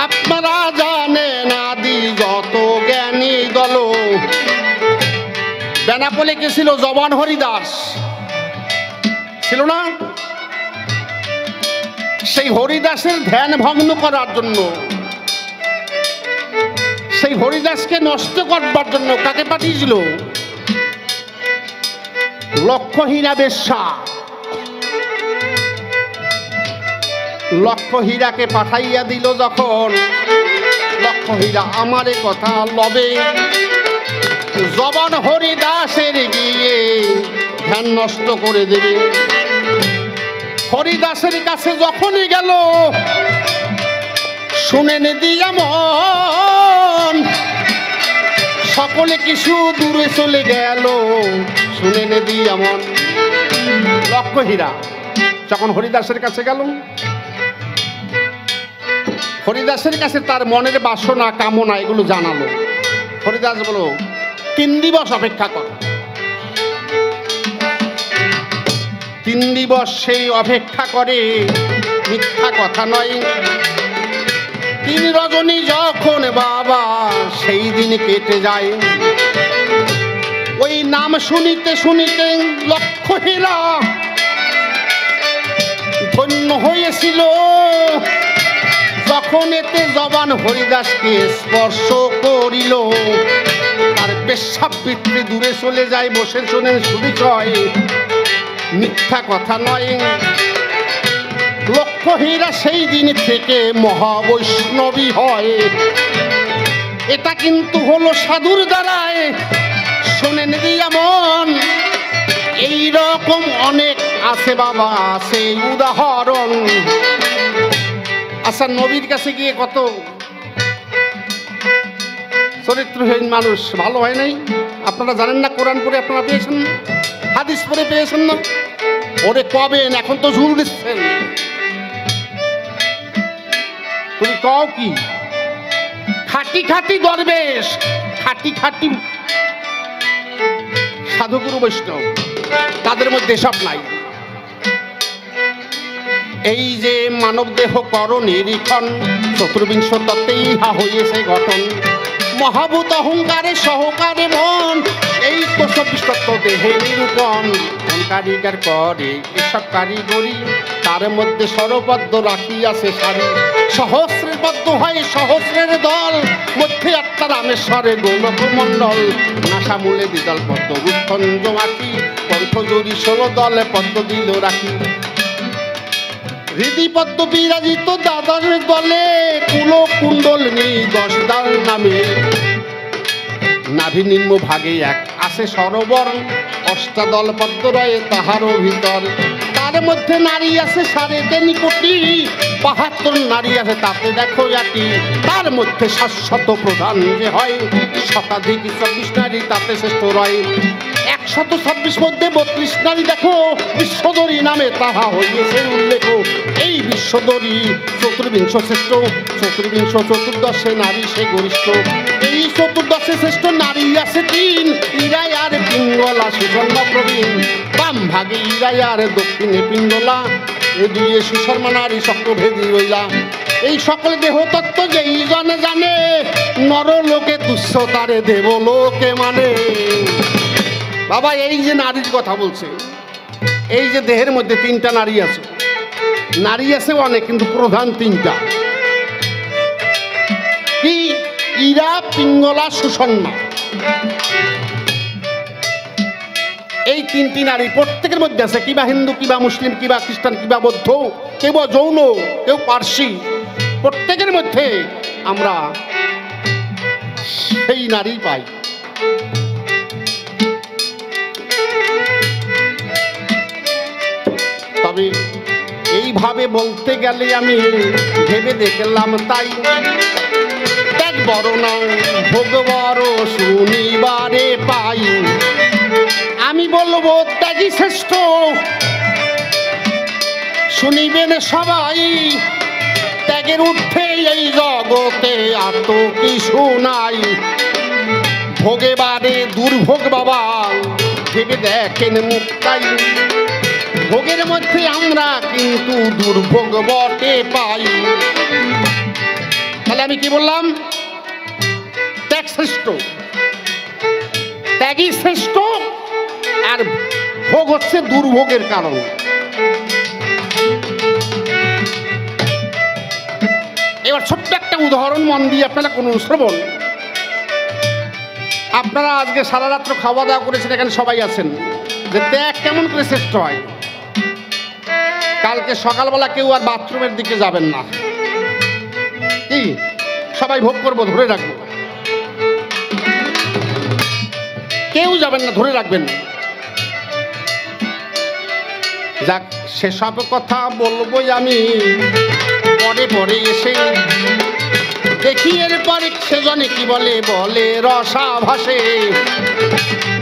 আপনারা জানেন আদি যত জ্ঞানী দল বেনাপোলে কে ছিল জবান হরিদাস ছিল না সেই হরিদাসের ধ্যান ভগ্ন করার জন্য সেই হরিদাসকে নষ্ট করবার জন্য কাকে পাঠিয়েছিল লক্ষহীরা বেশ্যা লক্ষহীরাকে পাঠাইয়া দিল যখন লক্ষহীরা আমারে কথা লবে জবান হরিদাসের গিয়ে ধ্যান নষ্ট করে দেবে হরিদাসের কাছে যখনই গেল শুনেন দিয়া মন সকলে কিছু দূরে চলে গেল শুনেন দিয়া মন লক্ষহীরা যখন হরিদাসের কাছে গেল হরিদাসের কাছে তার মনের বাসনা কামনা এগুলো জানালো হরিদাস বলো 3 দিবস অপেক্ষা কর 3 দিবস সেই অপেক্ষা করে মিথ্যা কথা নয় 3 রজনী যখন বাবা সেই দিন কেটে যায় ওই নাম শুনিতে শুনিতে লক্ষহীরা ধন্য হয়েছিল যখন এতে জবান হরিদাসকে স্পর্শ করিল তার পেশাব বৃত্তি দূরে চলে যায় বসে শোনেন সুবিচয় মিথ্যা কথা নয় লক্ষহীরা সেই দিন থেকে মহাবৈষ্ণবী হয় এটা কিন্তু হলো সাধুর দ্বারায় শোনেন যেমন এই রকম অনেক আছে বাবা আছে উদাহরণ আচ্ছা নবীর কাছে গিয়ে কত চরিত্রহীন মানুষ ভালো হয় নাই আপনারা জানেন না কোরআন পড়ে আপনারা পেয়েছেন না হাদিস পড়ে পেয়েছেন না ওরে কবেন এখন তো ঝুল দিচ্ছেন তুমি কও কি খাটি খাটি দরবেশ খাটি খাটি সাধুগুরু বৈষ্ণব তাদের মধ্যে সব নাই এই যে মানব দেহ কর নিরীক্ষণ ৪৪ তত্ত্বেই ইহা হইয়েছে গঠন মহাভূত অহংকারে সহকারে মন এই তো ২৪ তত্ত্ব দেহে নিরূপণ কোন কারিগর করে এসব কারিগরি তার মধ্যে সরবদ্ধ রাখিয়াছে সারি সহস্রের বদ্ধ হয় সহস্রের দল মধ্যে আত্মা রামেশ্বরে গোলক মণ্ডল নাসা মূলে দ্বিদল পদ্ম উৎখঞ্জ মাটি কণ্ঠজুরি ১৬ দলে পদ্ম দিল রাখি হৃদি পদ্ম বিরাজিত দাদার দলে কুল কুণ্ডল নি ১০ দাল নামে নাভি নিম্ন ভাগে এক আছে সরোবর অষ্টাদল পদ্ম রয়ে তাহারও ভিতর তার মধ্যে নারী আছে ৩.৫ কোটি ৭২ নারী আছে তাতে দেখো জাতি তার মধ্যে ৭০০ প্রধান যে হয় শতাধিক ২৪ নারী তাতে শ্রেষ্ঠ রয় ১২৬ মধ্যে ৩২ নারী দেখো বিশ্বদরী নামে তাহা হইয়েছে উল্লেখ এই বিশ্বদরী ৪৪ শ্রেষ্ঠ ৪৪ চতুর্দশে নারী সে গরিষ্ঠ এই ১৪ শ্রেষ্ঠ নারী আছে ৩ ইরাই আর পিঙ্গলা সুজন্ম প্রবীণ বাম ভাগে ইরাই আর দক্ষিণে পিঙ্গলা এ দুইয়ে সুশর্মা নারী চক্রভেদী রইলা এই সকল দেহ তত্ত্ব যেই জনে জানে নর লোকে তুচ্ছ তারে দেব লোকে মানে বাবা এই যে নারীর কথা বলছে এই যে দেহের মধ্যে 3টা নারী আছে নারী আছে অনেক কিন্তু প্রধান 3টা কি ইরা পিঙ্গলা সুষণ্মা এই 3টি নারী প্রত্যেকের মধ্যে আছে কিবা হিন্দু কিবা মুসলিম কিবা খ্রিস্টান কিবা বৌদ্ধ কেউ যৌন কেউ পার্সি প্রত্যেকের মধ্যে আমরা সেই নারী পাই তবে এইভাবে বলতে গেলে আমি ভেবে দেখলাম তাই ত্যাগ বড় না ভোগ বড় শুনিবারে পাই আমি বলবো ত্যাগই শ্রেষ্ঠ শুনিবেন সবাই ত্যাগের উঠে এই জগতে আর তো কিছু নাই ভোগে বারে দুর্ভোগ বাবা ভেবে দেখেন মুক্তাই ভোগের মধ্যে আমরা কিন্তু দুর্ভোগ বটে পাই। তাহলে আমি কি বললাম? ত্যাগ শ্রেষ্ঠ, ত্যাগই শ্রেষ্ঠ, আর ভোগ হচ্ছে দুর্ভোগের কারণ। এবার ছোট্ট একটা উদাহরণ মন দিয়ে আপনারা কোন শ্রবণ। আপনারা আজকে সারা রাত্র খাওয়া দাওয়া করেছেন, এখানে সবাই আছেন, যে ত্যাগ কেমন করে শ্রেষ্ঠ হয়। কালকে সকালবেলা কেউ আর বাথরুমের দিকে যাবেন না, কি সবাই ভোগ করবো, ধরে রাখবো, কেউ যাবেন না, ধরে রাখবেন। যাক, সেসব কথা বলবো আমি পরে পরে এসে, দেখি এরপরে সেজনে কি বলে, বলে রসা ভাসে।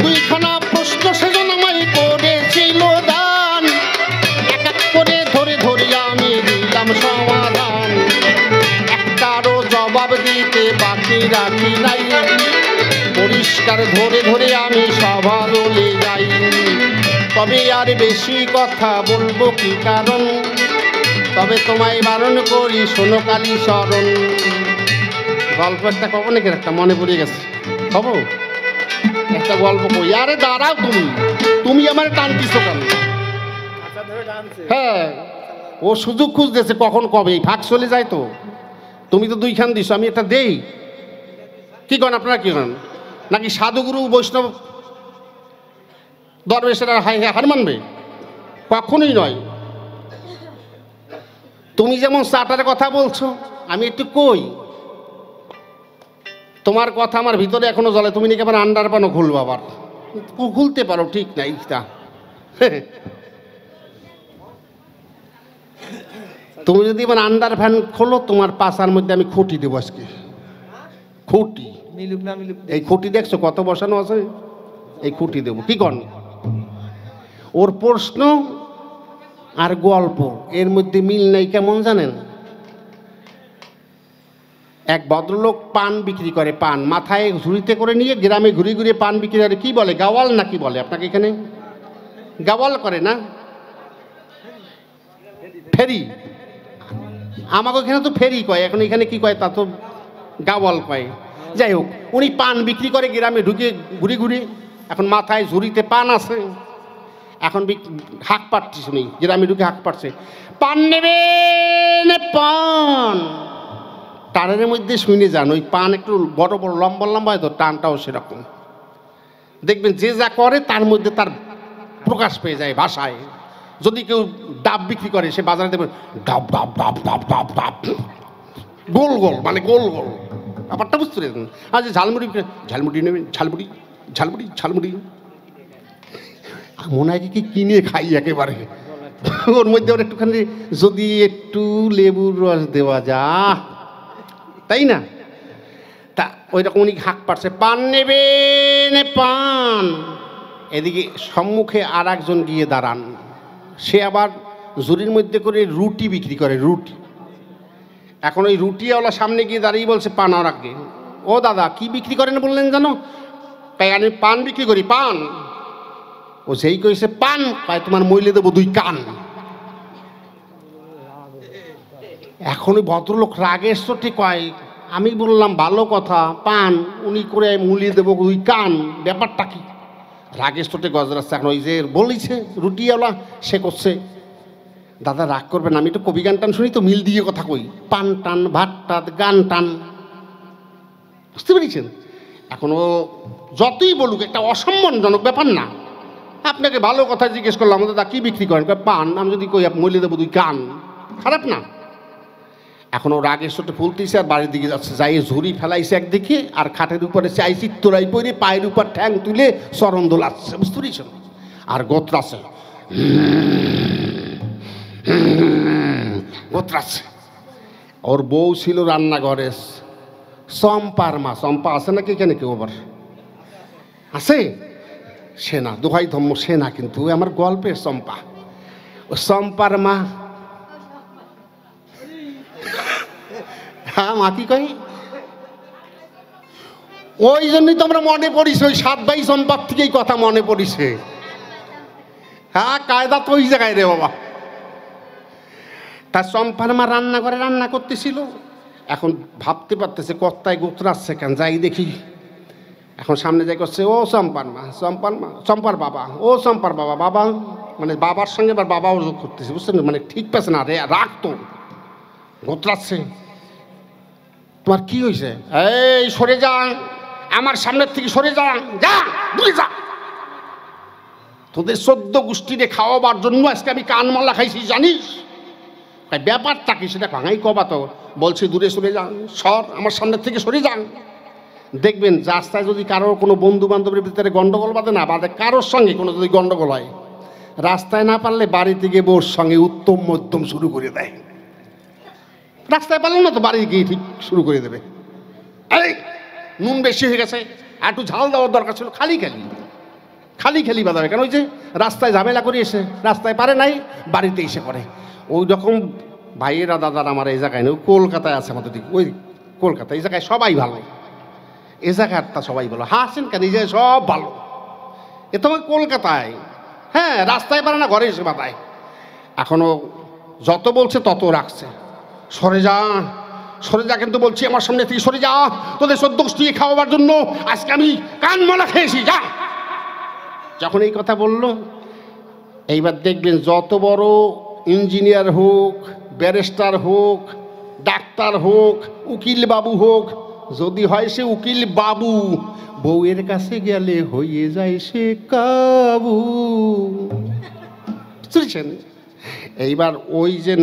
দুইখানা প্রশ্ন সেজন আমায় করেছিল দান, এক এক করে ধরে ধরে আমি দিলাম সমাধান। একটারও জবাব দিতে বাকি রাখি নাই, পরিষ্কার ধরে ধরে আমি সভা বলে যাই। তবে আর বেশি কথা বলবো কি কারণ, তবে তোমায় বারণ করি শোনো কালী শরণ। গল্প একটা কব নাকি, একটা মনে পড়ে গেছে, কব একটা গল্প কই। আরে দাঁড়াও, তুমি তুমি আমার টানতিস কেন? হ্যাঁ, ও সুযোগ খুঁজতেছে কখন কবে ফাঁক চলে যায়। তো তুমি তো দুইখান দিছো, আমি একটা দেই। কি করেন আপনারা, কি করেন? নাকি সাধুগুরু বৈষ্ণব দরবেশেরা হার মানবে? কখনোই নয়। তুমি যেমন চাটার কথা বলছো, আমি একটু কই, তোমার কথা আমার ভিতরে এখনো জ্বলে। তুমি নাকি আবার আন্ডার পানো খুলবো, আবার খুলতে পারো, ঠিক নাই তা। তুমি যদি এবার আন্ডার ফ্যান খোলো, তোমার পাশার মধ্যে আমি খুঁটি দেবো আজকে। খুঁটি মিলুক না মিলুক, এই খুঁটি দেখছো কত বসানো আছে, এই খুঁটি দেবো। কি কন? ওর প্রশ্ন আর গল্প এর মধ্যে মিল নাই, কেমন জানেন? এক ভদ্রলোক পান বিক্রি করে, পান মাথায় ঝুড়িতে করে নিয়ে গ্রামে ঘুরে ঘুরে পান বিক্রি করে। কি বলে, গাওয়াল না কি বলে? আপনাকে এখানে গাওয়াল করে না, ফেরি। আমাকে এখানে তো ফেরি কয়, এখন এখানে কি কয় তা তো গাওয়াল কয়। যাই হোক, উনি পান বিক্রি করে গ্রামে ঢুকে ঘুরে ঘুরে। এখন মাথায় ঝুড়িতে পান আছে, এখন হাঁক পাচ্ছে, শুনি গ্রামে ঢুকে হাঁক পাচ্ছে, পান নেবেন পান। টানের মধ্যে শুনে যান, ওই পান একটু বড় বড় লম্বা লম্বা হয় তো, টানটাও সেরকম। দেখবেন যে যা করে তার মধ্যে তার প্রকাশ পেয়ে যায় ভাষায়। যদি কেউ ডাব বিক্রি করে, সে বাজারে দেখবেন ডাব ডাব ডাব ডাব ডাব ডাব, গোল গোল, মানে গোল গোল। ব্যাপারটা বুঝতে পেরেছেন? আর যে ঝালমুড়ি, ঝালমুড়ি নেবেন, ঝালমুড়ি ঝালমুড়ি ঝালমুড়ি, মনে হয় কি কিনে খাই একেবারে। ওর মধ্যে ওর একটুখানি যদি একটু লেবুর রস দেওয়া যা, তাই না? তা ওই রকম উনি হাঁক পাচ্ছে, পান নেবেন পান। এদিকে সম্মুখে আর একজন গিয়ে দাঁড়ান, সে আবার ঝুড়ির মধ্যে করে রুটি বিক্রি করে, রুটি। এখন ওই রুটিওয়ালা সামনে গিয়ে দাঁড়িয়ে বলছে পান আর আগে, ও দাদা কি বিক্রি করেন বললেন জানো? তাই আমি পান বিক্রি করি, পান। ও সেই কইছে পান, পায় তোমার মইলে দেবো 2 কান। এখন ওই ভদ্রলোক রাগের চোটে কয়, আমি বললাম ভালো কথা পান, উনি করে মুলিয়ে দেবো 2 কান, ব্যাপারটা কি? রাগের চোটে গজরাচ্ছে। এখন ওই যে বলিছে রুটিওয়ালা, সে করছে, দাদা রাগ করবেন, আমি তো কবি গান টান শুনি তো, মিল দিয়ে কথা কই, পান টান ভাত টান গান টান, বুঝতে পেরেছেন? এখন ও যতই বলুক, একটা অসম্মানজনক ব্যাপার না? আপনাকে ভালো কথা জিজ্ঞেস করলাম, দাদা কি বিক্রি করেন? পান। আমি যদি কই মলিয়ে দেবো 2 কান, খারাপ না? এখন ও রাগের সাথে ফুলতেছে আর বাড়ির দিকে যাচ্ছে, যাই ঝুড়ি ফেলাইছে একদিকে, আর খাটের উপরে চাইছি তোরাই পরে পায়ের উপর ঠ্যাং তুলে চরণ দোলাচ্ছে, বুঝতে পেরেছেন? আর গোত্রাচ্ছে, গোত্রাচ্ছে। ওর বউ ছিল রান্নাঘরে, চম্পার মা। চম্পা আছে নাকি এখানে কেউ আবার আছে? সে না, দোহাই ধম্ম, সে না, কিন্তু আমার গল্পের চম্পা। ও চম্পার মা, হ্যাঁ মা কি কই, ওই জন্যই তো আমরা মনে পড়িছে, ওই 7 ভাই চম্পার থেকেই কথা মনে পড়িছে। হ্যাঁ, কায়দা তো ওই জায়গায় রে বাবা। তার চম্পার মা রান্নাঘরে রান্না করতেছিল, এখন ভাবতে পারতেছে কর্তায় গোতরাচ্ছে কেন, যাই দেখি। এখন সামনে যাই করছে, ও চম্পার মা, চম্পার মা, চম্পার বাবা, ও চম্পার বাবা, বাবা মানে বাবার সঙ্গে আবার বাবাও যোগ করতেছে, বুঝছেন, মানে ঠিক পাচ্ছে না রে, রাগ তো গোতরাচ্ছে। তোমার কি হয়েছে? এই সরে যা, আমার সামনের থেকে সরে যা, যা দূরে যা। তোদের 14 গোষ্ঠীরে খাওয়াবার জন্য আজকে আমি কানমালা খাইছি জানিস? ব্যাপারটা কি সেটা ভাঙাই কবা তো। বলছি দূরে সরে যান, সর, আমার সামনের থেকে সরে যান। দেখবেন রাস্তায় যদি কারোর কোনো বন্ধু বান্ধবের ভিতরে গন্ডগোল বাঁধে না বাঁধে, কারোর সঙ্গে কোনো যদি গন্ডগোল হয়, রাস্তায় না পারলে বাড়িতে গিয়ে বোর সঙ্গে উত্তম মধ্যম শুরু করে দেয়। রাস্তায় পারলে না তো বাড়ি গিয়ে ঠিক শুরু করে দেবে। এই নুন বেশি হয়ে গেছে, আর একটু ঝাল দেওয়ার দরকার ছিল, খালি খালি খালি খালি বাঁধাবে কেন? ওই যে রাস্তায় ঝামেলা করে এসে রাস্তায় পারে নাই, বাড়িতে এসে করে। ওই রকম ভাইয়েরা দাদারা আমার এই জায়গায় নেই, কলকাতায় আছে আমাদের দিকে, ওই কলকাতা এই জায়গায় সবাই ভালো, এ জায়গাটা সবাই ভালো। হাসেন কেন? এই জায়গায় সব ভালো। এ তোমার কলকাতায়, হ্যাঁ, রাস্তায় পারে না, ঘরে এসে বাঁধায়। এখনো যত বলছে তত রাখছে, সরে যা সরে যা, কিন্তু বলছি আমার সামনে থেকে সরে যা, তোদের 14 গোষ্ঠী খাওয়াবার জন্য আজকে আমি কানমালা খেয়েছি, যা। যখন এই কথা বলল, এইবার দেখবেন যত বড় ইঞ্জিনিয়ার হোক, ব্যারিস্টার হোক, ডাক্তার হোক, উকিল বাবু হোক, যদি হয় সে উকিল বাবু, বউয়ের কাছে গেলে হয়ে যায় সে কাবু, বুঝছেন? এইবার ওই যে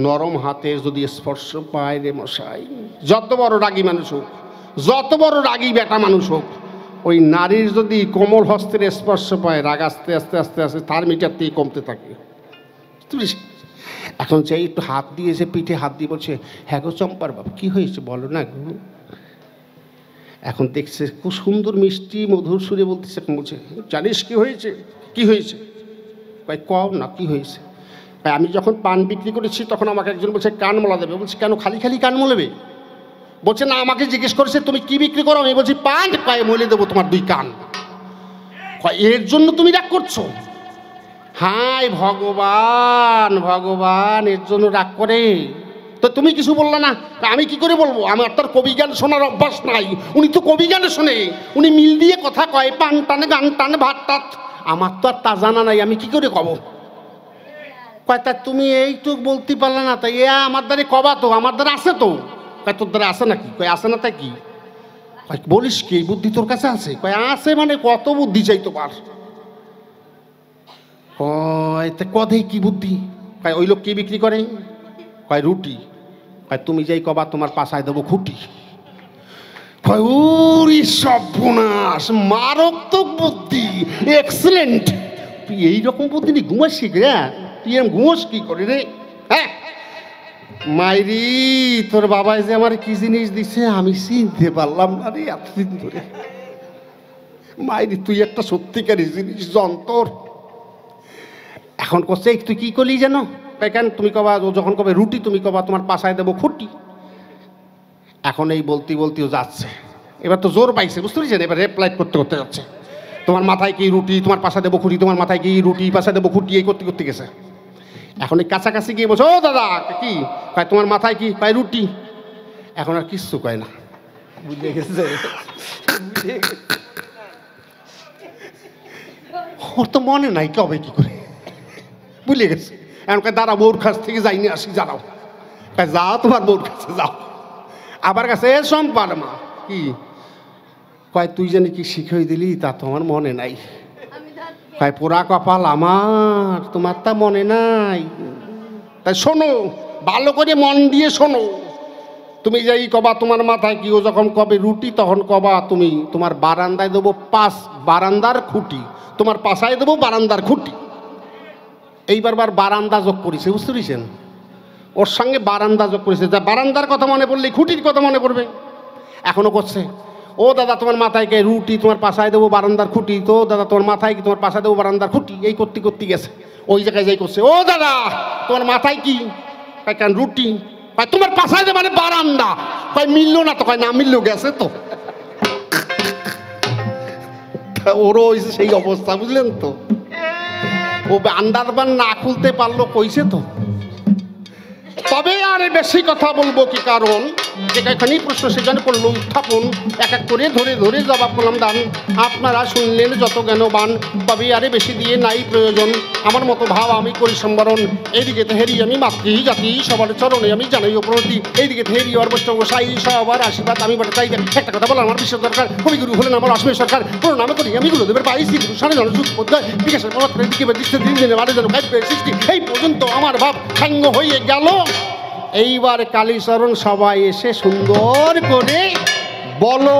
নরম হাতের যদি স্পর্শ পায় রে মশাই, যত বড় রাগী মানুষ হোক, যত বড় রাগী বেটা মানুষ হোক, ওই নারীর যদি কোমল হস্তের স্পর্শ পায়, রাগ আস্তে আস্তে আস্তে আস্তে তার মিটারতেই কমতে থাকে। এখন চাই একটু হাত দিয়েছে, পিঠে হাত দিয়ে বলছে, হ্যাঁ গো চম্পার বাবা, কি হয়েছে বলো না গো। এখন দেখছে খুব সুন্দর মিষ্টি মধুর সুরে বলতেছে, এখন বলছে, জানিস কি হয়েছে? কি হয়েছে? ভাই কও না, কি হয়েছে? আমি যখন পান বিক্রি করেছি তখন আমাকে একজন বলছে কান মোলা দেবে। বলছে কেন, খালি খালি কান মোলাবে? বলছে না, আমাকে জিজ্ঞেস করেছে তুমি কি বিক্রি করো? আমি বলছি পান, পায়ে মলে দেবো তোমার 2 কান। এর জন্য তুমি রাগ করছো? হায় ভগবান, ভগবান এর জন্য রাগ করে? তো তুমি কিছু বললে না? আমি কি করে বলবো? আমার তার কবিগান শোনার অভ্যাস নাই। উনি তো কবিগানে শোনে, উনি মিল দিয়ে কথা কয়, পান টানে, গান টানে, ভাত টাত। আমার তো আর তা জানা নাই, আমি কি করে কব? কয় তা তুমি এইটুক বলতে পারলে না, তাই এ আমার দ্বারে কবা তো, আমার দ্বারা আছে তো। কয় তোর দ্বারা আছে নাকি? কয় আছে না, তাই কি? কয় বলিস কি, বুদ্ধি তোর কাছে আছে? কয় আছে মানে কত বুদ্ধি চাই তোমার? কয় তা কদে কি বুদ্ধি? কয় ওই লোক কি বিক্রি করে? কয় রুটি। কয় তুমি যাই কবা তোমার পাশায় দেবো খুঁটি। কয় ওরে সর্বনাশ, মারাত্মক বুদ্ধি, এক্সেলেন্ট। তুই এইরকম বুদ্ধি নিয়ে ঘুমাসি রে? তুই এম ঘুমোস কি করে রে? হ্যাঁ মাইরি, তোর বাবাই যে আমার কি জিনিস দিছে আমি চিনতে পারলাম না রে এতদিন ধরে। মাইরি তুই একটা সত্যিকারী জিনিস যন্তর। এখন করছে তুই কি করলি জানো? কেন তুমি কবা, যখন কবে রুটি তুমি কবা তোমার পাশায় দেবো খুঁটি। এখন এই বলতে বলতেও যাচ্ছে, এবার তো জোর পাইছে, বুঝতে পেরেছেন? এবার রেপ্লাই করতে করতে যাচ্ছে, তোমার মাথায় কি রুটি, তোমার পাশা দেবো খুঁটি, তোমার মাথায় কি রুটি, পাশা দেবো খুঁটি, এই করতে করতে গেছে। এখন এই কাছাকাছি গিয়ে বলছো, ও দাদা কি কয়, তোমার মাথায় কি? কয় রুটি। এখন আর কিচ্ছু কয় না, বুঝে গেছে। ওর তো মনে নাই কবে কি করে, ভুলে গেছে। এখন কয় দাঁড়া, বউর কাছ থেকে যাইনি আসি, জানাও। কয় যাও তোমার বউর কাছে যাও। আবার কাছে এ সম্পার মা কি কয়, তুই জানি কি শিখাই দিলি তা তো আমার মনে নাই। কয় পোড়া কপাল আমার, তোমার তা মনে নাই। তাই শোনো, ভালো করে মন দিয়ে শোনো। তুমি যাই কবা তোমার মাথায় কি, ও যখন কবে রুটি তখন কবা তুমি তোমার বারান্দায় দেবো বারান্দার খুঁটি, তোমার পাশায় দেবো বারান্দার খুঁটি। এইবার বারান্দা যোগ করেছে, বুঝতে পেরেছেন? ওর সঙ্গে বারান্দা যোগ করেছে, যা বারান্দার কথা মনে পড়লে খুঁটির কথা মনে পড়বে। এখনো করছে, ও দাদা তোমার মাথায় কে রুটি, তোমার পাশায় দেবো বারান্দার খুঁটি, তো দাদা তোমার মাথায় কি, তোমার পাশায় দেবো বারান্দার খুঁটি, এই করতে করতে গেছে। ওই জায়গায় যাই করছে, ও দাদা তোমার মাথায় কি? কেন রুটি। কয় তোমার পাশায় দেবো মানে বারান্দা। কয় মিললো না তো? কয় না মিললো, গেছে তো। ওরও হয়েছে সেই অবস্থা, বুঝলেন তো? ও আন্ডারবান না খুলতে পারলো কইছে তো। তবে আর বেশি কথা বলবো কি, কারণ যেখানেই প্রশ্ন সেখানে করলো উত্থাপন, এক এক করে ধরে ধরে জবাব করলাম দান। আপনারা শুনলেন যত জ্ঞানবান, তবে আরে বেশি দিয়ে নাই প্রয়োজন। আমার মতো ভাব আমি করি সম্বরণ। এইদিকে হেরি আমি মাতৃ জাতি সবার চরণে আমি জানাই প্রণতি। এইদিকে হেরি আর বৈষ্ণব সাই সবার আশীর্বাদ আমি বটে চাই। একটা কথা বলার আমার বিশ্ব দরকার, কবিগুরু হলেন আমার অসমের সরকার। প্রণাম করি আমি গুরুদেবের পাইছি গুরু সারা জন সুখ পদ্মায় বিকাশের পরাত্রের দিকে দৃষ্টি দিন দিনে বারে যেন কাব্যের সৃষ্টি। এই পর্যন্ত আমার ভাব সাঙ্গ হয়ে গেল। এইবার কালীচরণ সবাই এসে সুন্দর করে বলো।